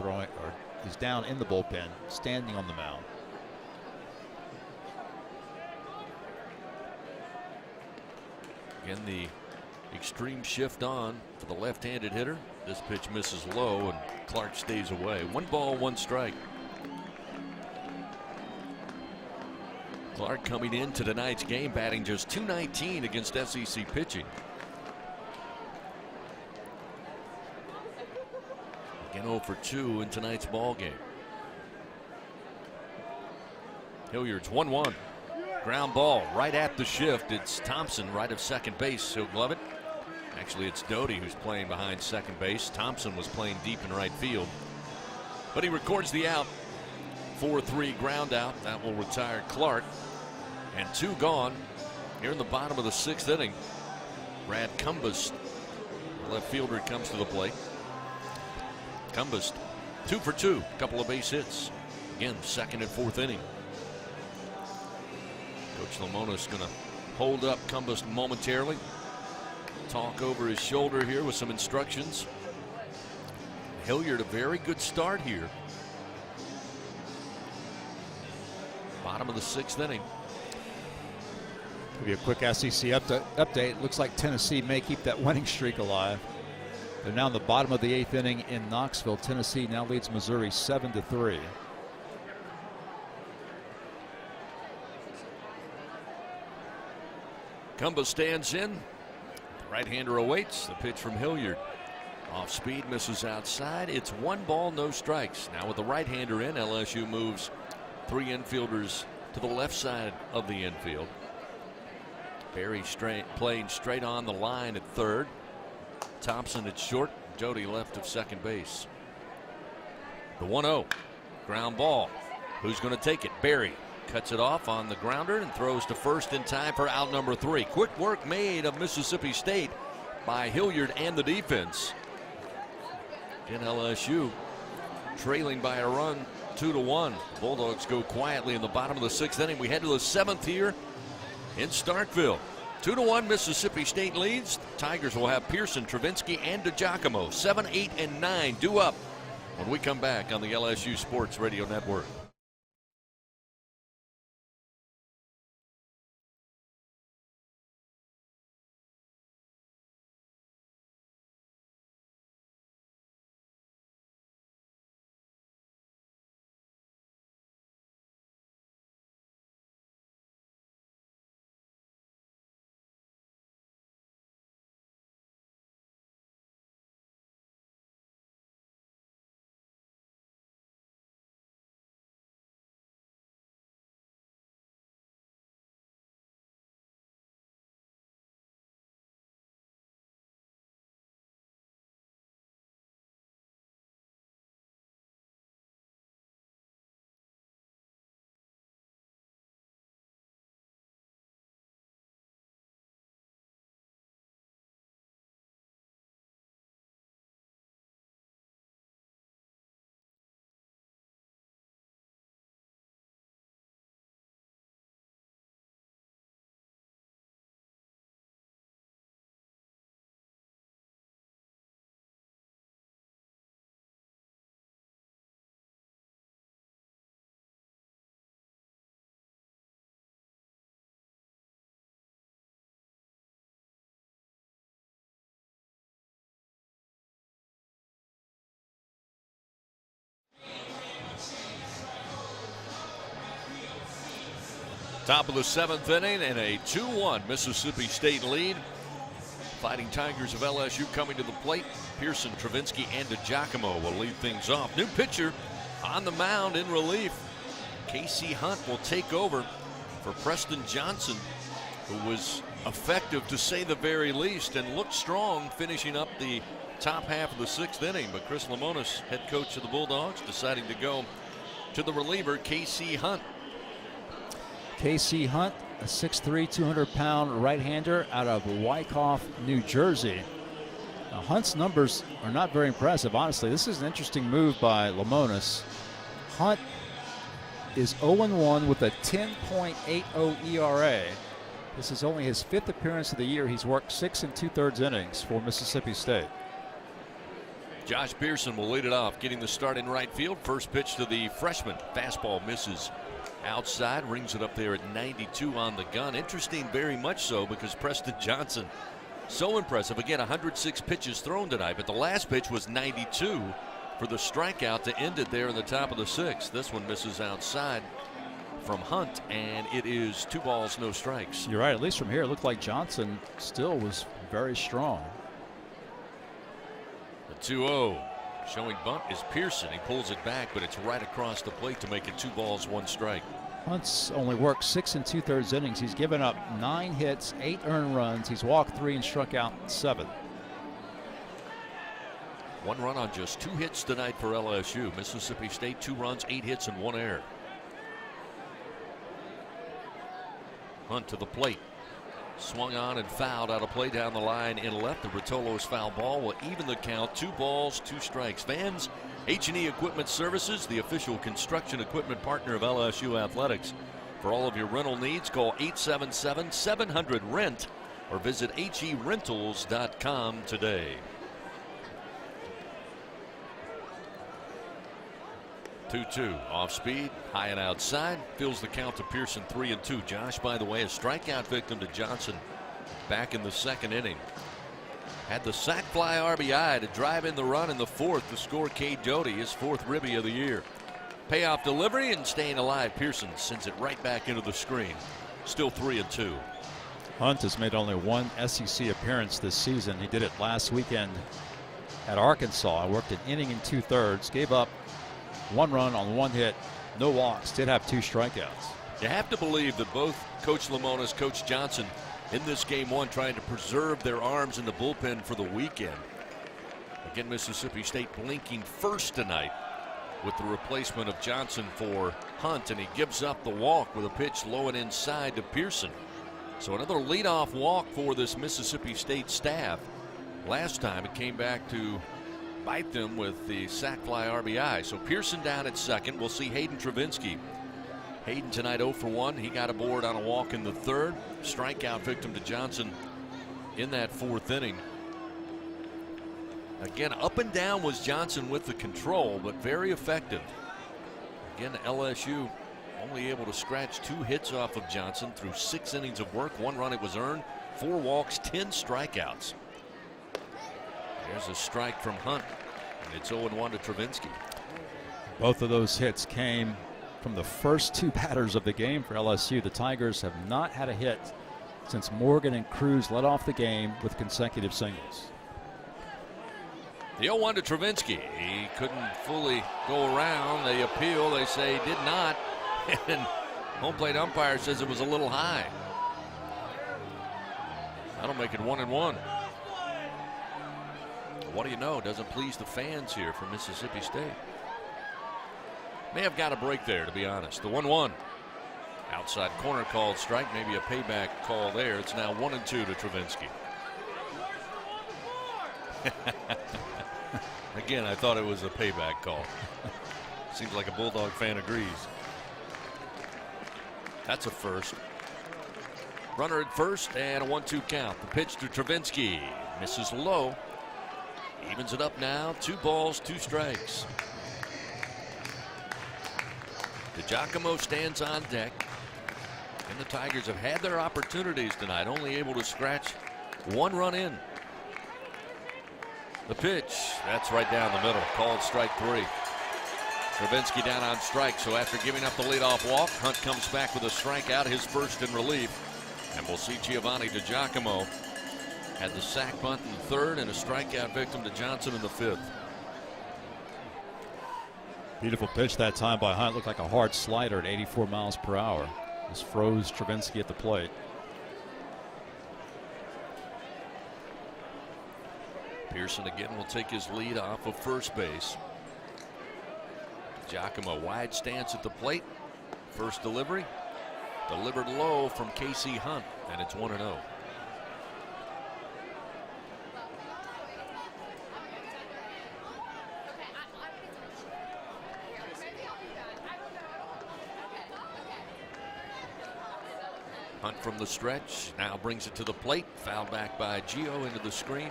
he's down in the bullpen, standing on the mound. Again, the extreme shift on for the left-handed hitter. This pitch misses low, and Clark stays away. 1 ball, 1 strike. Clark coming into tonight's game, batting just .219 against SEC pitching. Again, 0 for 2 in tonight's ball game. Hilliard's 1-1. Ground ball right at the shift. It's Thompson right of second base. He'll glove it. Actually, it's Doty who's playing behind second base. Thompson was playing deep in right field. But he records the out. 4-3 ground out. That will retire Clark. And 2 gone here in the bottom of the 6th inning. Brad Cumbest, the left fielder, comes to the plate. Cumbest, 2 for 2. Couple of base hits. Again, 2nd and 4th inning. Coach Lamona's going to hold up Cumbest momentarily. Talk over his shoulder here with some instructions. Hilliard, a very good start here. Bottom of the 6th inning. Give you a quick SEC update. Looks like Tennessee may keep that winning streak alive. They're now in the bottom of the 8th inning in Knoxville. Tennessee now leads Missouri 7-3. Kumba stands in. The right-hander awaits. The pitch from Hilliard. Off speed, misses outside. It's 1 ball, no strikes. Now with the right-hander in, LSU moves 3 infielders to the left side of the infield. Barry playing straight on the line at third. Thompson at short. Jody left of second base. The 1-0. Ground ball. Who's going to take it? Barry cuts it off on the grounder and throws to first in time for out number 3. Quick work made of Mississippi State by Hilliard and the defense. In LSU trailing by a run 2-1. Bulldogs go quietly in the bottom of the 6th inning. We head to the 7th here in Starkville. 2-1 Mississippi State leads. Tigers will have Pearson, Travinsky, and DiGiacomo. 7, 8, and 9 due up when we come back on the LSU Sports Radio Network. Top of the 7th inning and a 2-1 Mississippi State lead. Fighting Tigers of LSU coming to the plate. Pearson, Travinsky, and DiGiacomo will lead things off. New pitcher on the mound in relief. Casey Hunt will take over for Preston Johnson, who was effective to say the very least and looked strong finishing up the top half of the 6th inning. But Chris Lemonis, head coach of the Bulldogs, deciding to go to the reliever, Casey Hunt. Casey Hunt, a 6'3", 200-pound right-hander out of Wyckoff, New Jersey. Now, Hunt's numbers are not very impressive, honestly. This is an interesting move by Lemonis. Hunt is 0-1 with a 10.80 ERA. This is only his 5th appearance of the year. He's worked 6 2/3 innings for Mississippi State. Josh Pearson will lead it off, getting the start in right field. First pitch to the freshman. Fastball misses outside, rings it up there at 92 on the gun. Interesting, very much so, because Preston Johnson, so impressive. Again, 106 pitches thrown tonight, but the last pitch was 92 for the strikeout to end it there in the top of the 6th. This one misses outside from Hunt, and it is 2 balls, no strikes. You're right. At least from here, it looked like Johnson still was very strong. The 2-0. Showing bunt is Pearson. He pulls it back, but it's right across the plate to make it 2 balls, 1 strike. Hunt's only worked 6 2/3 innings. He's given up 9 hits, 8 earned runs. He's walked 3 and struck out 7. 1 run on just 2 hits tonight for LSU. Mississippi State 2 runs, 8 hits, and 1 error. Hunt to the plate. Swung on and fouled out of play down the line in left. The Rotolo's foul ball will even the count. 2 balls, 2 strikes. Vans H&E Equipment Services, the official construction equipment partner of LSU Athletics. For all of your rental needs, call 877-700-RENT or visit HERentals.com today. 2-2 off speed, high and outside, fills the count to Pearson 3-2. Josh, by the way, a strikeout victim to Johnson back in the second inning. Had the sac fly RBI to drive in the run in the fourth to score Cade Doty, his fourth ribby of the year. Payoff delivery and staying alive. Pearson sends it right back into the screen. Still 3-2. Hunt has made only one SEC appearance this season. He did it last weekend at Arkansas. I worked an inning and 2/3, gave up 1 run on 1 hit, no walks, did have 2 strikeouts. You have to believe that both Coach Lemonis, Coach Johnson in this game 1 trying to preserve their arms in the bullpen for the weekend. Again, Mississippi State blinking first tonight with the replacement of Johnson for Hunt, and he gives up the walk with a pitch low and inside to Pearson. So another leadoff walk for this Mississippi State staff. Last time it came back to bite them with the sac fly RBI. So Pearson down at second. We'll see Hayden Travinski. Hayden tonight 0 for 1. He got aboard on a walk in the third. Strikeout victim to Johnson in that fourth inning. Again, up and down was Johnson with the control, but very effective. Again, LSU only able to scratch 2 hits off of Johnson through 6 innings of work. 1 run it was earned, 4 walks, 10 strikeouts. There's a strike from Hunt, and it's 0-1 to Travinski. Both of those hits came from the first 2 batters of the game for LSU. The Tigers have not had a hit since Morgan and Cruz led off the game with consecutive singles. The 0-1 to Travinski. He couldn't fully go around. They appeal. They say he did not. And home plate umpire says it was a little high. That'll make it 1-1. What do you know? Doesn't please the fans here from Mississippi State. May have got a break there, to be honest. The 1-1. Outside corner called strike. Maybe a payback call there. It's now 1-2 to Travinski. Again, I thought it was a payback call. Seems like a Bulldog fan agrees. That's a first. Runner at first and a 1-2 count. The pitch to Travinski. Misses low. Evens it up now. 2 balls, 2 strikes. DiGiacomo stands on deck. And the Tigers have had their opportunities tonight. Only able to scratch 1 run in. The pitch, that's right down the middle, called strike 3. Travinski down on strike, so after giving up the leadoff walk, Hunt comes back with a strikeout, his first in relief. And we'll see Giovanni DiGiacomo had the sac bunt in the third and a strikeout victim to Johnson in the 5th. Beautiful pitch that time by Hunt. Looked like a hard slider at 84 miles per hour. Just froze Travinski at the plate. Pearson again will take his lead off of first base. Giacomo wide stance at the plate. First delivery delivered low from Casey Hunt, and it's 1-0. Hunt from the stretch now brings it to the plate. Fouled back by Gio into the screen.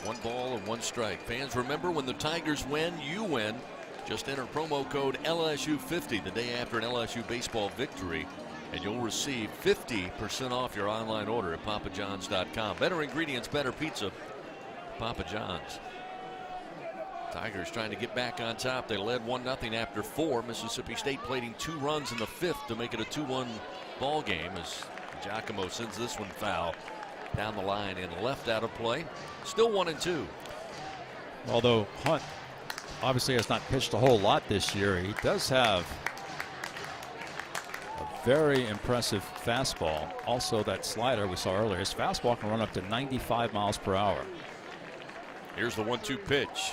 1 ball and 1 strike. Fans, remember, when the Tigers win, you win. Just enter promo code LSU50 the day after an LSU baseball victory, and you'll receive 50% off your online order at papajohns.com. Better ingredients, better pizza. Papa John's. Tigers trying to get back on top. They led 1-0 after 4. Mississippi State plating 2 runs in the 5th to make it a 2-1 ball game as Giacomo sends this one foul down the line and left out of play. Still 1-2. Although Hunt obviously has not pitched a whole lot this year, he does have a very impressive fastball. Also, that slider we saw earlier, his fastball can run up to 95 miles per hour. Here's the 1-2 pitch.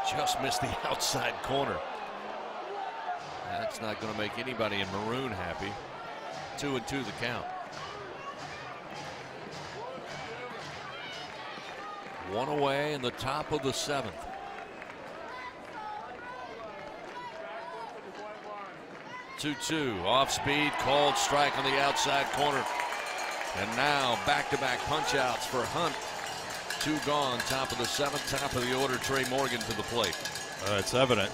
Just missed the outside corner. That's not going to make anybody in maroon happy. 2-2 the count. 1 away in the top of the 7th. Two off speed, called strike on the outside corner. And now back-to-back punch-outs for Hunt. 2 gone, top of the 7th, top of the order. Trey Morgan to the plate. It's evident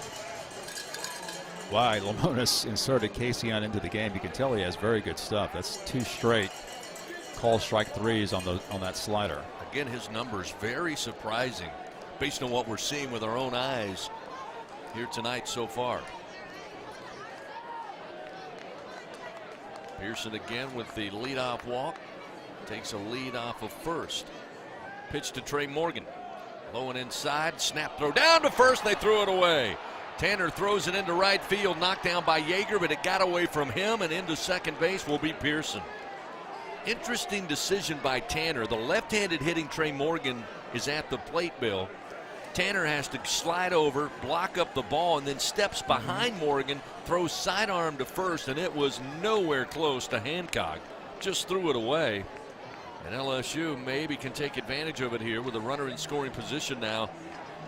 why Lamonis inserted Casey on into the game. You can tell he has very good stuff. That's 2 straight call strike threes on that slider. Again, his numbers very surprising based on what we're seeing with our own eyes here tonight so far. Pearson again with the leadoff walk. Takes a lead off of first. Pitch to Trey Morgan. Low and inside. Snap throw down to first. They threw it away. Tanner throws it into right field. Knocked down by Yeager, but it got away from him, and into second base will be Pearson. Interesting decision by Tanner. The left-handed hitting Trey Morgan is at the plate, Bill. Tanner has to slide over, block up the ball, and then steps behind Morgan, throws sidearm to first, and it was nowhere close to Hancock. Just threw it away. And LSU maybe can take advantage of it here with a runner in scoring position now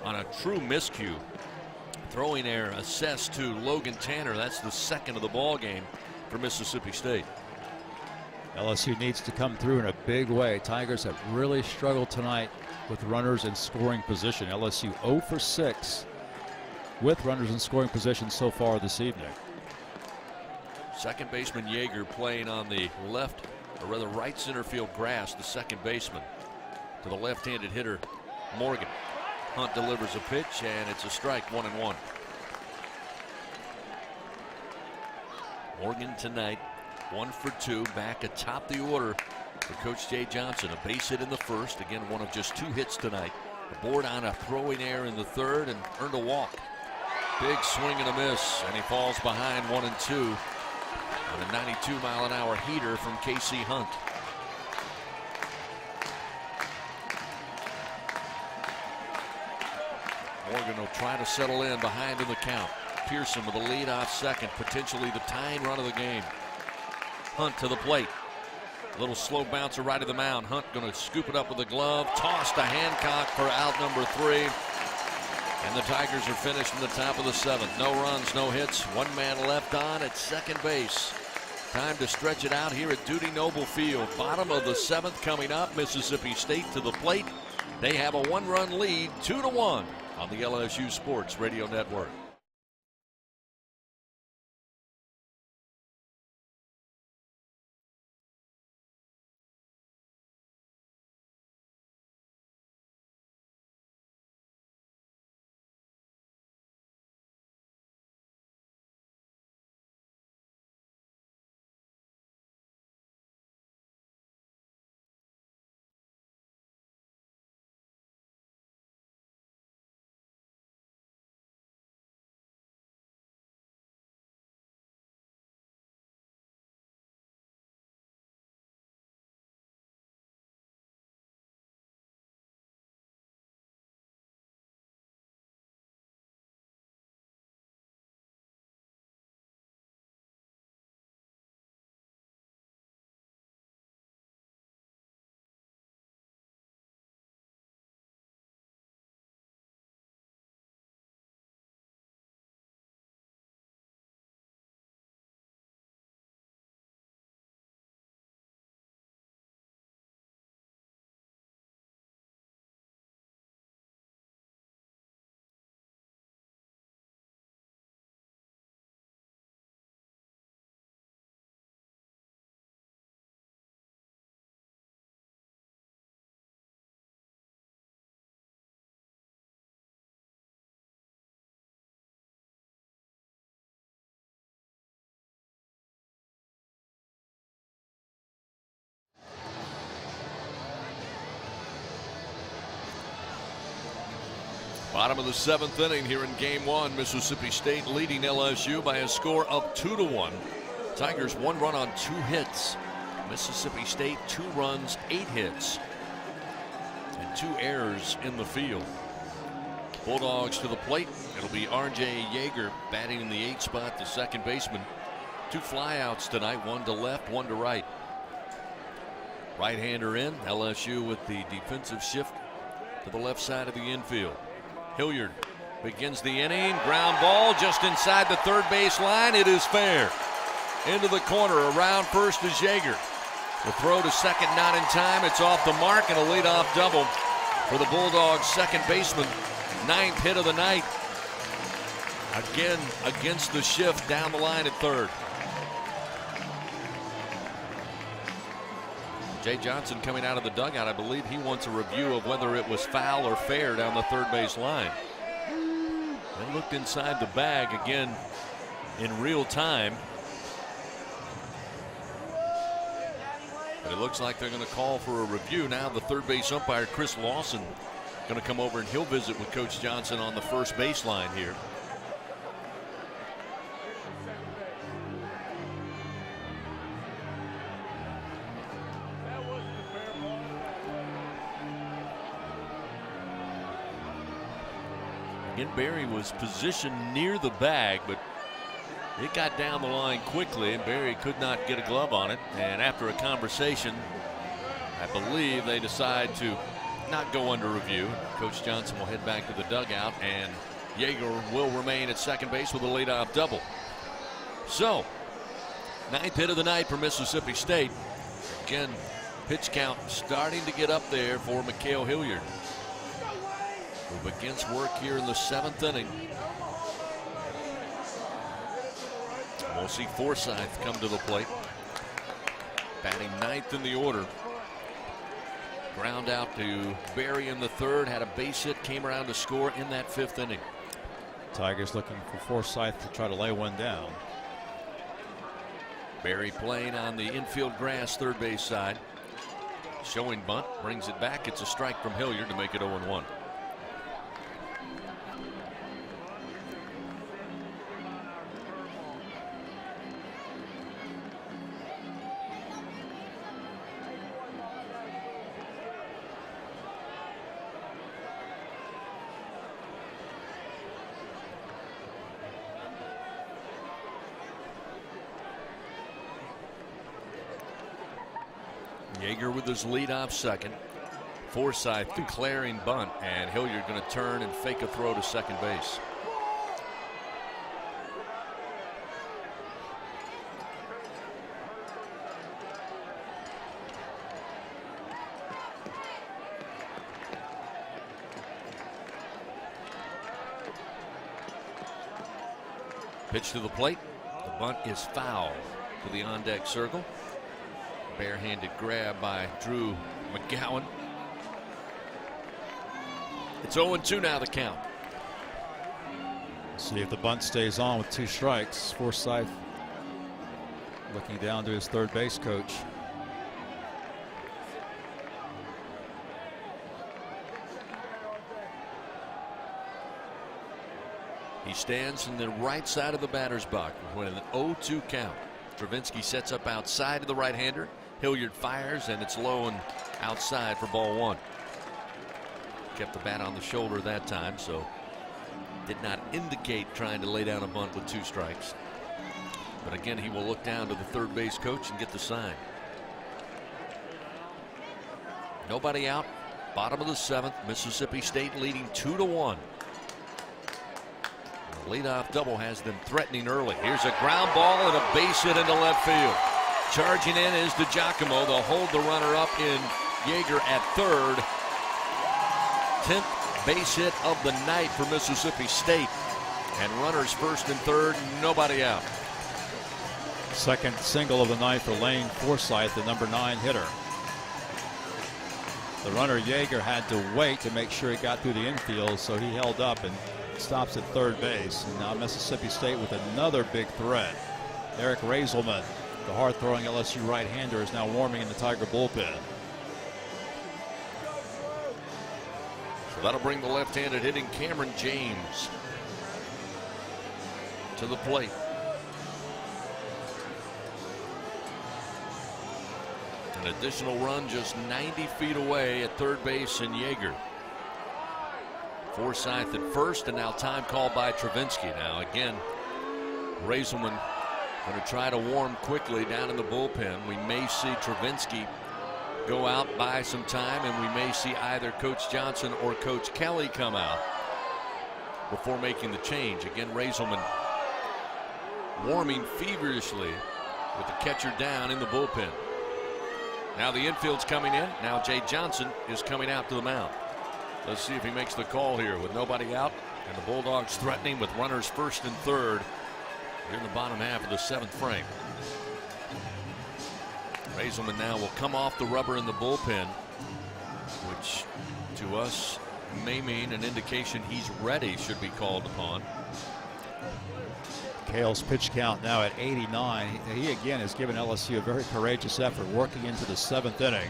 on a true miscue. Throwing error assessed to Logan Tanner. That's the second of the ball game for Mississippi State. LSU needs to come through in a big way. Tigers have really struggled tonight with runners in scoring position. LSU 0 for 6 with runners in scoring position so far this evening. Second baseman Yeager playing on the left, or rather right center field grass, the second baseman. To the left-handed hitter Morgan. Hunt delivers a pitch, and it's a strike, 1-1. Morgan tonight 1 for 2, back atop the order for Coach Jay Johnson. A base hit in the first, again one of just 2 hits tonight. A board on a throwing error in the third, and earned a walk. Big swing and a miss, and he falls behind 1-2 on a 92-mile-an-hour heater from Casey Hunt. Morgan will try to settle in behind in the count. Pearson with a lead-off second, potentially the tying run of the game. Hunt to the plate. A little slow bouncer right of the mound. Hunt going to scoop it up with a glove. Toss to Hancock for out number 3. And the Tigers are finished in the top of the 7th. No runs, no hits. 1 man left on at second base. Time to stretch it out here at Dudy Noble Field. Bottom of the 7th coming up. Mississippi State to the plate. They have a 1-run lead, 2-1 on the LSU Sports Radio Network. Bottom of the 7th inning here in game 1. Mississippi State leading LSU by a score of 2-1. Tigers 1 run on 2 hits. Mississippi State 2 runs, 8 hits, and 2 errors in the field. Bulldogs to the plate. It'll be R.J. Yeager batting in the 8th spot, the second baseman. 2 flyouts tonight, 1 to left, 1 to right. Right-hander in. LSU with the defensive shift to the left side of the infield. Hilliard begins the inning. Ground ball just inside the third base line. It is fair. Into the corner. Around first is Yeager. The throw to second not in time. It's off the mark, and a leadoff double for the Bulldogs second baseman. 9th hit of the night. Again, against the shift down the line at third. Jay Johnson coming out of the dugout. I believe he wants a review of whether it was foul or fair down the third base line. They looked inside the bag again in real time. But it looks like they're going to call for a review. Now the third base umpire, Chris Lawson, going to come over and he'll visit with Coach Johnson on the first baseline here. Again, Barry was positioned near the bag, but it got down the line quickly, and Barry could not get a glove on it. And after a conversation, I believe they decide to not go under review. Coach Johnson will head back to the dugout, and Yeager will remain at second base with a leadoff double. So, 9th hit of the night for Mississippi State. Again, pitch count starting to get up there for Mikhail Hilliard, who begins work here in the 7th inning. We'll see Forsythe come to the plate, batting 9th in the order. Ground out to Barry in the 3rd, had a base hit, came around to score in that 5th inning. Tigers looking for Forsythe to try to lay one down. Barry playing on the infield grass, third base side. Showing bunt, brings it back. It's a strike from Hilliard to make it 0-1. Yeager with his leadoff second. Forsythe declaring bunt, and Hilliard going to turn and fake a throw to second base. Pitch to the plate. The bunt is foul to the on-deck circle. Barehanded grab by Drew McGowan. It's 0-2 now, the count. See if the bunt stays on with 2 strikes. Forsythe looking down to his third base coach. He stands in the right side of the batter's box with an 0-2 count. Travinski sets up outside to the right-hander. Hilliard fires, and it's low and outside for ball 1. Kept the bat on the shoulder that time, so did not indicate trying to lay down a bunt with 2 strikes. But again, he will look down to the third base coach and get the sign. Nobody out. Bottom of the 7th. Mississippi State leading 2-1. The leadoff double has them threatening early. Here's a ground ball and a base hit into left field. Charging in is DiGiacomo. They'll hold the runner up in Yeager at third. 10th base hit of the night for Mississippi State. And runners first and third, nobody out. Second single of the night for Lane Forsythe, the number 9 hitter. The runner Yeager had to wait to make sure he got through the infield, so he held up and stops at third base. And now Mississippi State with another big threat. Eric Raiselman, the hard-throwing LSU right-hander, is now warming in the Tiger bullpen. So that'll bring the left-handed hitting Cameron James to the plate. An additional run just 90 feet away at third base in Yeager. Forsythe at first, and now time called by Travinski. Now again, Raiselman going to try to warm quickly down in the bullpen. We may see Travinski go out, buy some time, and we may see either Coach Johnson or Coach Kelly come out before making the change. Again, Raiselman warming feverishly with the catcher down in the bullpen. Now the infield's coming in. Now Jay Johnson is coming out to the mound. Let's see if he makes the call here with nobody out And the Bulldogs threatening with runners first and third here in the bottom half of the 7th frame. Raiselman now will come off the rubber in the bullpen, which to us may mean an indication he's ready should be called upon. Cale's pitch count now at 89. He again has given LSU a very courageous effort working into the 7th inning.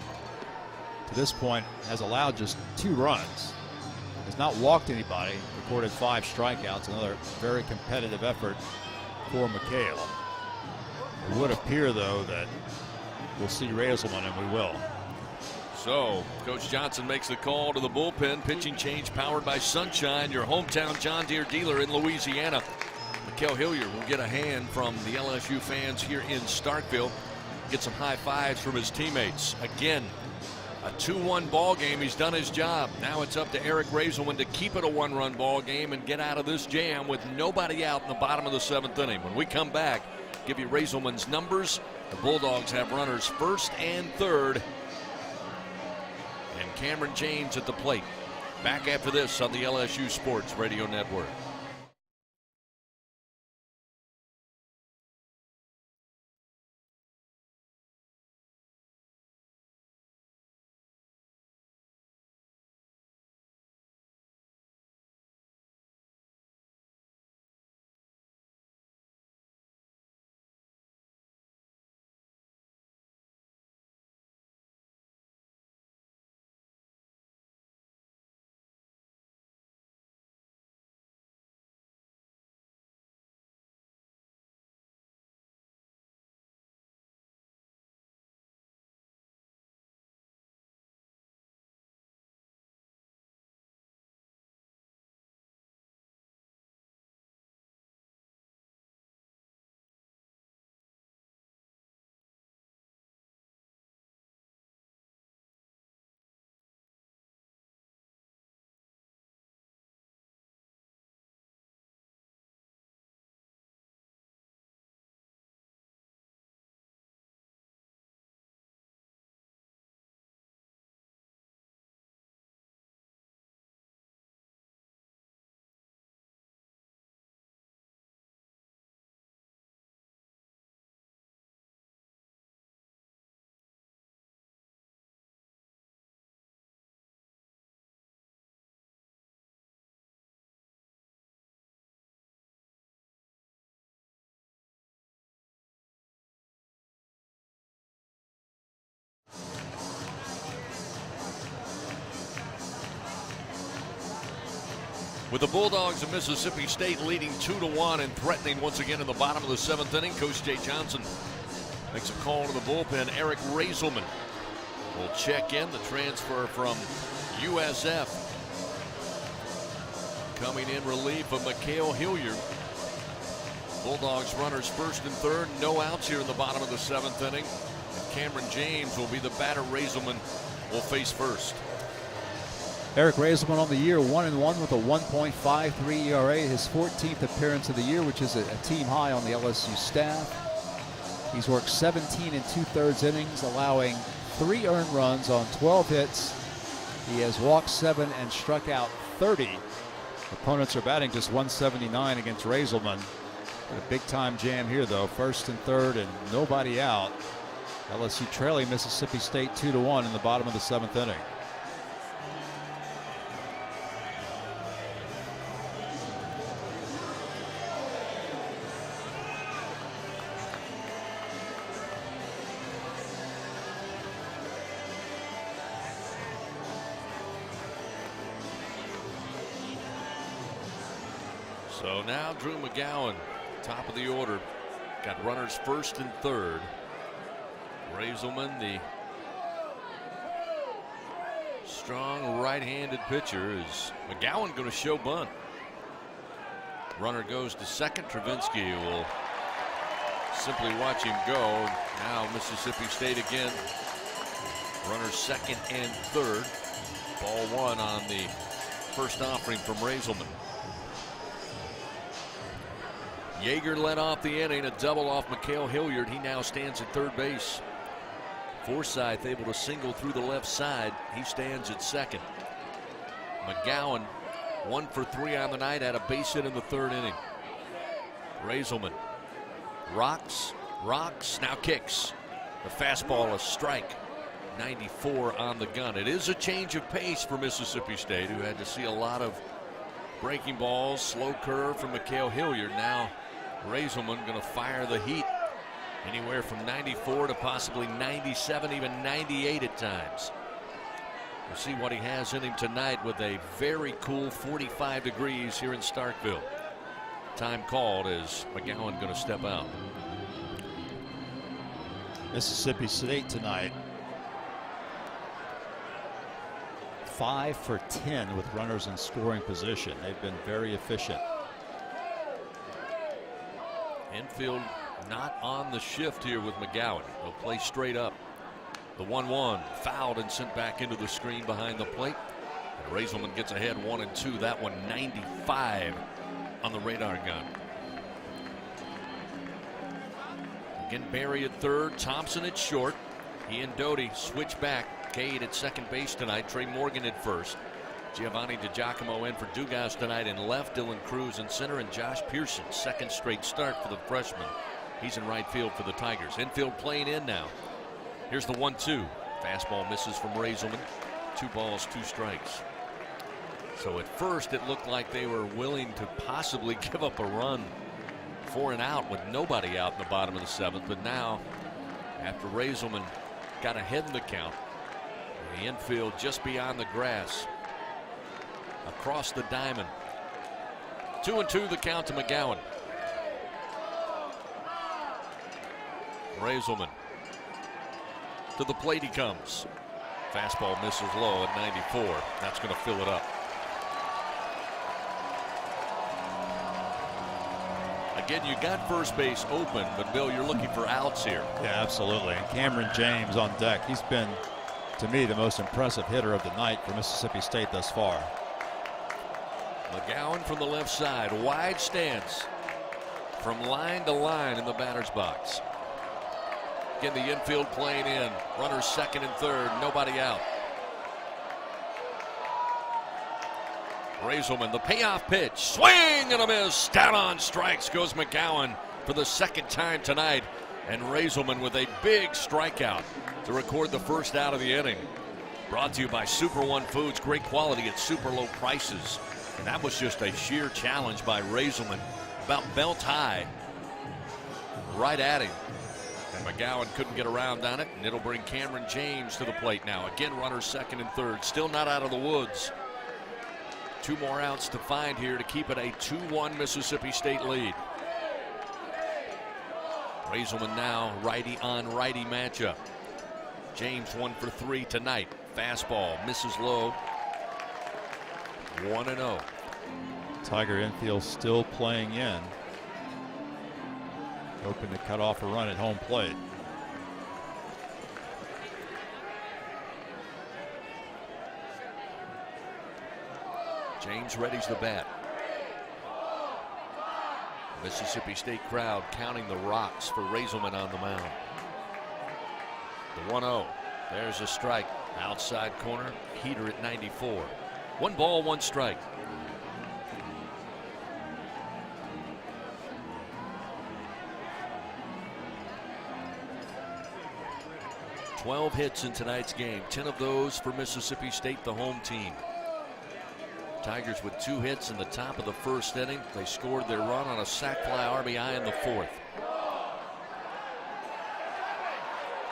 To this point has allowed just 2 runs. Has not walked anybody, recorded 5 strikeouts. Another very competitive effort for McHale. It would appear though that we'll see Raiselman, and we will. So Coach Johnson makes the call to the bullpen. Pitching change powered by Sunshine, your hometown John Deere dealer in Louisiana. Mikael Hilliard will get a hand from the LSU fans here in Starkville. Get some high fives from his teammates. Again, a 2-1 ball game. He's done his job. Now it's up to Eric Raiselman to keep it a 1-run ball game and get out of this jam with nobody out in the bottom of the 7th inning. When we come back, give you Raiselman's numbers. The Bulldogs have runners first and third. And Cameron James at the plate. Back after this on the LSU Sports Radio Network. With the Bulldogs of Mississippi State leading 2-1 and threatening once again in the bottom of the 7th inning, Coach Jay Johnson makes a call to the bullpen. Eric Raiselman will check in, the transfer from USF. Coming in relief of Mikael Hilliard. Bulldogs runners first and third, no outs here in the bottom of the 7th inning. And Cameron James will be the batter Raiselman will face first. Eric Raiselman on the year, 1-1 with a 1.53 ERA, his 14th appearance of the year, which is a team high on the LSU staff. He's worked 17 2/3 innings, allowing 3 earned runs on 12 hits. He has walked 7 and struck out 30. Opponents are batting just 179 against Raiselman. A big-time jam here, though. First and third and nobody out. LSU trailing Mississippi State 2-1 in the bottom of the 7th inning. So now Drew McGowan, top of the order, got runners first and third. Raiselman, the strong right-handed pitcher, is McGowan going to show bunt. Runner goes to second. Travinsky will simply watch him go. Now Mississippi State again. Runners second and third. Ball 1 on the first offering from Raiselman. Yeager led off the inning, a double off Mikael Hilliard. He now stands at third base. Forsythe able to single through the left side. He stands at second. McGowan 1 for 3 on the night, had a base hit in the 3rd inning. Raiselman rocks, now kicks. The fastball, a strike. 94 on the gun. It is a change of pace for Mississippi State, who had to see a lot of breaking balls, slow curve from Mikhail Hilliard. Now Raiselman going to fire the heat. Anywhere from 94 to possibly 97, even 98 at times. We'll see what he has in him tonight with a very cool 45 degrees here in Starkville. Time called as McGowan going to step out. Mississippi State tonight 5 for 10 with runners in scoring position. They've been very efficient. Infield not on the shift here with McGowan. They'll play straight up. The 1-1 fouled and sent back into the screen behind the plate. And Raiselman gets ahead 1-2. That one 95 on the radar gun. Again, Barry at third, Thompson at short. He and Doty switch back. Cade at second base tonight. Trey Morgan at first. Giovanni DiGiacomo in for Dugas tonight in left. Dylan Cruz in center, and Josh Pearson, second straight start for the freshman. He's in right field for the Tigers. Infield playing in now. Here's the 1-2. Fastball misses from Raiselman. 2 balls, 2 strikes. So at first it looked like they were willing to possibly give up a run for an out with nobody out in the bottom of the 7th. But now, after Raiselman got ahead in the count, the infield just beyond the grass, across the diamond. 2-2 the count to McGowan. Raiselman to the plate he comes. Fastball misses low at 94. That's going to fill it up. Again, you got first base open, but Bill, you're looking for outs here. Yeah, absolutely. And Cameron James on deck. He's been, to me, the most impressive hitter of the night for Mississippi State thus far. McGowan from the left side, wide stance from line to line in the batter's box. Again, the infield playing in. Runners second and third, nobody out. Raiselman, the payoff pitch, swing and a miss. Down on strikes goes McGowan for the second time tonight. And Raiselman with a big strikeout to record the first out of the inning. Brought to you by Super One Foods, great quality at super low prices. And that was just a sheer challenge by Raiselman, about belt high, right at him. And McGowan couldn't get around on it, and it'll bring Cameron James to the plate now. Again, runners second and third, still not out of the woods. 2 more outs to find here to keep it a 2-1 Mississippi State lead. Raiselman now righty on righty matchup. James 1 for 3 tonight. Fastball misses low. 1-0. Tiger infield still playing in. Hoping to cut off a run at home plate. James readies the bat. Mississippi State crowd counting the rocks for Raiselman on the mound. The 1-0. There's a strike. Outside corner. Heater at 94. 1 ball, 1 strike. "12 hits in tonight's game. 10 of those for Mississippi State, the home team. Tigers with 2 hits in the top of the first inning. They scored their run on a sac fly RBI in the 4th.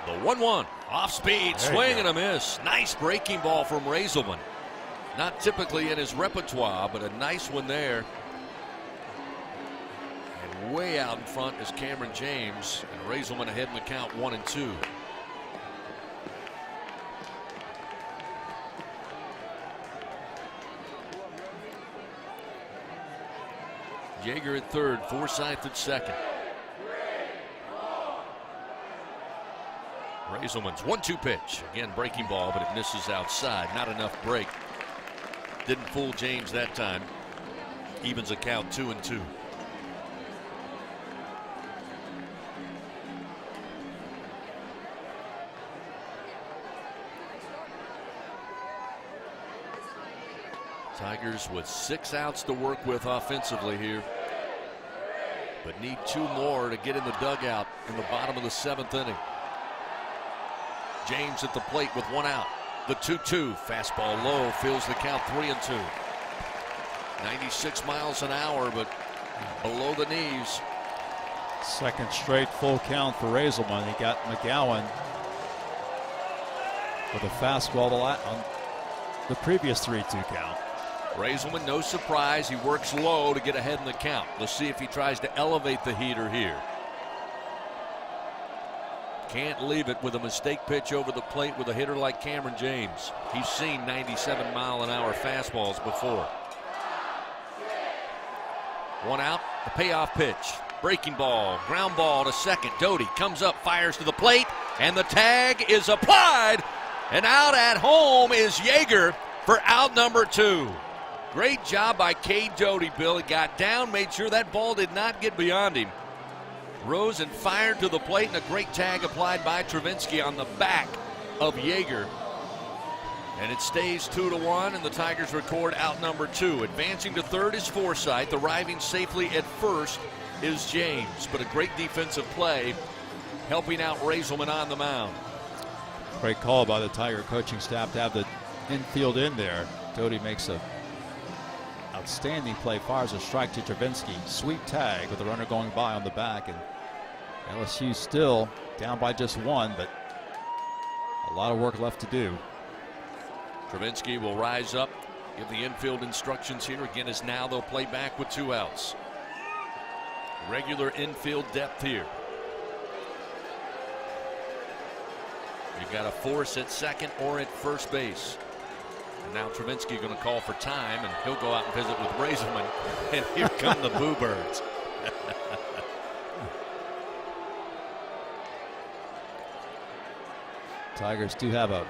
The 1-1 off speed, swing and a miss. Nice breaking ball from Raiselman. Not typically in his repertoire, but a nice one there. And way out in front is Cameron James, and Raiselman ahead in the count 1-2. Yeager at third, Forsythe at second. Raiselman's 1-2 pitch. Again, breaking ball, but it misses outside. Not enough break. Didn't fool James that time. Evens a count 2-2. Tigers with 6 outs to work with offensively here, but need 2 more to get in the dugout in the bottom of the 7th inning. James at the plate with 1 out. The 2-2 fastball low, fills the count 3-2. 96 miles an hour, but below the knees. Second straight full count for Raiselman. He got McGowan with a fastball on the previous 3-2 count. Raiselman, no surprise, he works low to get ahead in the count. Let's see if he tries to elevate the heater here. Can't leave it with a mistake pitch over the plate with a hitter like Cameron James. He's seen 97-mile-an-hour fastballs before. 1 out, the payoff pitch. Breaking ball, ground ball to second. Doty comes up, fires to the plate, and the tag is applied. And out at home is Yeager for out number 2. Great job by Cade Doty, Bill. He got down, made sure that ball did not get beyond him. Rose and fired to the plate, and a great tag applied by Travinski on the back of Yeager. And it stays 2-1, and the Tigers record out number 2. Advancing to third is Forsythe. Arriving safely at first is James. But a great defensive play helping out Raiselman on the mound. Great call by the Tiger coaching staff to have the infield in there. Doty makes a outstanding play, fires a strike to Travinski. Sweet tag with the runner going by on the back, and LSU still down by just 1, but a lot of work left to do. Travinski will rise up, give the infield instructions here. Again, as now they'll play back with 2 outs. Regular infield depth here. You've got a Force at second or at first base. And now Travinski going to call for time, and he'll go out and visit with Raiselman. And here come the Boo Birds. Tigers do have a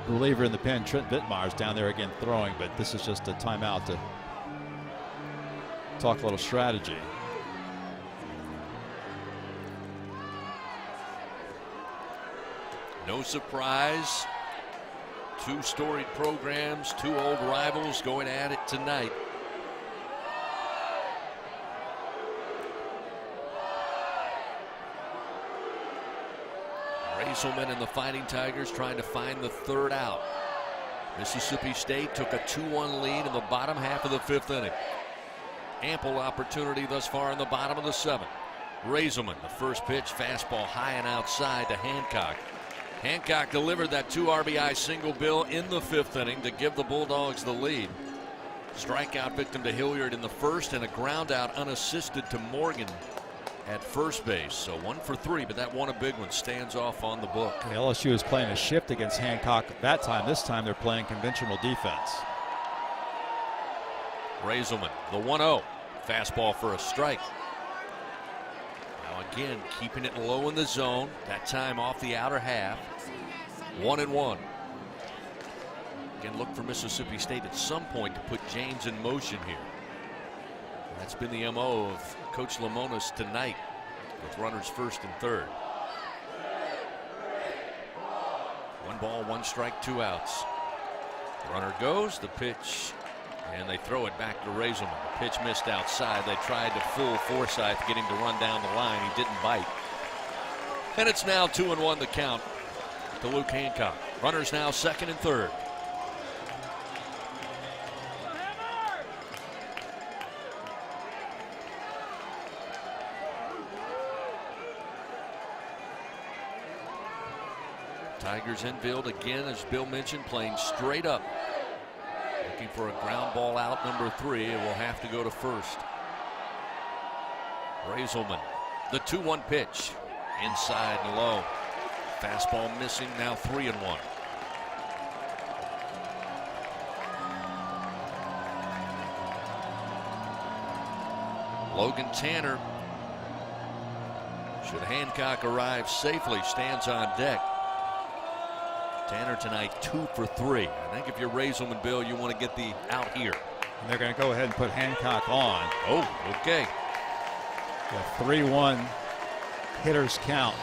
reliever in the pen. Trent Vittmar's down there again throwing, but this is just a timeout to talk a little strategy. No surprise. 2 storied programs, 2 old rivals going at it tonight. Raiselman and the Fighting Tigers trying to find the 3rd out. Mississippi State took a 2-1 lead in the bottom half of the 5th inning. Ample opportunity thus far in the bottom of the 7th. Raiselman, the first pitch, fastball high and outside to Hancock. Hancock delivered that 2 RBI single, Bill, in the 5th inning to give the Bulldogs the lead. Strikeout victim to Hilliard in the 1st, and a ground out unassisted to Morgan at first base. So 1 for 3, but that one a big one, stands off on the book. LSU is playing a shift against Hancock that time. This time they're playing conventional defense. Raiselman, the 1-0. Fastball for a strike. Now again, keeping it low in the zone. That time off the outer half. 1-1. Again, look for Mississippi State at some point to put James in motion here. That's been the MO of Coach Lamonis tonight, with runners 1st and 3rd. 1 ball, 1 strike, 2 outs. Runner goes, the pitch, and they throw it back to Raiselman. The pitch missed outside. They tried to fool Forsythe to get him to run down the line. He didn't bite. And it's now 2-1 the count to Luke Hancock. Runners now 2nd and 3rd. Tigers infield again, as Bill mentioned, playing straight up. Looking for a ground ball out number 3. It will have to go to first. Raiselman, the 2-1 pitch. Inside and low. Fastball missing, now 3-1. Logan Tanner, should Hancock arrive safely, stands on deck. Tanner tonight 2 for 3. I think if you're Raiselman, Bill, you want to get the out here. And they're going to go ahead and put Hancock on. Oh, okay. The 3-1 hitters count.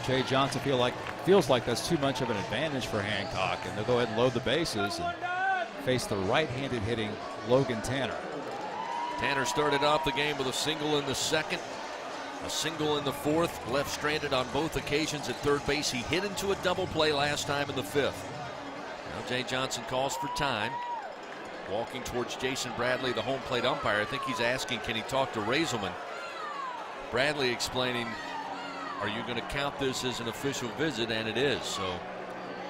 Jay Johnson feels like that's too much of an advantage for Hancock, and they'll go ahead and load the bases. And face the right-handed hitting Logan Tanner. Tanner started off the game with a single in the second, a single in the fourth, left stranded on both occasions at third base. He hit into a double play last time in the fifth. Now Jay Johnson calls for time. Walking towards Jason Bradley, the home plate umpire. I think he's asking, can he talk to Raiselman? Bradley explaining, are you going to count this as an official visit? And it is. So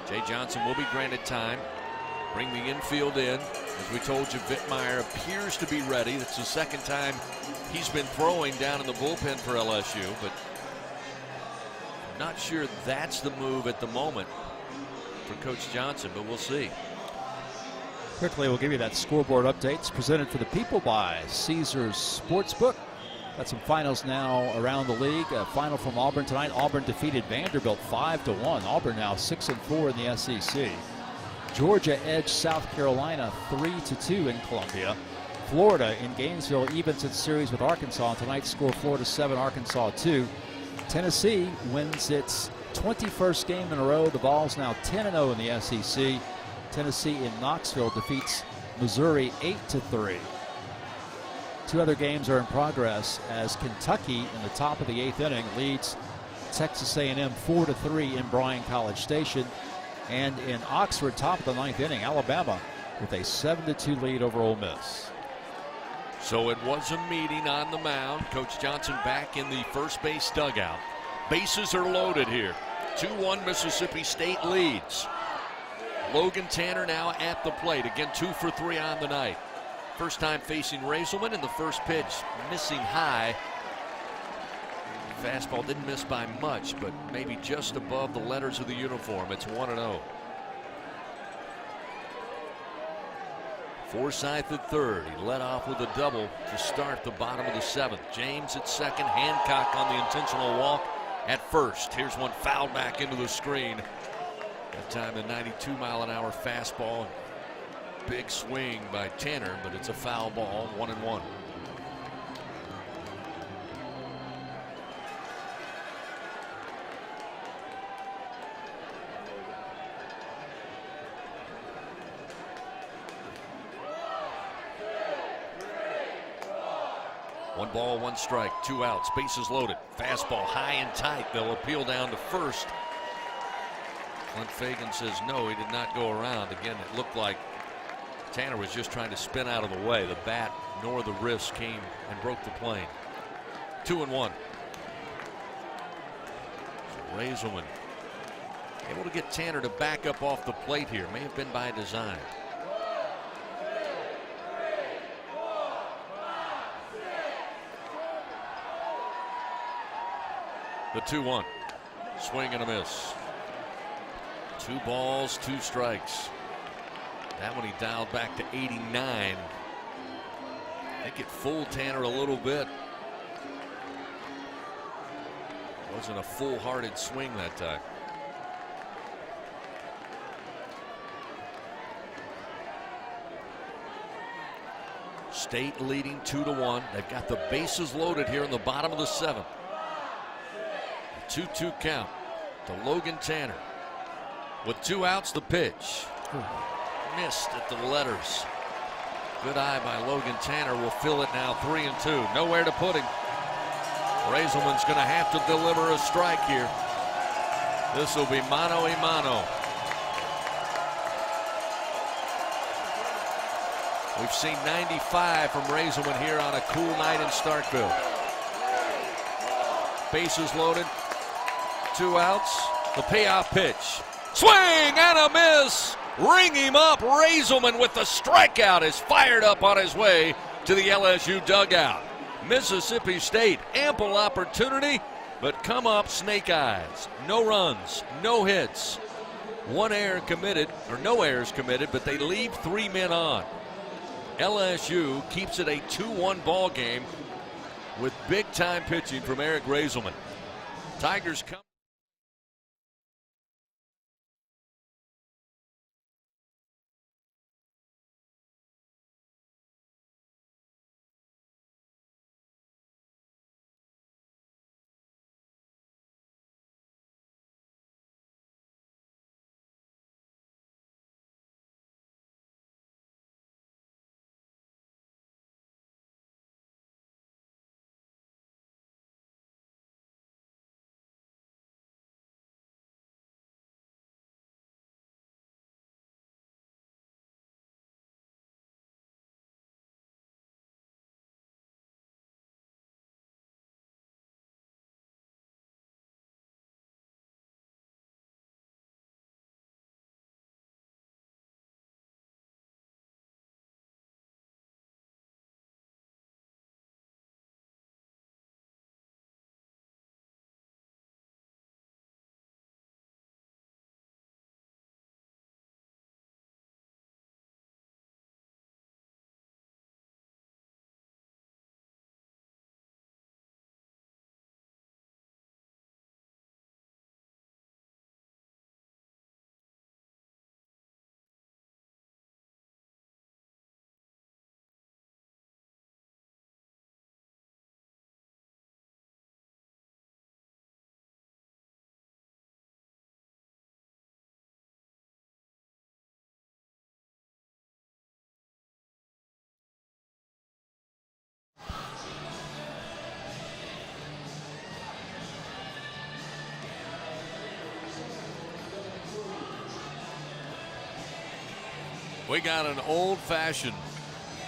Jay Johnson will be granted time. Bring the infield in. As we told you, Vittmeyer appears to be ready. That's the second time he's been throwing down in the bullpen for LSU, but I'm not sure that's the move at the moment for Coach Johnson, but we'll see. Quickly, we'll give you that scoreboard update. It's presented for the people by Caesars Sportsbook. Got some finals now around the league. A final from Auburn tonight. Auburn defeated Vanderbilt 5-1. Auburn now 6-4 in the SEC. Georgia edged South Carolina 3-2 in Columbia. Florida in Gainesville evens its series with Arkansas. Tonight's score Florida 7, Arkansas 2. Tennessee wins its 21st game in a row. The Vols now 10-0 in the SEC. Tennessee in Knoxville defeats Missouri 8-3. Two other games are in progress as Kentucky in the top of the 8th inning leads Texas A&M 4-3 in Bryan College Station. And in Oxford, top of the 9th inning, Alabama with a 7-2 lead over Ole Miss. So it was a meeting on the mound. Coach Johnson back in the first base dugout. Bases are loaded here. 2-1 Mississippi State leads. Logan Tanner now at the plate. Again, 2 for 3 on the night. First time facing Raiselman in the first pitch. Missing high. Fastball didn't miss by much, but maybe just above the letters of the uniform. It's 1-0. Forsythe at third. He led off with a double to start the bottom of the 7th. James at second. Hancock on the intentional walk at first. Here's one fouled back into the screen. That time a 92-mile-an-hour fastball. Big swing by Tanner, but it's a foul ball. 1-1. One ball, one strike, 2 outs, bases loaded. Fastball high and tight. They'll appeal down to first. Clint Fagan says no, he did not go around. Again, it looked like Tanner was just trying to spin out of the way. The bat nor the wrist came and broke the plane. 2-1. So Raiselman able to get Tanner to back up off the plate here. May have been by design. The 2-1. Swing and a miss. 2 balls, 2 strikes. That one he dialed back to 89. I think it fooled Tanner a little bit. Wasn't a full-hearted swing that time. State leading 2-1. They've got the bases loaded here in the bottom of the 7th. 2-2 count to Logan Tanner. With 2 outs, the pitch. Missed at the letters. Good eye by Logan Tanner. Will fill it now 3-2. Nowhere to put him. Raiselman's going to have to deliver a strike here. This will be mano a mano. We've seen 95 from Raiselman here on a cool night in Starkville. Bases loaded. 2 outs. The payoff pitch. Swing and a miss. Ring him up. Raiselman with the strikeout is fired up on his way to the LSU dugout. Mississippi State, ample opportunity, but come up snake eyes. No runs, no hits. 1 error committed, or no errors committed, but they leave 3 men on. LSU keeps it a 2-1 ball game with big-time pitching from Eric Raiselman. Tigers come. We got an old-fashioned,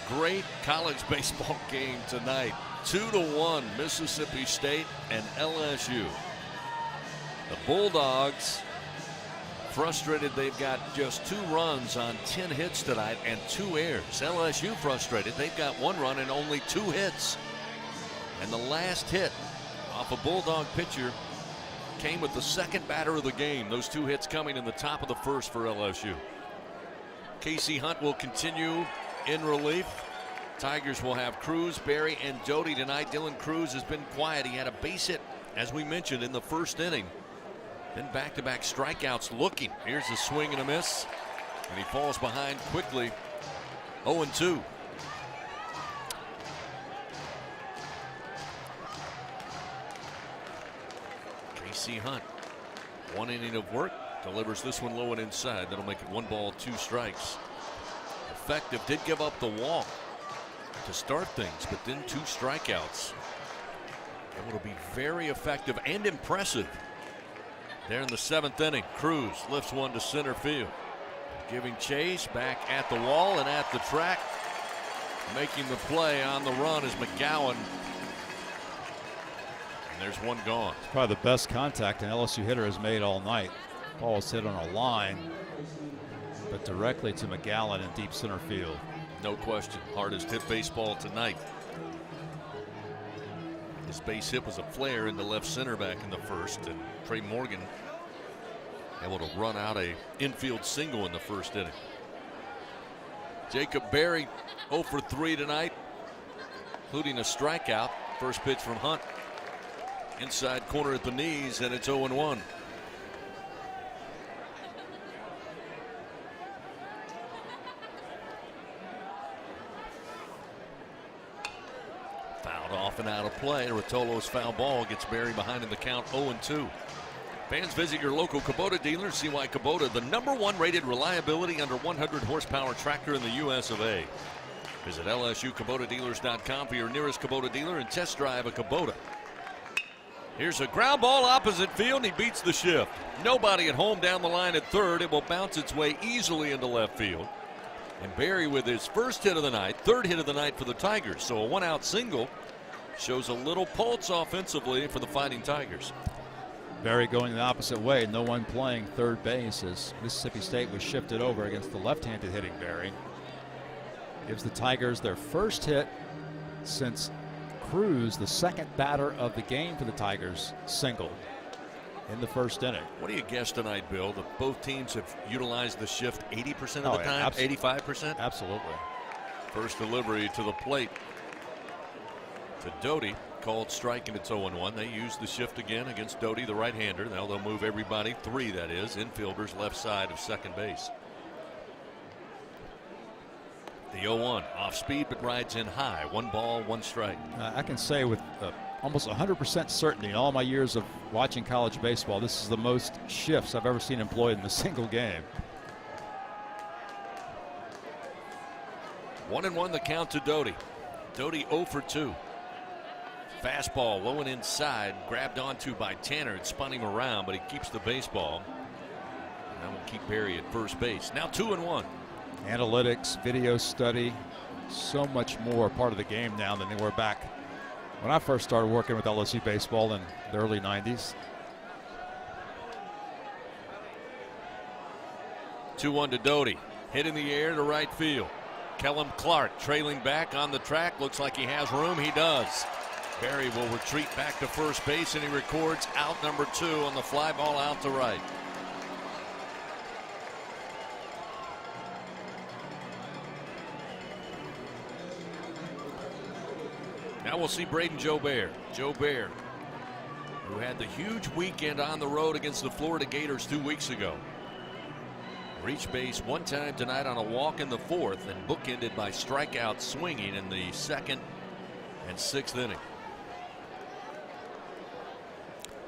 great college baseball game tonight. 2-1 Mississippi State and LSU. The Bulldogs frustrated they've got just 2 runs on 10 hits tonight and 2 errors. LSU frustrated they've got 1 run and only 2 hits. And the last hit off a Bulldog pitcher came with the second batter of the game. Those 2 hits coming in the top of the first for LSU. Casey Hunt will continue in relief. Tigers will have Cruz, Berry, and Doty tonight. Dylan Cruz has been quiet. He had a base hit, as we mentioned, in the first inning. Then back-to-back strikeouts looking. Here's a swing and a miss. And he falls behind quickly. 0-2. Casey Hunt, 1 inning of work. Delivers this one low and inside. That'll make it 1 ball, 2 strikes. Effective. Did give up the walk to start things, but then 2 strikeouts. Able to be very effective and impressive there in the 7th inning. Cruz lifts one to center field. Giving chase back at the wall and at the track. Making the play on the run is McGowan. And there's 1 gone. It's probably the best contact an LSU hitter has made all night. Ball was hit on a line, but directly to McGowan in deep center field. No question. Hardest hit baseball tonight. His base hit was a flare into left center back in the first, and Trey Morgan able to run out a infield single in the first inning. Jacob Berry 0 for 3 tonight, including a strikeout. First pitch from Hunt. Inside corner at the knees, and it's 0-1. Fouled off and out of play. Rotolo's foul ball gets Berry behind in the count. 0-2. Fans, visit your local Kubota dealer. See why Kubota, the #1 rated reliability under 100 horsepower tractor in the US of A. Visit LSUKubotaDealers.com for your nearest Kubota dealer and test drive a Kubota. Here's a ground ball opposite field, and he beats the shift. Nobody at home down the line at third. It will bounce its way easily into left field. And Berry with his first hit of the night, 3rd hit of the night for the Tigers. So a 1-out single shows a little pulse offensively for the Fighting Tigers. Berry going the opposite way. No one playing third base as Mississippi State was shifted over against the left-handed hitting Berry. Gives the Tigers their first hit since Cruz, the second batter of the game for the Tigers, singled in the first inning. What do you guess tonight, Bill? That both teams have utilized the shift 80% of the time? Absolutely. 85%? Absolutely. First delivery to the plate to Doty. Called strike, and it's 0-1. They use the shift again against Doty, the right-hander. Now they'll move everybody, 3 that is, infielders left side of second base. The 0-1 off speed but rides in high. 1 ball, 1 strike. I can say with almost 100% certainty in all my years of watching college baseball, this is the most shifts I've ever seen employed in a single game. 1-1 the count to Doty. Doty 0 for 2. Fastball low and inside, grabbed onto by Tanner. It spun him around, but he keeps the baseball. And that will keep Berry at first base. Now 2-1. Analytics, video study, so much more part of the game now than they were back when I first started working with LSU baseball in the early 90s. 2-1 to Doty. Hit in the air to right field. Kellum Clark trailing back on the track. Looks like he has room. He does. Berry will retreat back to first base, and he records out number 2 on the fly ball out to right. Now we'll see Braden Jobert. Jobert, who had the huge weekend on the road against the Florida Gators 2 weeks ago. Reached base 1 time tonight on a walk in the 4th and bookended by strikeout swinging in the 2nd and 6th inning.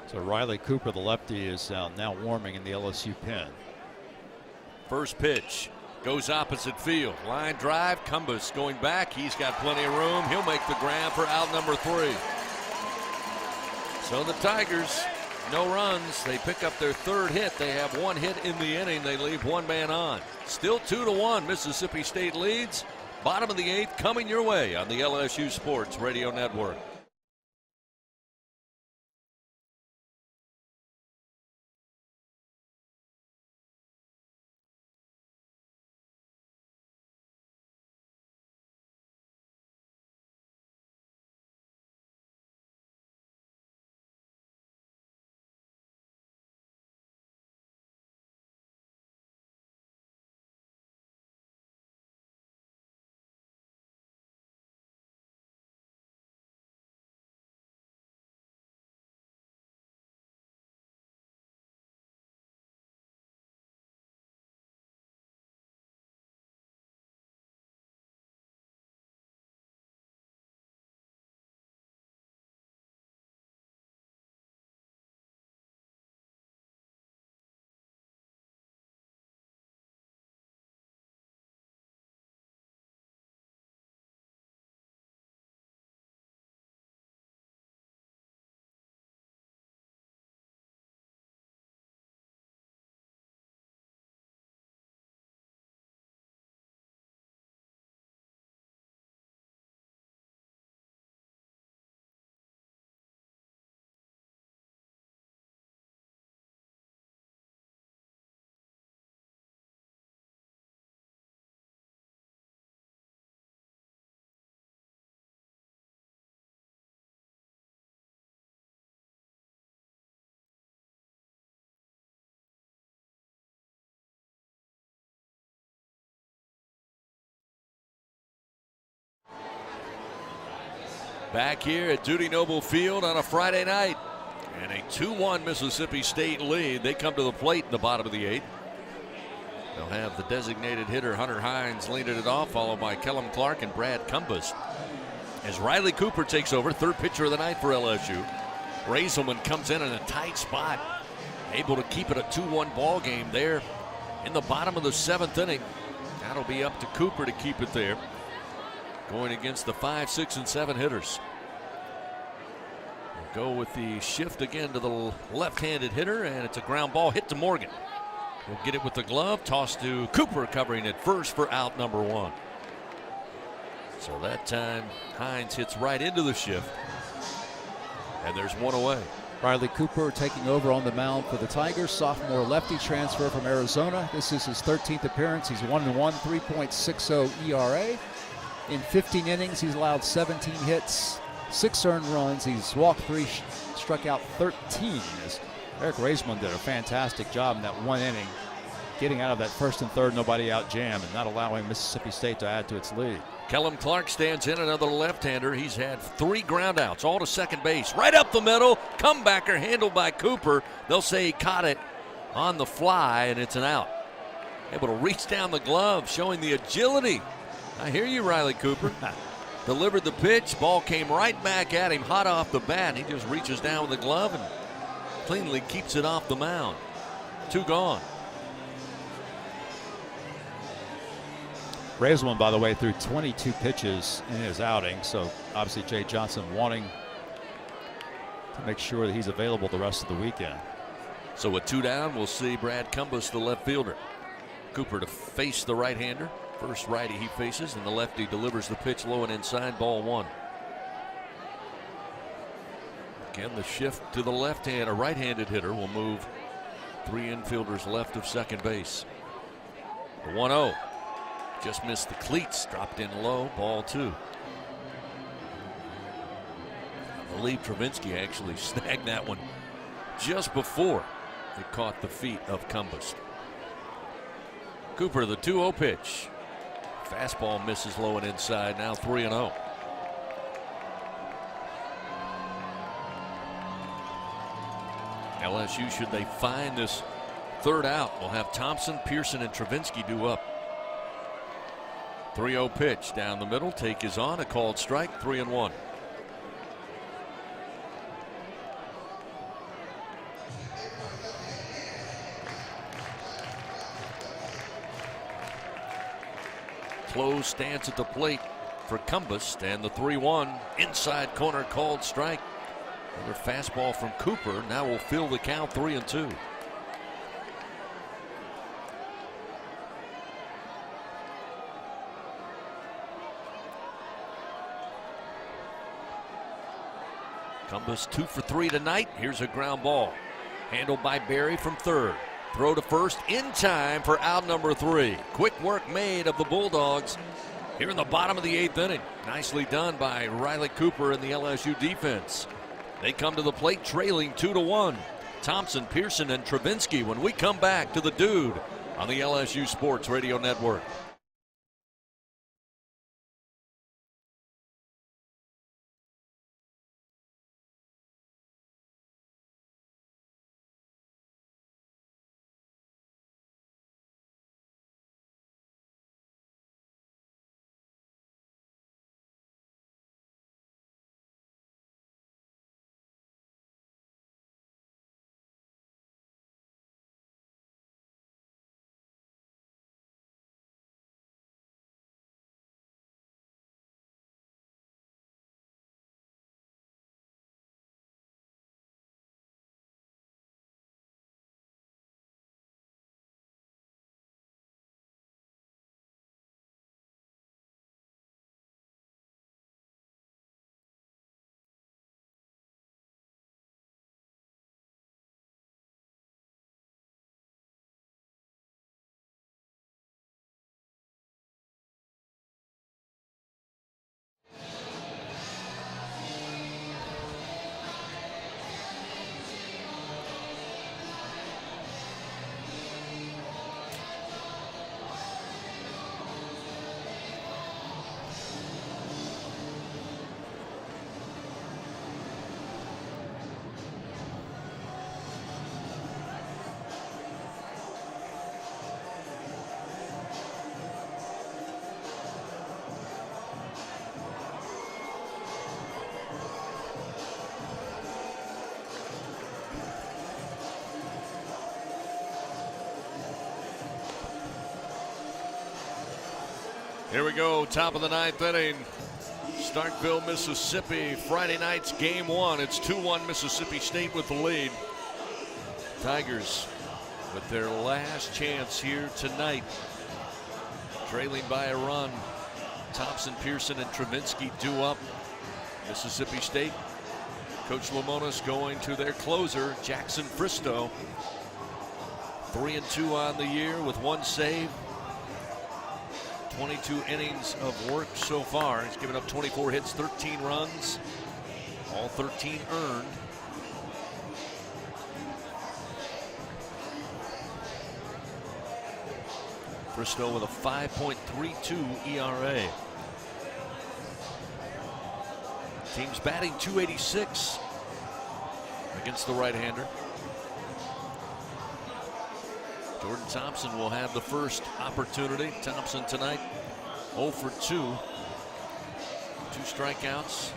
So Riley Cooper, the lefty, is now warming in the LSU pen. First pitch goes opposite field. Line drive. Cumbus going back. He's got plenty of room. He'll make the grab for out number 3. So the Tigers No runs. They pick up their third hit. They have one hit in the inning. They leave one man on. Still 2-1. Mississippi State leads. Bottom of the 8th coming your way on the LSU Sports Radio Network. Back here at Dudy Noble Field on a Friday night. And a 2-1 Mississippi State lead. They come to the plate in the bottom of the 8th. They'll have the designated hitter Hunter Hines leading it off, followed by Kellum Clark and Brad Cumbus. As Riley Cooper takes over, third pitcher of the night for LSU. Razelman comes in a tight spot, able to keep it a 2-1 ball game there in the bottom of the 7th inning. That'll be up to Cooper to keep it there, going against the 5, 6, and 7 hitters. We'll go with the shift again to the left-handed hitter, and it's a ground ball hit to Morgan. He'll get it with the glove, toss to Cooper, covering it first for out number 1. So that time Hines hits right into the shift, and there's one away. Riley Cooper taking over on the mound for the Tigers. Sophomore lefty transfer from Arizona. This is his 13th appearance. He's 1-1, 3.60 ERA. In 15 innings, he's allowed 17 hits, 6 earned runs. He's walked 3, struck out 13. As Eric Raisman did a fantastic job in that 1 inning, getting out of that first and third nobody out jam and not allowing Mississippi State to add to its lead. Kellum Clark stands in, another left-hander. He's had 3 groundouts, all to second base. Right up the middle, comebacker handled by Cooper. They'll say he caught it on the fly, and it's an out. Able to reach down the glove, showing the agility. I hear you, Riley Cooper. Delivered the pitch, ball came right back at him, hot off the bat. He just reaches down with the glove and cleanly keeps it off the mound. 2 gone. Raisman, by the way, threw 22 pitches in his outing, so obviously Jay Johnson wanting to make sure that he's available the rest of the weekend. So with 2 down, we'll see Brad Cumbus, the left fielder. Cooper to face the right-hander. First righty he faces, and the lefty delivers the pitch low and inside, ball 1. Again, the shift to the left hand. A right-handed hitter will move 3 infielders left of second base. The 1-0. Just missed the cleats, dropped in low, ball 2. I believe Travinsky actually snagged that one just before it caught the feet of Cumbus. Cooper, the 2-0 pitch. Fastball misses low and inside, now 3-0. LSU, should they find this third out, will have Thompson, Pearson, and Travinsky due up. 3-0 pitch down the middle. Take is on. A called strike. 3-1. Close stance at the plate for Cumbus, and the 3-1 inside corner called strike. Another fastball from Cooper. Now will fill the count 3-2. Cumbus 2 for 3 tonight. Here's a ground ball. Handled by Berry from third. Throw to first in time for out number 3. Quick work made of the Bulldogs here in the bottom of the 8th inning. Nicely done by Riley Cooper and the LSU defense. They come to the plate trailing 2-1. Thompson, Pearson, and Travinski when we come back to the Dude on the LSU Sports Radio Network. Here we go, top of the 9th inning. Starkville, Mississippi. Friday night's game 1. It's 2-1 Mississippi State with the lead. Tigers with their last chance here tonight. Trailing by a run. Thompson, Pearson, and Travinski due up. Mississippi State. Coach Lamonis going to their closer, Jackson Fristow. 3-2 on the year with 1 save. 22 innings of work so far. He's given up 24 hits, 13 runs, all 13 earned. Fristow with a 5.32 ERA. Team's batting .286 against the right-hander. Jordan Thompson will have the first opportunity. Thompson tonight 0 for 2. 2 strikeouts.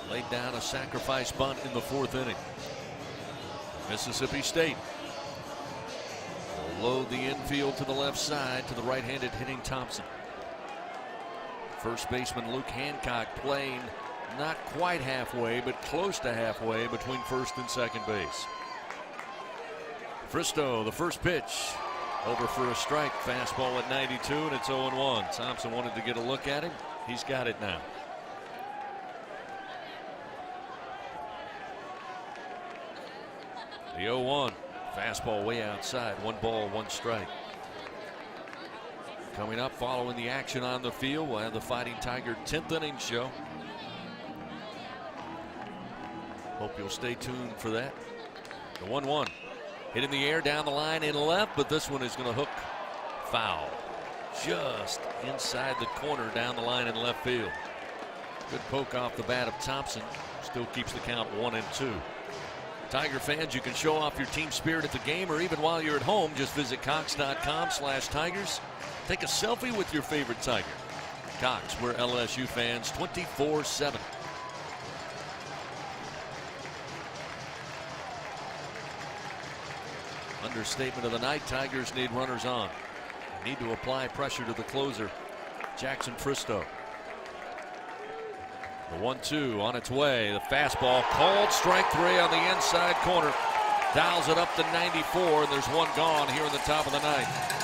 Laid down a sacrifice bunt in the 4th inning. Mississippi State will load the infield to the left side to the right-handed hitting Thompson. First baseman Luke Hancock playing not quite halfway, but close to halfway between first and second base. Fristow, the first pitch, over for a strike. Fastball at 92, and it's 0-1. Thompson wanted to get a look at him. He's got it now. The 0-1. Fastball way outside. 1 ball, 1 strike. Coming up, following the action on the field, we'll have the Fighting Tiger 10th inning show. Hope you'll stay tuned for that. The 1-1. Hit in the air down the line in left, but this one is going to hook foul. Just inside the corner down the line in left field. Good poke off the bat of Thompson. Still keeps the count 1-2. Tiger fans, you can show off your team spirit at the game or even while you're at home. Just visit Cox.com/Tigers. Take a selfie with your favorite Tiger. Cox, we're LSU fans 24/7. Understatement of the night. Tigers need runners on. Need to apply pressure to the closer, Jackson Fristow. The 1-2 on its way. The fastball called strike 3 on the inside corner. Dials it up to 94, and there's one gone here in the top of the ninth.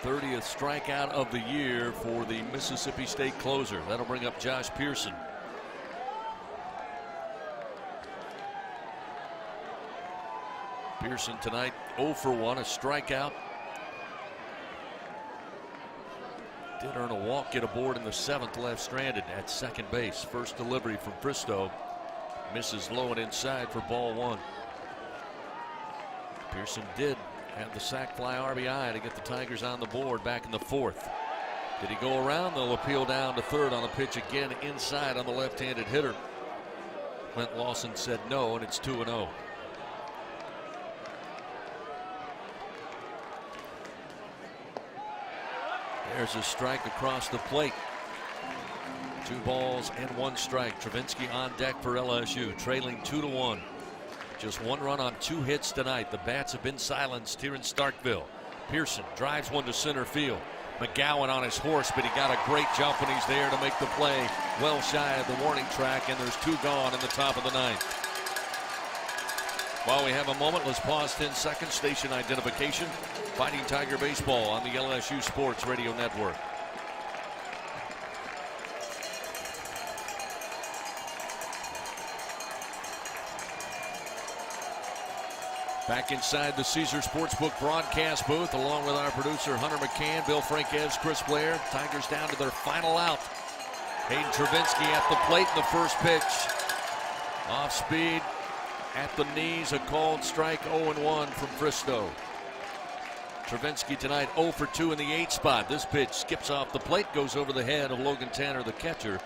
'30th strikeout of the year for the Mississippi State closer. That'll bring up Josh Pearson. Pearson tonight 0 for 1, a strikeout. Did earn a walk, get aboard in the 7th, left stranded at second base. First delivery from Fristow. Misses low and inside for ball 1. Pearson did have the sac fly RBI to get the Tigers on the board back in the 4th. Did he go around? They'll appeal down to third on the pitch again inside on the left-handed hitter. Clint Lawson said no, and it's 2-0. There's a strike across the plate. 2 balls and 1 strike. Travinski on deck for LSU, trailing 2-1. Just 1 run on 2 hits tonight. The bats have been silenced here in Starkville. Pearson drives one to center field. McGowan on his horse, but he got a great jump when he's there to make the play. Well shy of the warning track, and there's 2 gone in the top of the 9th. While we have a moment, let's pause 10 seconds. Station identification. Fighting Tiger Baseball on the LSU Sports Radio Network. Back inside the Caesar Sportsbook broadcast booth, along with our producer Hunter McCann, Bill Franquez, Chris Blair. Tigers down to their final out. Hayden Travinski at the plate in the first pitch. Off speed at the knees, a called strike. 0-1 from Fristow. Travinski tonight 0 for 2 in the 8 spot. This pitch skips off the plate, goes over the head of Logan Tanner, the catcher,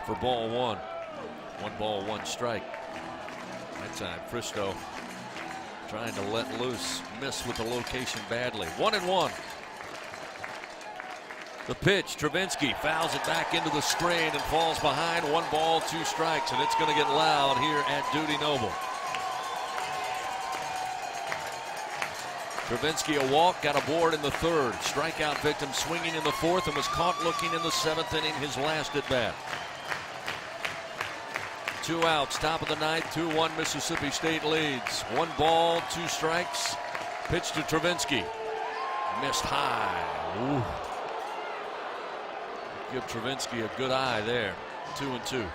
for ball 1. 1 ball, 1 strike. That time Fristow trying to let loose, miss with the location badly. 1-1. The pitch, Travinski fouls it back into the screen and falls behind. 1 ball, 2 strikes, and it's going to get loud here at Dudy Noble. Travinski a walk, got aboard in the 3rd. Strikeout victim swinging in the 4th and was caught looking in the 7th inning, his last at bat. 2 outs, top of the 9th, 2-1 Mississippi State leads. 1 ball, 2 strikes. Pitch to Travinski. Missed high. Ooh. Give Travinski a good eye there. 2-2.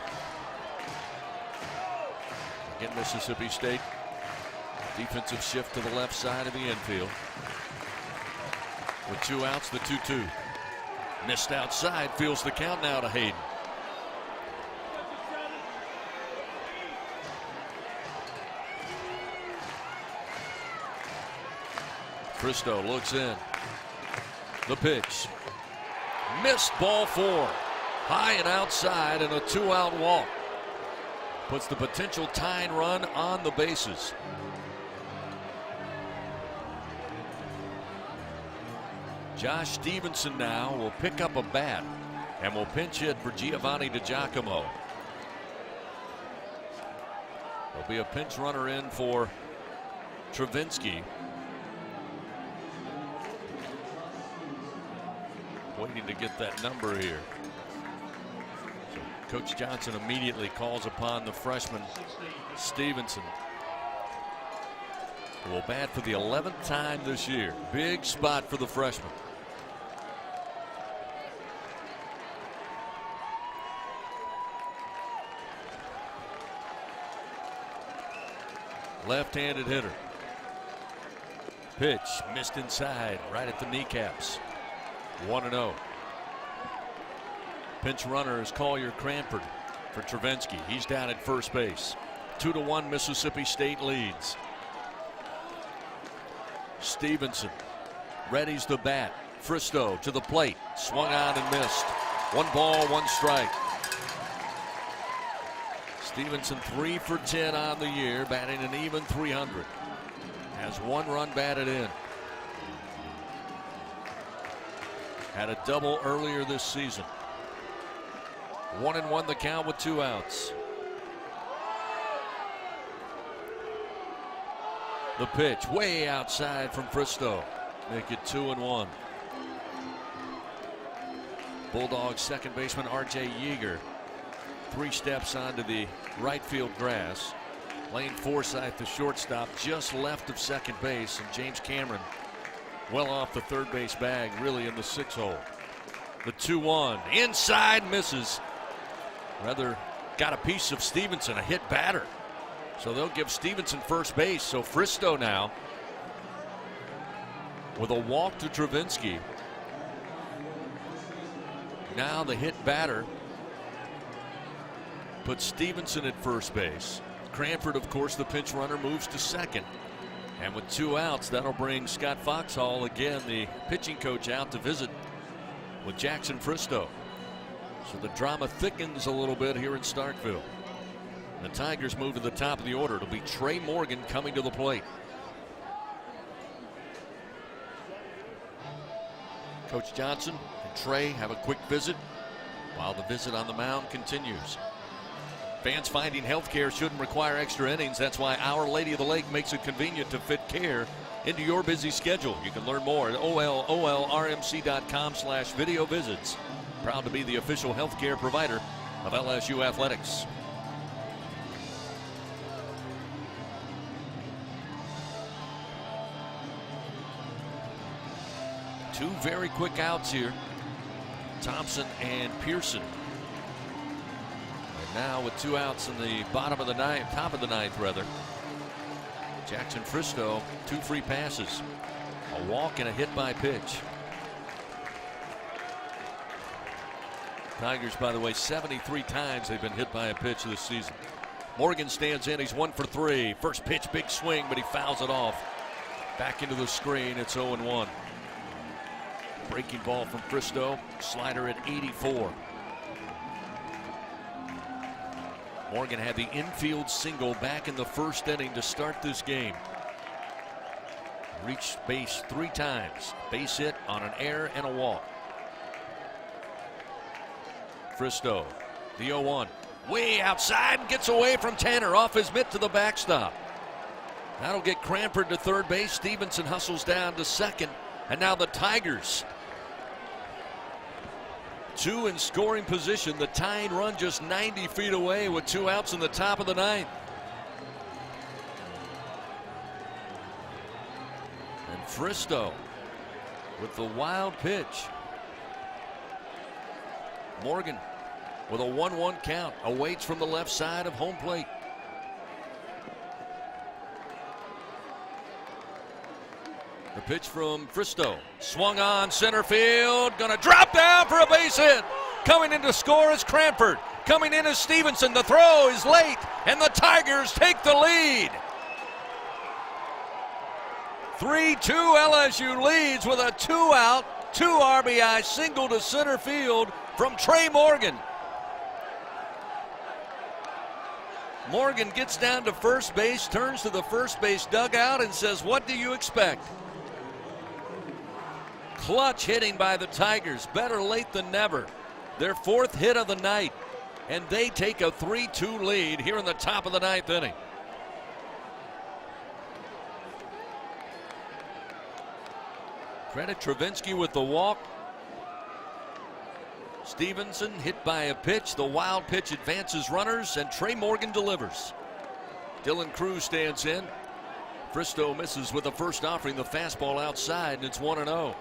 Again, Mississippi State. Defensive shift to the left side of the infield. With 2 outs, the 2-2. Missed outside, feels the count now to Hayden. Fristow looks in. The pitch. Missed, ball 4. High and outside, and a 2-out walk. Puts the potential tying run on the bases. Josh Stevenson now will pick up a bat and will pinch hit for Giovanni DiGiacomo. There'll be a pinch runner in for Travinski. Waiting to get that number here. So Coach Johnson immediately calls upon the freshman Stevenson, who will bat for the 11th time this year. Big spot for the freshman. Left-handed hitter. Pitch missed inside, right at the kneecaps. 1-0. Pinch runner is Collier Cranford for Travinski. He's down at first base. 2-1 Mississippi State leads. Stevenson readies the bat. Fristow to the plate. Swung on and missed. 1 ball, 1 strike. Stevenson 3 for 10 on the year, batting an even .300. Has 1 run batted in. Had a double earlier this season. 1-1 the count with 2 outs. The pitch way outside from Fristow. Make it 2-1. Bulldogs second baseman R.J. Yeager 3 steps onto the right field grass. Lane Forsythe, the shortstop, just left of second base, and James Cameron well off the third base bag, really in the 6 hole. The 2-1 inside, misses. Rather got a piece of Stevenson, a hit batter. So they'll give Stevenson first base. So Fristow now with a walk to Travinski. Now the hit batter puts Stevenson at first base. Cranford, of course, the pinch runner, moves to second. And with 2 outs, that'll bring Scott Foxhall, again, the pitching coach, out to visit with Jackson Fristow. So the drama thickens a little bit here in Starkville. The Tigers move to the top of the order. It'll be Trey Morgan coming to the plate. Coach Johnson and Trey have a quick visit while the visit on the mound continues. Fans finding health care shouldn't require extra innings. That's why Our Lady of the Lake makes it convenient to fit care into your busy schedule. You can learn more at olrmc.com/video visits. Proud to be the official health care provider of LSU Athletics. Two very quick outs here. Thompson and Pearson. And now with 2 outs in the bottom of the ninth, top of the ninth rather. Jackson Fristow, 2 free passes, a walk and a hit by pitch. Tigers, by the way, 73 times they've been hit by a pitch this season. Morgan stands in. He's 1 for 3. First pitch, big swing, but he fouls it off. Back into the screen. It's 0-1. Breaking ball from Fristow. Slider at 84. Morgan had the infield single back in the first inning to start this game. Reached base 3 times. Base hit on an error and a walk. Fristow, the 0-1. Way outside and gets away from Tanner off his mitt to the backstop. That'll get Cranford to third base. Stevenson hustles down to second. And now the Tigers, 2 in scoring position. The tying run just 90 feet away with 2 outs in the top of the ninth. And Fristow with the wild pitch. Morgan with a 1-1 count awaits from the left side of home plate. The pitch from Fristow, swung on center field, gonna drop down for a base hit. Coming in to score is Cranford. Coming in is Stevenson. The throw is late, and the Tigers take the lead. 3-2 LSU leads with a 2-out, 2 RBI single to center field from Trey Morgan. Morgan gets down to first base, turns to the first base dugout and says, "What do you expect?" Clutch hitting by the Tigers. Better late than never. Their 4th hit of the night, and they take a 3-2 lead here in the top of the 9th inning. Credit Travinski with the walk. Stevenson hit by a pitch. The wild pitch advances runners, and Trey Morgan delivers. Dylan Cruz stands in. Fristow misses with the first offering, the fastball outside, and it's 1-0.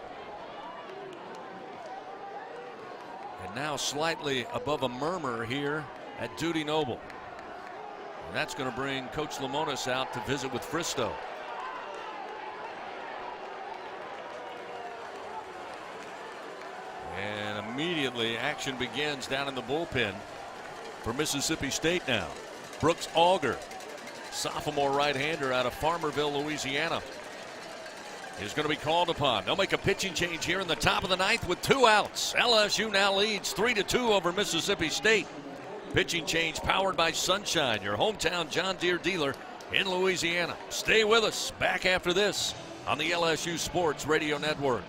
And now slightly above a murmur here at Dudy Noble. And that's going to bring Coach Lemonis out to visit with Fristow. And immediately action begins down in the bullpen for Mississippi State now. Brooks Auger, sophomore right-hander out of Farmerville, Louisiana, is going to be called upon. They'll make a pitching change here in the top of the 9th with 2 outs. LSU now leads 3-2 over Mississippi State. Pitching change powered by Sunshine, your hometown John Deere dealer in Louisiana. Stay with us. Back after this on the LSU Sports Radio Network.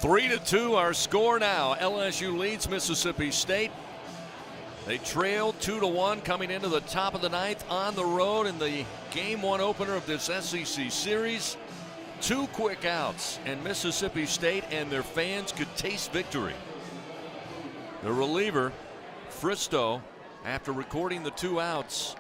3-2 our score now. LSU leads Mississippi State. They trailed 2-1 coming into the top of the ninth on the road in the game one opener of this SEC series. 2 quick outs, and Mississippi State and their fans could taste victory. The reliever, Fristow, after recording the 2 outs,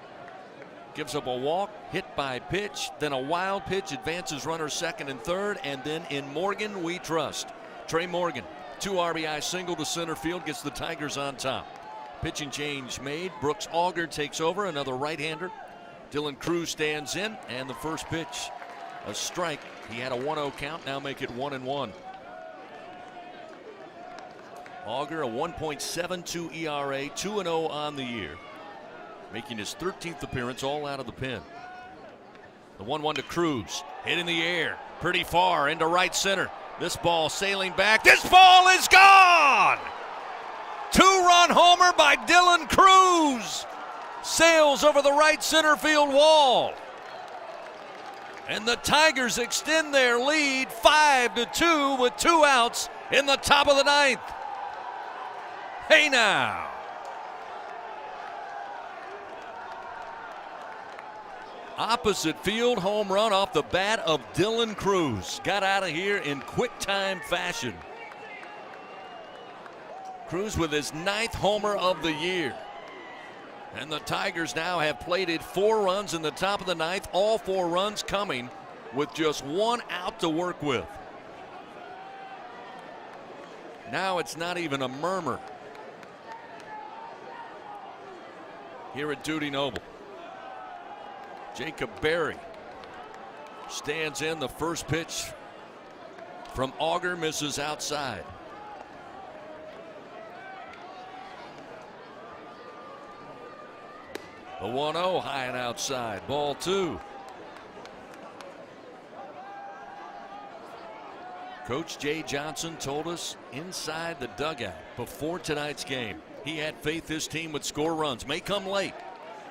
gives up a walk, hit by pitch, then a wild pitch, advances runners second and third, and then in Morgan we trust. Trey Morgan, 2 RBI single to center field, gets the Tigers on top. Pitching change made. Brooks Auger takes over, another right-hander. Dylan Cruz stands in, and the first pitch, a strike. He had a 1-0 count, now make it 1-1. Auger, a 1.72 ERA, 2-0 on the year, making his 13th appearance, all out of the pen. The 1-1 to Cruz, hit in the air, pretty far into right center. This ball sailing back. This ball is gone! 2-run homer by Dylan Cruz. Sails over the right center field wall. And the Tigers extend their lead 5-2 with 2 outs in the top of the ninth. Hey now. Opposite field home run off the bat of Dylan Cruz. Got out of here in quick time fashion. Cruz with his 9th homer of the year. And the Tigers now have plated 4 runs in the top of the ninth, all 4 runs coming with just 1 out to work with. Now it's not even a murmur here at Dudy Noble. Jacob Berry stands in. The first pitch from Auger misses outside. The 1-0 high and outside. Ball 2. Coach Jay Johnson told us inside the dugout before tonight's game he had faith his team would score runs. May come late,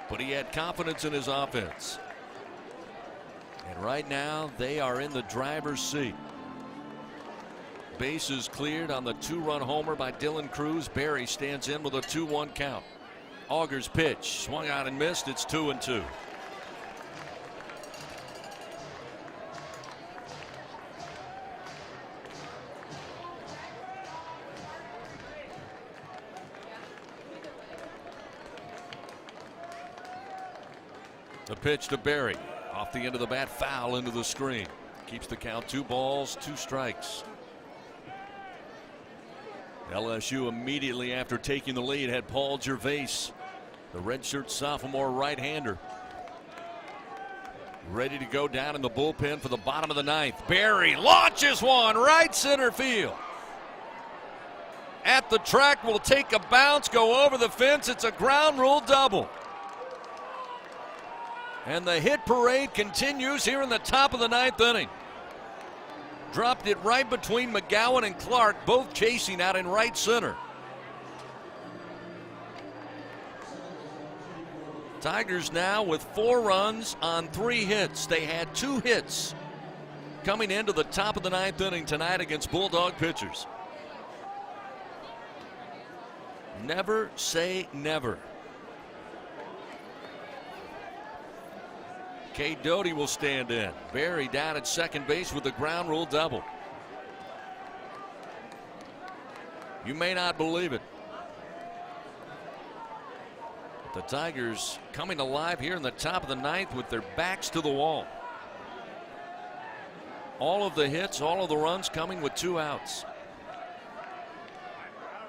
but he had confidence in his offense. And right now they are in the driver's seat. Bases cleared on the 2-run homer by Dylan Cruz. Berry stands in with a 2-1 count. Auger's pitch swung out and missed. It's 2-2. The pitch to Berry. Off the end of the bat, foul into the screen. Keeps the count 2 balls, 2 strikes. LSU immediately after taking the lead had Paul Gervais, the redshirt sophomore right-hander, ready to go down in the bullpen for the bottom of the ninth. Berry launches one right center field. At the track, will take a bounce, go over the fence. It's a ground rule double. And the hit parade continues here in the top of the ninth inning. Dropped it right between McGowan and Clark, both chasing out in right center. Tigers now with 4 runs on 3 hits. They had 2 hits coming into the top of the ninth inning tonight against Bulldog pitchers. Never say never. Cade Doty will stand in. Berry down at second base with a ground rule double. You may not believe it. The Tigers coming alive here in the top of the ninth with their backs to the wall. All of the hits, all of the runs coming with 2 outs.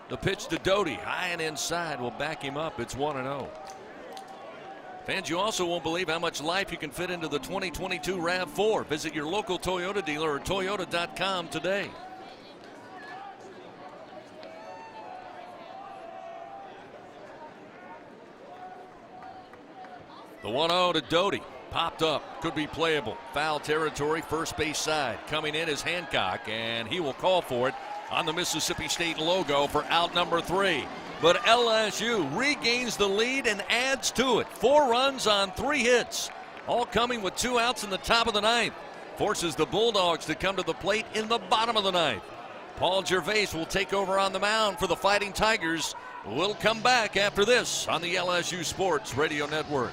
The pitch to Doty, high and inside, will back him up. It's 1-0. Fans, you also won't believe how much life you can fit into the 2022 RAV4. Visit your local Toyota dealer or Toyota.com today. The 1-0 to Doty. Popped up. Could be playable. Foul territory, first base side. Coming in is Hancock, and he will call for it on the Mississippi State logo for out number 3. But LSU regains the lead and adds to it. 4 runs on 3 hits, all coming with 2 outs in the top of the ninth. Forces the Bulldogs to come to the plate in the bottom of the ninth. Paul Gervais will take over on the mound for the Fighting Tigers. We'll come back after this on the LSU Sports Radio Network.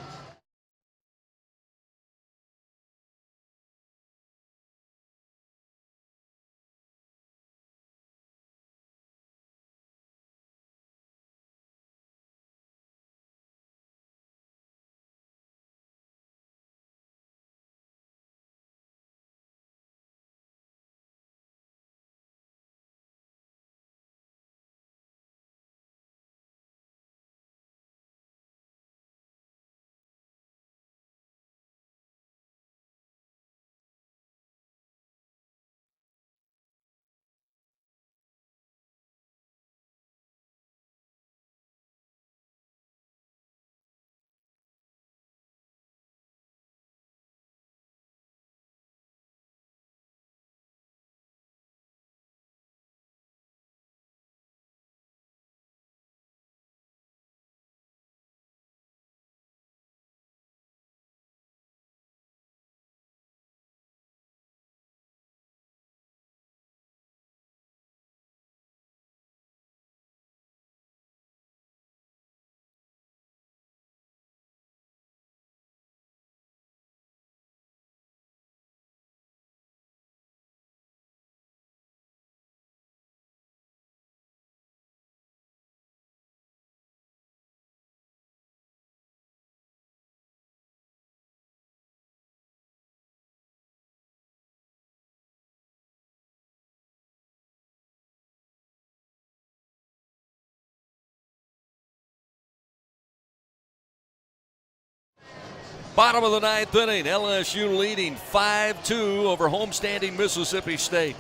Bottom of the ninth inning, LSU leading 5-2 over homestanding Mississippi State.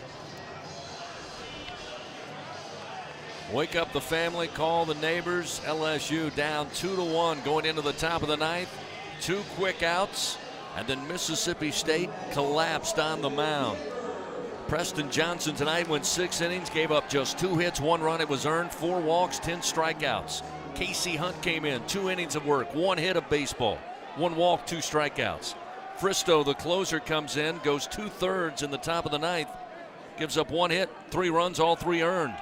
Wake up the family, call the neighbors. LSU down 2-1 going into the top of the ninth. 2 quick outs, and then Mississippi State collapsed on the mound. Preston Johnson tonight went 6 innings, gave up just 2 hits, 1 run. It was earned, 4 walks, 10 strikeouts. Casey Hunt came in, 2 innings of work, 1 hit of baseball, 1 walk, 2 strikeouts. Fristow, the closer, comes in, goes 2/3 in the top of the ninth, gives up 1 hit, 3 runs, all 3 earned.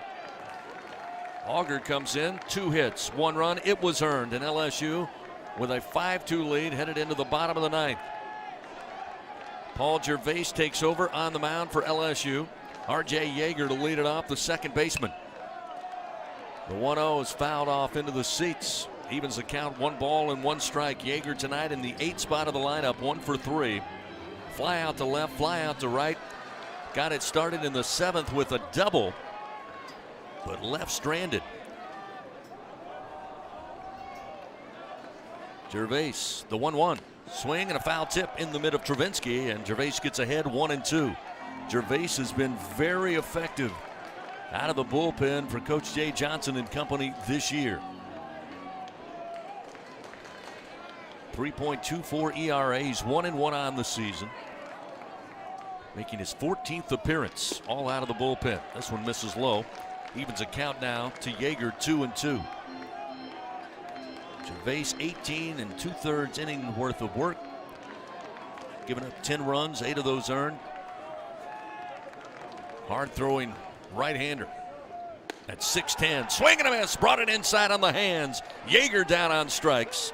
Auger comes in, 2 hits, 1 run. It was earned, and LSU with a 5-2 lead headed into the bottom of the ninth. Paul Gervais takes over on the mound for LSU. R.J. Yeager to lead it off, the second baseman. The 1-0 is fouled off into the seats. Evens the count, 1 ball and 1 strike. Yeager tonight in the 8th spot of the lineup, 1 for 3. Fly out to left, fly out to right. Got it started in the 7th with a double, but left stranded. Gervais, the 1-1. Swing and a foul tip in the mid of Travinsky, and Gervais gets ahead 1-2. Gervais has been very effective out of the bullpen for Coach Jay Johnson and company this year. 3.24 ERAs, 1-1 on the season. Making his 14th appearance, all out of the bullpen. This one misses low. Evens a count now to Yeager, 2-2. Gervais 18 2/3 inning worth of work. Giving up 10 runs, 8 of those earned. Hard throwing right-hander at 6'10". Swing and a miss, brought it inside on the hands. Yeager down on strikes.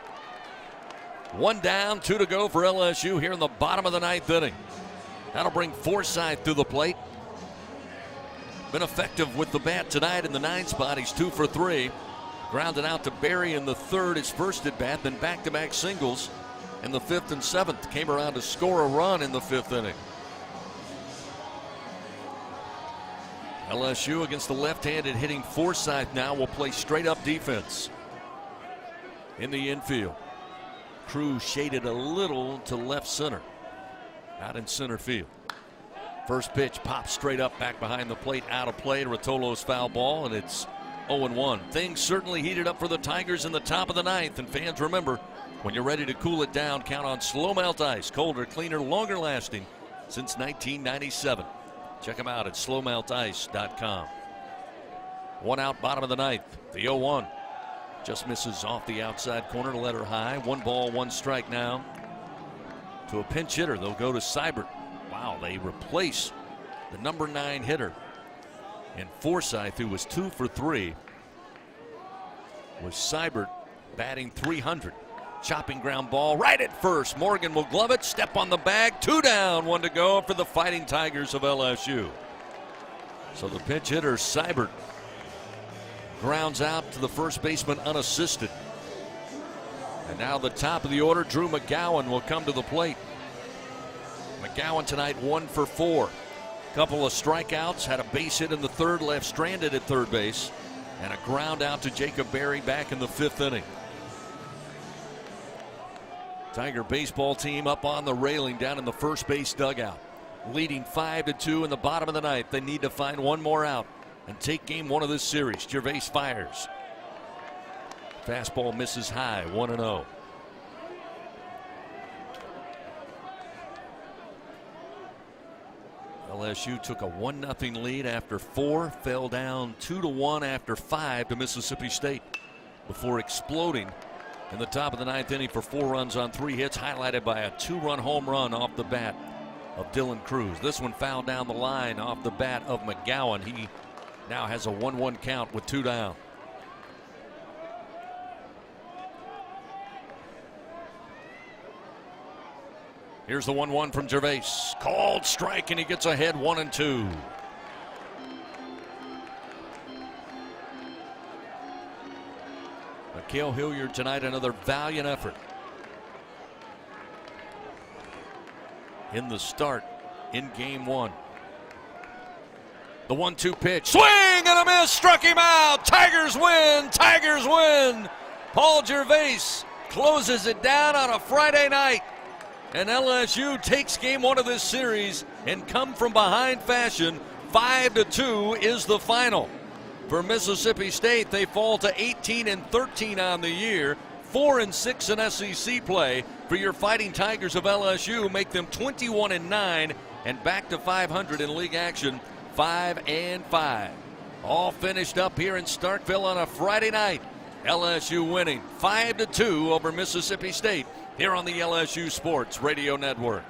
1 down, 2 to go for LSU here in the bottom of the ninth inning. That'll bring Forsythe to the plate. Been effective with the bat tonight in the 9 spot. He's 2 for 3. Grounded out to Barry in the 3rd, his first at bat, then back-to-back singles in the 5th and 7th. Came around to score a run in the 5th inning. LSU against the left-handed hitting Forsythe now will play straight-up defense in the infield. Crew shaded a little to left center, out in center field. First pitch pops straight up back behind the plate, out of play. Rotolo's foul ball, and it's 0-1. Things certainly heated up for the Tigers in the top of the ninth, and fans, remember, when you're ready to cool it down, count on Slow Melt Ice. Colder, cleaner, longer lasting since 1997. Check them out at slowmeltice.com. 1 out, bottom of the ninth. The 0-1 just misses off the outside corner to let her high. 1 ball, 1 strike now to a pinch hitter. They'll go to Seibert. Wow, they replace the number 9 hitter And Forsythe, who was 2 for 3, was Seibert batting .300. Chopping ground ball right at first. Morgan will glove it. Step on the bag. 2 down. 1 to go for the Fighting Tigers of LSU. So the pinch hitter, Seibert, grounds out to the first baseman unassisted. And now the top of the order, Drew McGowan, will come to the plate. McGowan tonight 1 for 4. Couple of strikeouts. Had a base hit in the third. Left stranded at third base. And a ground out to Jacob Berry back in the 5th inning. Tiger baseball team up on the railing down in the first base dugout. Leading 5-2 in the bottom of the 9th. They need to find one more out and take game 1 of this series. Gervais fires. Fastball misses high, 1-0. LSU took a 1-0 lead after 4, fell down 2-1 after 5 to Mississippi State before exploding in the top of the 9th inning for 4 runs on 3 hits, highlighted by a 2-run home run off the bat of Dylan Cruz. This one fouled down the line off the bat of McGowan. He now has a 1-1 count with 2 down. Here's the 1-1 from Gervais. Called strike, and he gets ahead 1-2. Cale Hilliard tonight, another valiant effort in the start in game 1. The 1-2 pitch. Swing and a miss. Struck him out. Tigers win. Tigers win. Paul Gervais closes it down on a Friday night. And LSU takes game 1 of this series in come from behind fashion. 5-2 is the final. For Mississippi State, they fall to 18-13 on the year, 4-6 in SEC play. For your Fighting Tigers of LSU, make them 21-9 and back to 500 in league action, 5-5. All finished up here in Starkville on a Friday night. LSU winning 5-2 over Mississippi State here on the LSU Sports Radio Network.